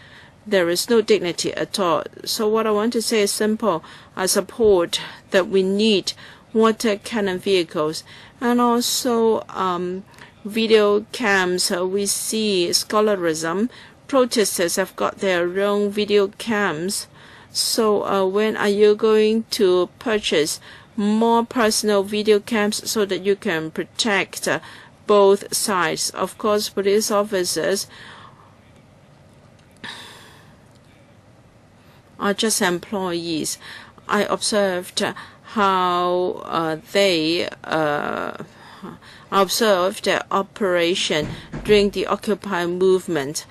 There is no dignity at all. So what I want to say is simple. I support that we need water cannon vehicles and also video cams. We see scholarism. Protesters have got their own video cams. So when are you going to purchase more personal video cams so that you can protect both sides? Of course, police officers are just employees. I observed how they observed their operation during the Occupy movement.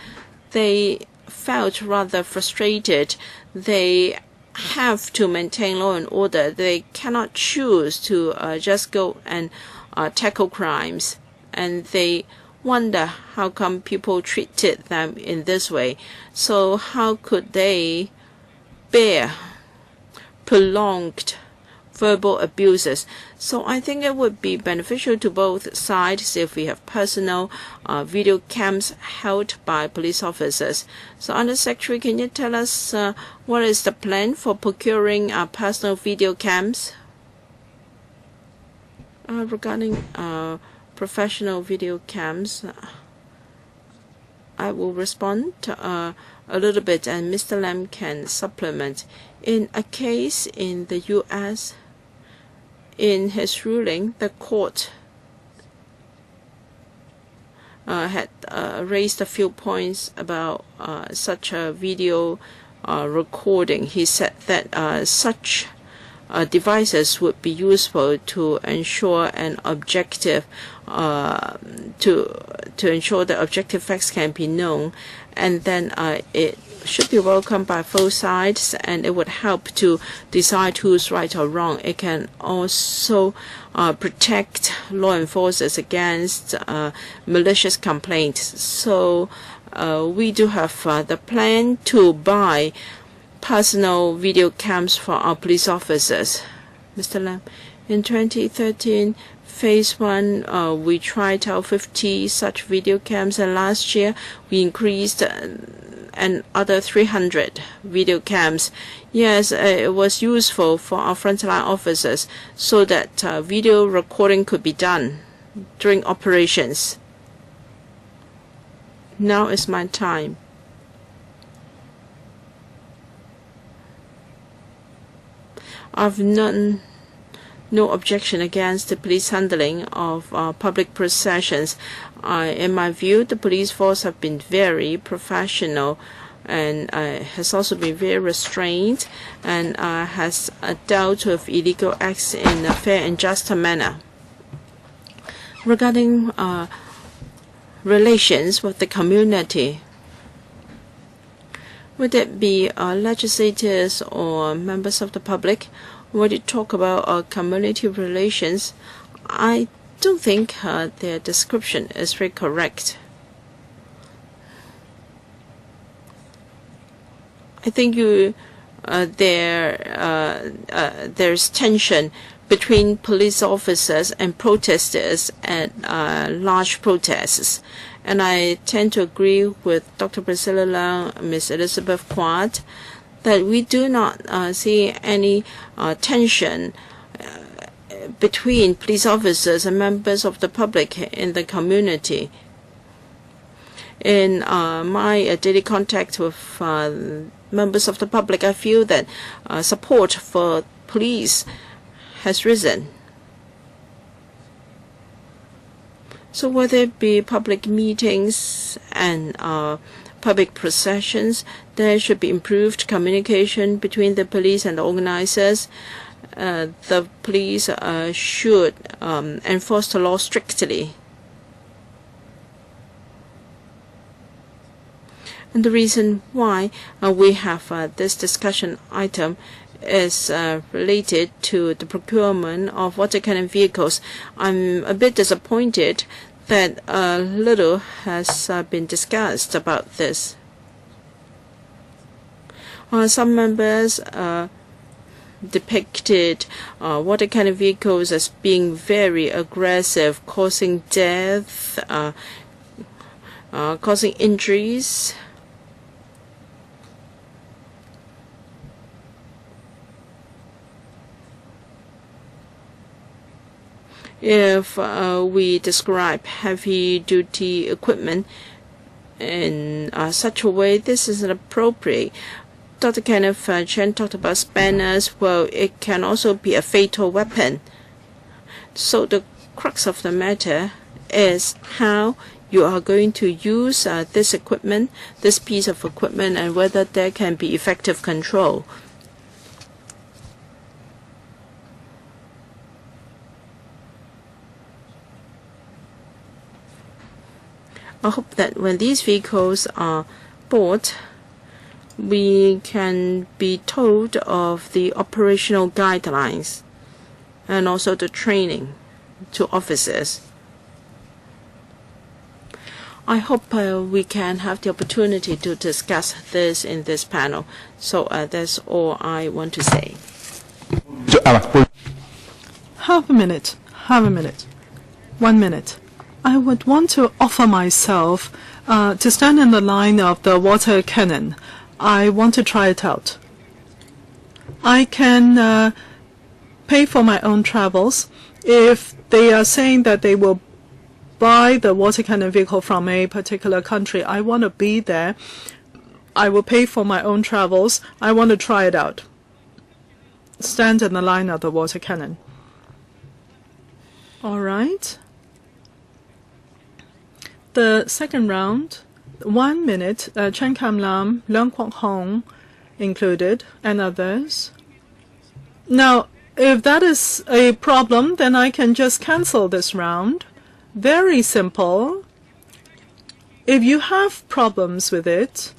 They felt rather frustrated. They have to maintain law and order. They cannot choose to just go and tackle crimes. And they wonder how come people treated them in this way. So how could they bear prolonged verbal abuses? So I think it would be beneficial to both sides if we have personal video cams held by police officers. So Under Secretary, can you tell us what is the plan for procuring personal video cams? Regarding professional video cams, I will respond a little bit, and Mr. Lam can supplement. In a case in the U.S., in his ruling, the court had raised a few points about such a video recording. He said that such devices would be useful to ensure an objective, to ensure that objective facts can be known, and then it should be welcomed by both sides, and it would help to decide who's right or wrong. It can also protect law enforcers against malicious complaints. So we do have the plan to buy personal video cams for our police officers. Mr. Lam, in 2013, Phase 1, we tried out 50 such video cams, and last year we increased and other 300 video cams. Yes, it was useful for our frontline officers so that video recording could be done during operations. Now is my time. I've no objection against the police handling of public processions. In my view, the police force have been very professional and has also been very restrained and has dealt with illegal acts in a fair and just manner. Regarding relations with the community, would it be legislators or members of the public? When you talk about community relations, I don't think their description is very correct. I think there's tension between police officers and protesters at large protests. And I tend to agree with Dr. Priscilla Leung, Ms. Elizabeth Quad, that we do not see any tension between police officers and members of the public in the community. In my daily contact with members of the public, I feel that support for police has risen. So whether it be public meetings and public processions, there should be improved communication between the police and the organizers. The police should enforce the law strictly. And the reason why we have this discussion item is related to the procurement of water cannon vehicles. I'm a bit disappointed that little has been discussed about this. Some members depicted water cannon vehicles as being very aggressive, causing death, causing injuries. If we describe heavy-duty equipment in such a way, this is inappropriate. Dr. Kenneth Chen talked about spanners. Well, it can also be a fatal weapon. So the crux of the matter is how you are going to use this equipment, this piece of equipment, and whether there can be effective control. I hope that when these vehicles are bought, we can be told of the operational guidelines and also the training to officers. I hope we can have the opportunity to discuss this in this panel. So that's all I want to say. Half a minute. 1 minute. I would want to offer myself to stand in the line of the water cannon. I want to try it out. I can pay for my own travels. If they are saying that they will buy the water cannon vehicle from a particular country, I want to be there. I will pay for my own travels. I want to try it out. Stand in the line of the water cannon. All right. The second round, 1 minute, Chen Kam-lam, Leung Kwok-hong included, and others. Now, if that is a problem, then I can just cancel this round. Very simple. If you have problems with it,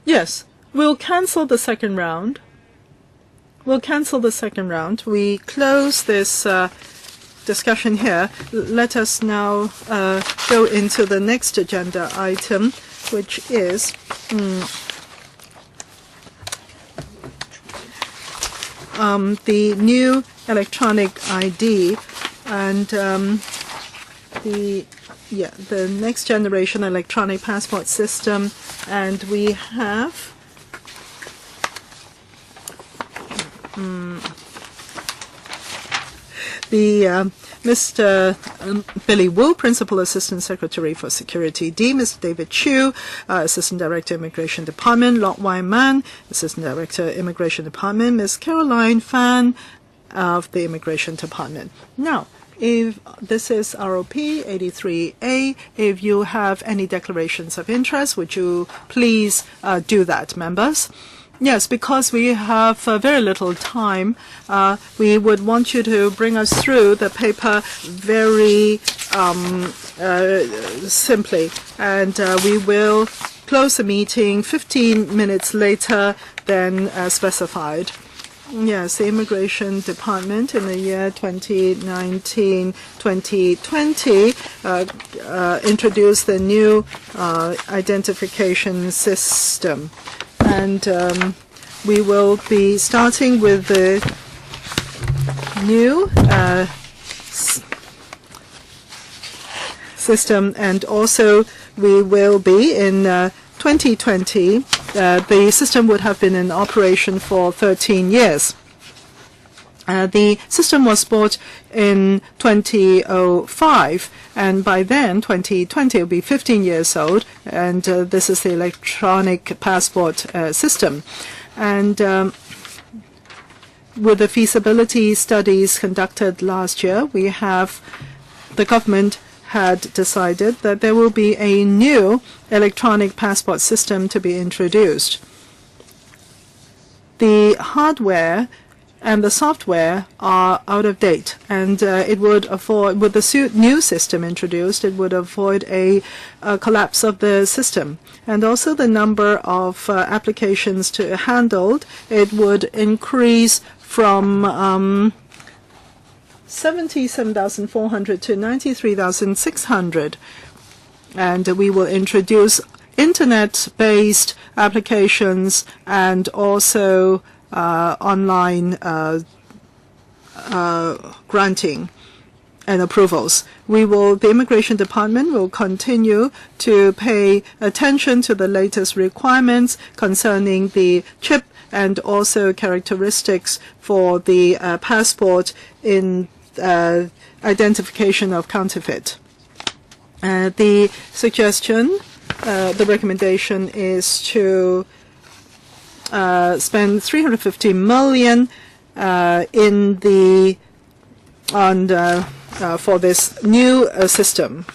yes, we'll cancel the second round. We close this discussion here. Let us now go into the next agenda item, which is the new electronic ID, and the next generation electronic passport system, and we have Mr. Billy Wu, Principal Assistant Secretary for Security D, Mr. David Chu, Assistant Director, Immigration Department, Lok Wai Man, Assistant Director, Immigration Department, Ms. Caroline Fan of the Immigration Department. Now, if this is ROP 83A, if you have any declarations of interest, would you please do that, members? Yes, because we have very little time, we would want you to bring us through the paper very simply, and we will close the meeting 15 minutes later than specified. Yes, the Immigration Department in the year 2019-2020 introduced the new identification system. And we will be starting with the new system, and also we will be in 2020. The system would have been in operation for 13 years. The system was bought in 2005, and by then, 2020, it will be 15 years old, and this is the electronic passport system. And with the feasibility studies conducted last year, the government had decided that there will be a new electronic passport system to be introduced. The hardware and the software are out of date, and it would avoid, with the new system introduced, it would avoid a collapse of the system. And also the number of applications to handled, it would increase from 77,400 to 93,600. And we will introduce internet-based applications and also online granting and approvals. The Immigration Department will continue to pay attention to the latest requirements concerning the chip and also characteristics for the passport in identification of counterfeit. The suggestion, the recommendation is to spend 350 million for this new system.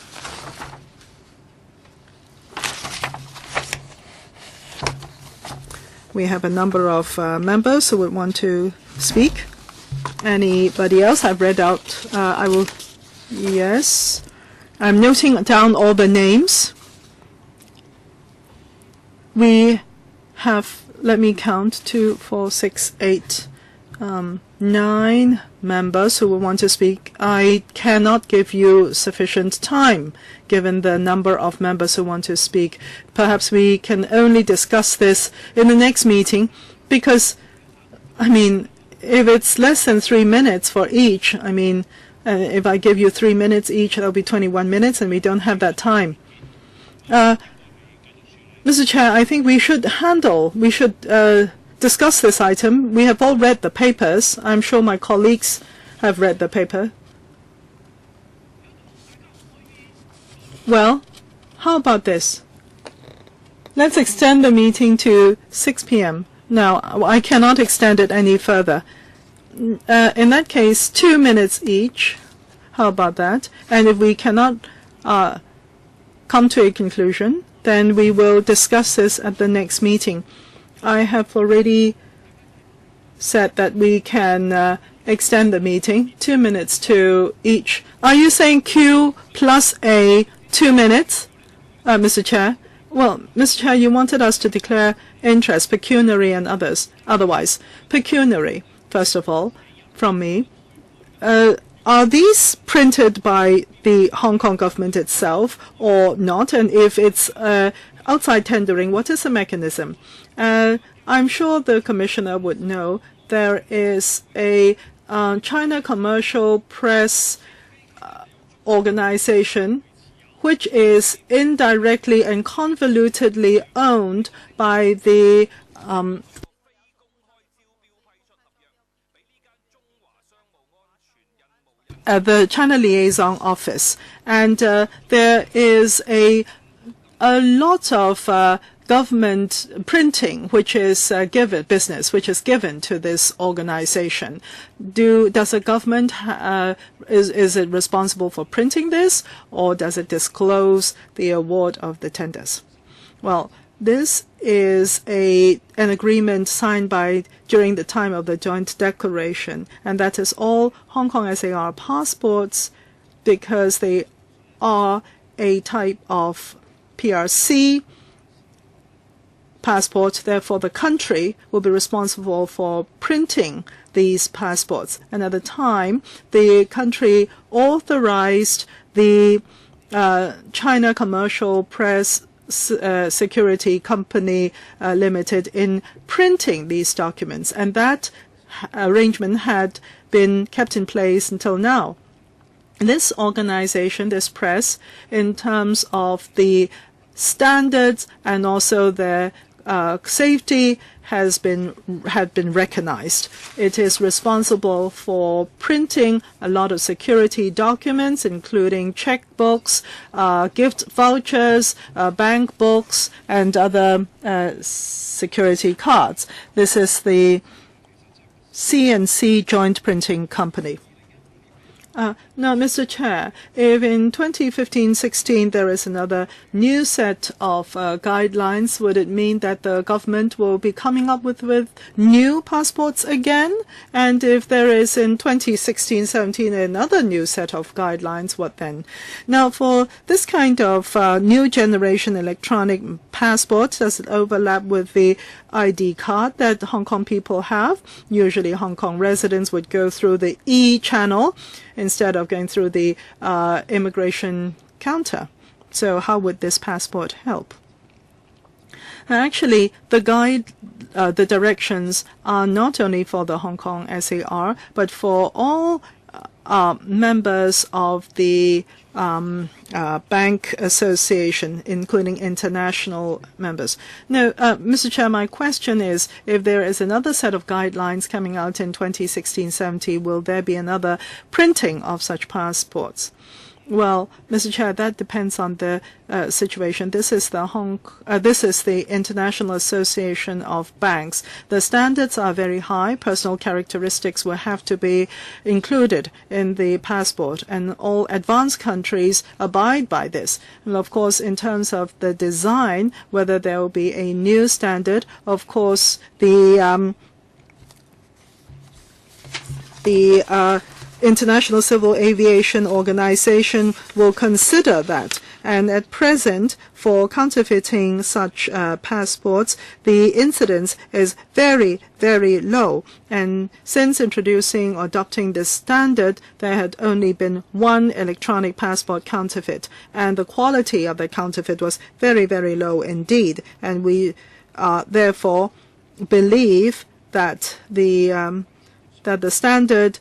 We have a number of members who would want to speak. Anybody else? I've read out. I will. Yes, I'm noting down all the names. We have. Let me count: 2, 4, 6, 8, 9 members who will want to speak. I cannot give you sufficient time, given the number of members who want to speak. Perhaps we can only discuss this in the next meeting, because, I mean, if it's less than 3 minutes for each, I mean, if I give you 3 minutes each, that'll be 21 minutes, and we don't have that time. Mr. Chair, I think we should discuss this item. We have all read the papers. I'm sure my colleagues have read the paper. Well, how about this? Let's extend the meeting to 6 p.m. Now, I cannot extend it any further. In that case, 2 minutes each. How about that? And if we cannot come to a conclusion, then we will discuss this at the next meeting. I have already said that we can extend the meeting 2 minutes to each. Are you saying Q plus A 2 minutes, Mr. Chair? Well, Mr. Chair, you wanted us to declare interest, pecuniary and otherwise. Pecuniary, first of all, from me. Are these printed by the Hong Kong government itself or not? And if it's outside tendering, what is the mechanism? I'm sure the Commissioner would know there is a China Commercial Press Organization, which is indirectly and convolutedly owned by the China Liaison Office. And there is a lot of government printing which is given to this organization. Does the government is it responsible for printing this, or does it disclose the award of the tenders? Well, this is an agreement signed during the time of the joint declaration, and that is all Hong Kong SAR passports, because they are a type of PRC passport. Therefore, the country will be responsible for printing these passports. And at the time, the country authorized the China Commercial Press Security Company Limited in printing these documents. And that arrangement had been kept in place until now. This organization, this press, in terms of the standards and also their safety, had been recognized. It is responsible for printing a lot of security documents, including checkbooks, gift vouchers, bank books, and other security cards. This is the C&C Joint Printing Company. Now, Mr. Chair, if in 2015-16 there is another new set of guidelines, would it mean that the government will be coming up with new passports again? And if there is in 2016-17 another new set of guidelines, what then? Now, for this kind of new generation electronic passport, does it overlap with the ID card that Hong Kong people have? Usually Hong Kong residents would go through the E-channel instead of going through the immigration counter. So how would this passport help? Actually, the directions are not only for the Hong Kong SAR, but for all members of the bank association, including international members. Now, Mr. Chair, my question is, if there is another set of guidelines coming out in 2016-17, will there be another printing of such passports? Well, Mr. Chair, that depends on the situation. This is the International Association of Banks. The standards are very high. Personal characteristics will have to be included in the passport, and all advanced countries abide by this. And of course, in terms of the design, whether there will be a new standard, of course, the International Civil Aviation Organization will consider that. And at present, for counterfeiting such passports, the incidence is very, very low. And since introducing or adopting this standard, there had only been one electronic passport counterfeit. And the quality of the counterfeit was very, very low indeed. And we therefore believe that the standard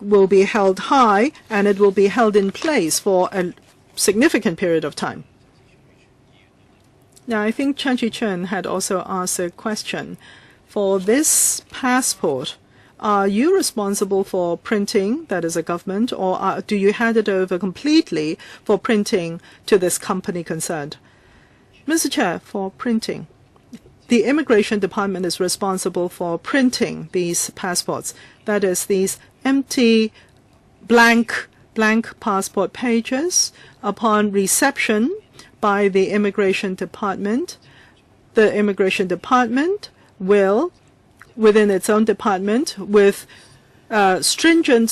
will be held high, and it will be held in place for a significant period of time. Now, I think Chan Chi-chun had also asked a question. For this passport, are you responsible for printing, that is a government, or do you hand it over completely for printing to this company concerned? Mr. Chair, for printing, the Immigration Department is responsible for printing these passports. That is, these empty blank passport pages. Upon reception by the Immigration Department, the Immigration Department will, within its own department, with stringent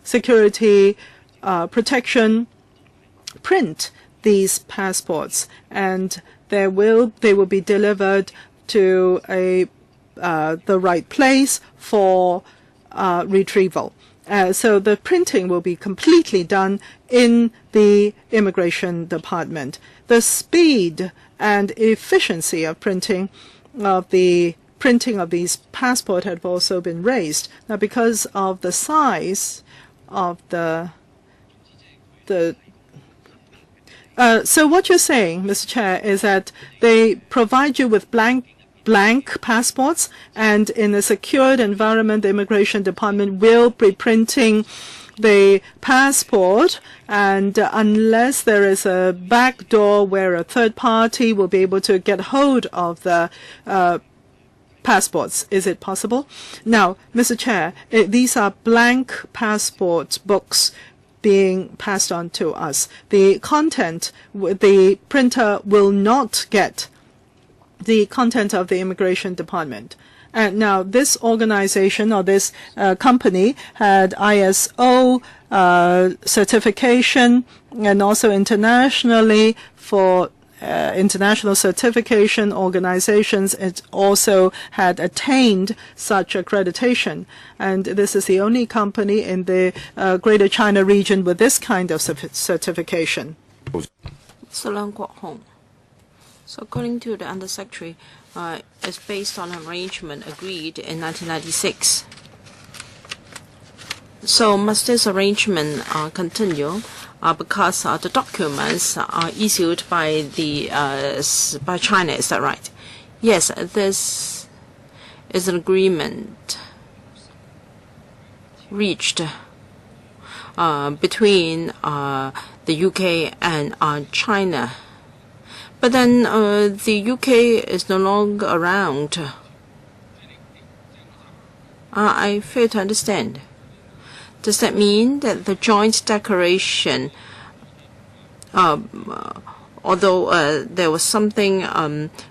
security protection, print these passports, and they will be delivered to the right place for retrieval. So the printing will be completely done in the Immigration Department. The speed and efficiency of printing of the printing of these passports have also been raised. Now, because of the size of so what you're saying, Mr. Chair, is that they provide you with blank passports, and in a secured environment, the Immigration Department will be printing the passport, and unless there is a back door where a third party will be able to get hold of the passports. Is it possible? Now, Mr. Chair, these are blank passport books being passed on to us. The content, the printer will not get the content of the Immigration Department. And now this organization or this company had ISO certification, and also internationally for international certification organizations, it also had attained such accreditation. And this is the only company in the Greater China region with this kind of certification. So, Leung Kwok-hong. So according to the Undersecretary, it's based on an arrangement agreed in 1996. So must this arrangement continue? Because the documents are issued by by China, is that right? Yes, this is an agreement reached between the UK and China. But then the UK is no longer around. I fail to understand. Does that mean that the joint declaration, although there was something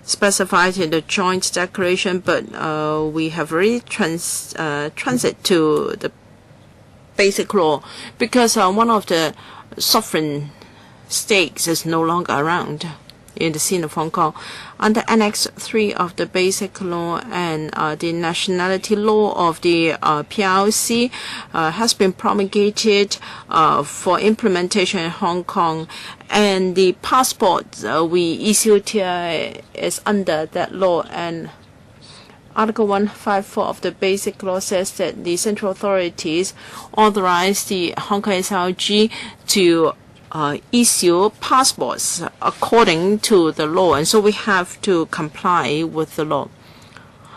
specified in the joint declaration, but we have already transit to the basic law because one of the sovereign states is no longer around in the scene of Hong Kong. Under Annex 3 of the Basic Law and the nationality law of the PRC has been promulgated for implementation in Hong Kong, and the passport we issued here is under that law. And Article 154 of the Basic Law says that the central authorities authorize the Hong Kong SLG to issue passports according to the law, and so we have to comply with the law.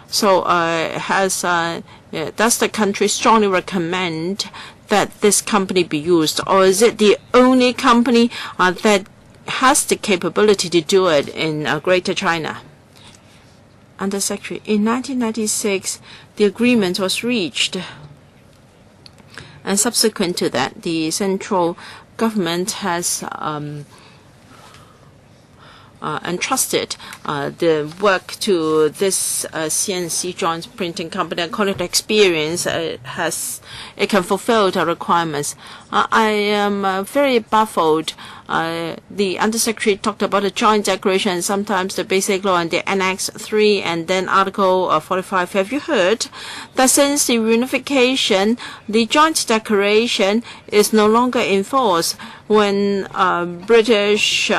So does the country strongly recommend that this company be used, or is it the only company that has the capability to do it in Greater China? Undersecretary, in 1996, the agreement was reached, and subsequent to that, the central government has entrusted the work to this CNC joint printing company. According to experience, it can fulfill the requirements. I am very baffled. The Undersecretary talked about the joint declaration, sometimes the Basic Law and the Annex 3, and then Article 45. Have you heard that since the reunification, the joint declaration is no longer in force? When British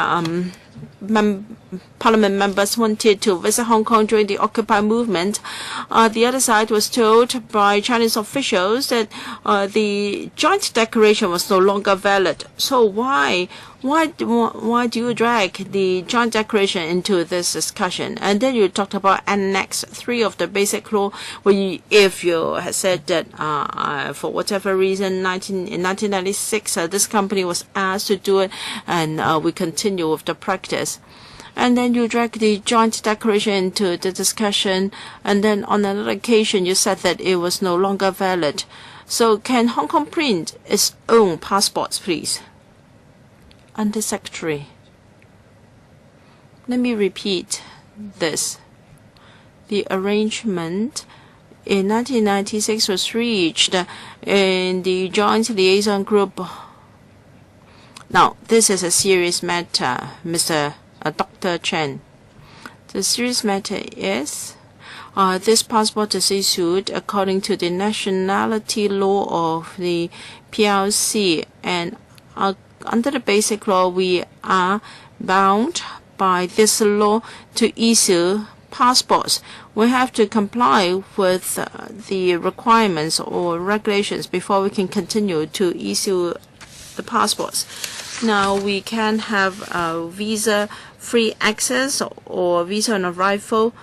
Parliament members wanted to visit Hong Kong during the Occupy movement, the other side was told by Chinese officials that the joint declaration was no longer valid. So why do you drag the joint declaration into this discussion? And then you talked about Annex 3 of the Basic Law, where if you had said that for whatever reason in 1996 this company was asked to do it, and we continue with the practice. And then you drag the joint declaration into the discussion, and then on another occasion you said that it was no longer valid. So can Hong Kong print its own passports, please? Undersecretary, let me repeat this. The arrangement in 1996 was reached in the Joint Liaison Group. Now, this is a serious matter, Dr. Chen. The serious matter is this passport is issued according to the nationality law of the PRC, and under the Basic Law, we are bound by this law to issue passports. we have to comply with the requirements or regulations before we can continue to issue the passports. Now we can have visa-free access or visa on arrival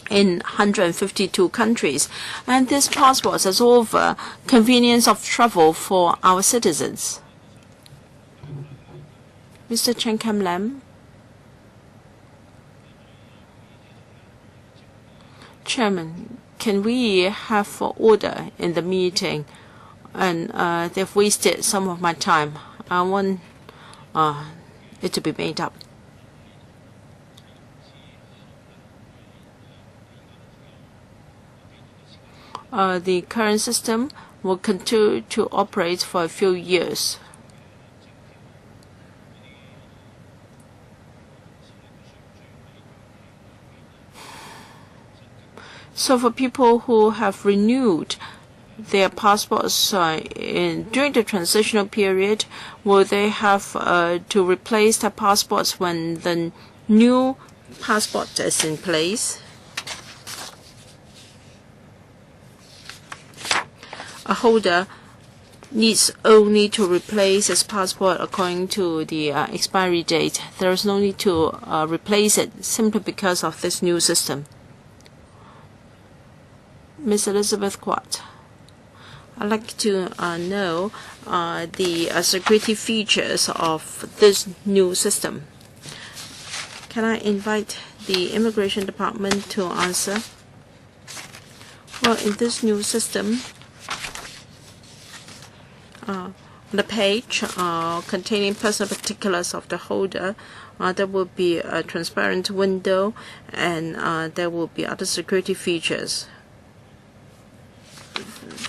in 152 countries, and this passports has offer convenience of travel for our citizens. Mr. Chen Kam Lam. Chairman, can we have order in the meeting? And they've wasted some of my time. I want it to be made up. The current system will continue to operate for a few years. So for people who have renewed their passports during the transitional period, will they have to replace their passports when the new passport is in place? A holder needs only to replace his passport according to the expiry date. There is no need to replace it simply because of this new system. Ms. Elizabeth Quat, I'd like to know the security features of this new system. Can I invite the Immigration Department to answer? Well, in this new system, the page containing personal particulars of the holder, there will be a transparent window, and there will be other security features.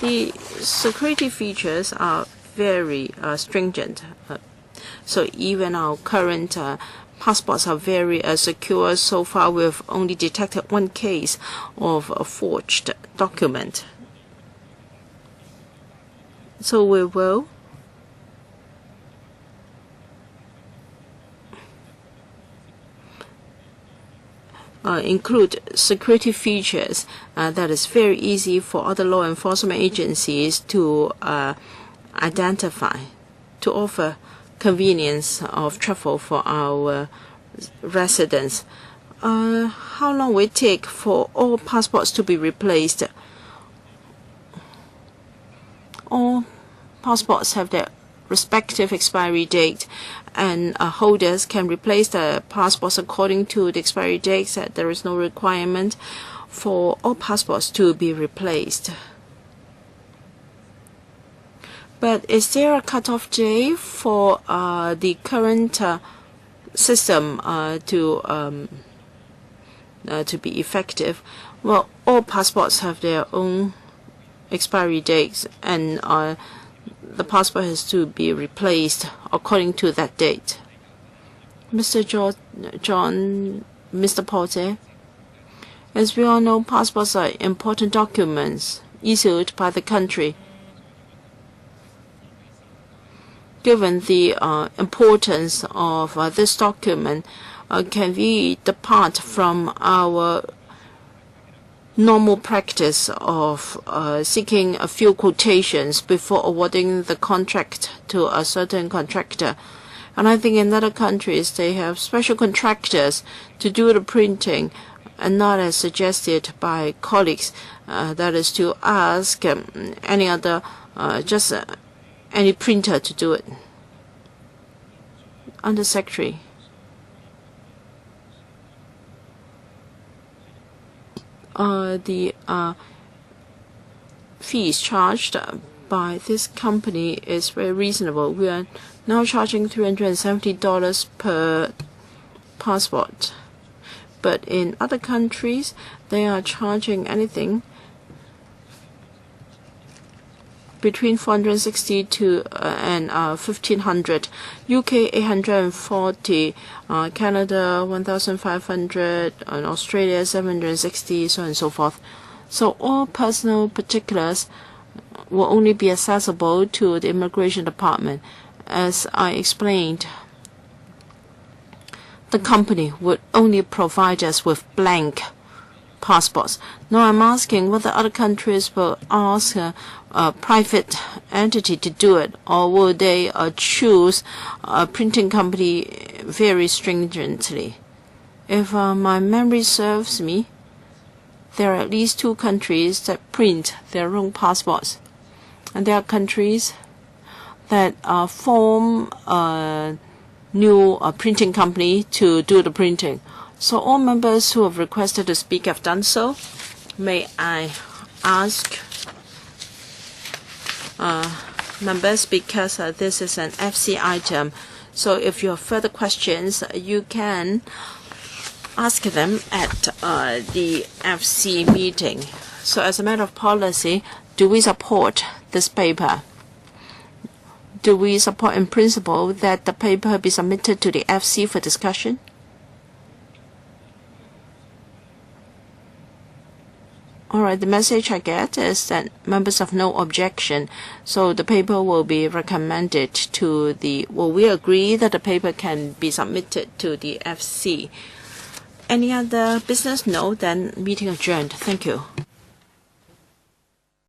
The security features are very stringent. So even our current passports are very secure. So far, we've only detected one case of a forged document. So we will include security features that is very easy for other law enforcement agencies to identify, to offer convenience of travel for our residents. How long will it take for all passports to be replaced? All passports have their respective expiry date, and holders can replace the passports according to the expiry dates. That there is no requirement for all passports to be replaced. But is there a cutoff date for the current system to be effective? Well, all passports have their own expiry dates, and the passport has to be replaced according to that date. Mr. Mr. Porter, as we all know, passports are important documents issued by the country. Given the importance of this document, can we depart from our normal practice of seeking a few quotations before awarding the contract to a certain contractor? And I think in other countries they have special contractors to do the printing, and not as suggested by colleagues, that is to ask any other, just any printer to do it. Under Secretary. The fees charged by this company is very reasonable. We are now charging $370 per passport. But in other countries, they are charging anything between $460 to and $1,500. UK 840, Canada 1,500, and Australia 760, so on and so forth. So all personal particulars will only be accessible to the Immigration Department. As I explained, the company would only provide us with blank passports. Now I'm asking whether other countries will ask a private entity to do it, or will they choose a printing company very stringently? If my memory serves me, there are at least 2 countries that print their own passports. And there are countries that form a new printing company to do the printing. So all members who have requested to speak have done so. May I ask members, because this is an FC item, so if you have further questions, you can ask them at the FC meeting. So as a matter of policy, do we support this paper? Do we support in principle that the paper be submitted to the FC for discussion? All right, the message I get is that members have no objection, so the paper will be recommended to the, we agree that the paper can be submitted to the FC. Any other business? No, then meeting adjourned. Thank you.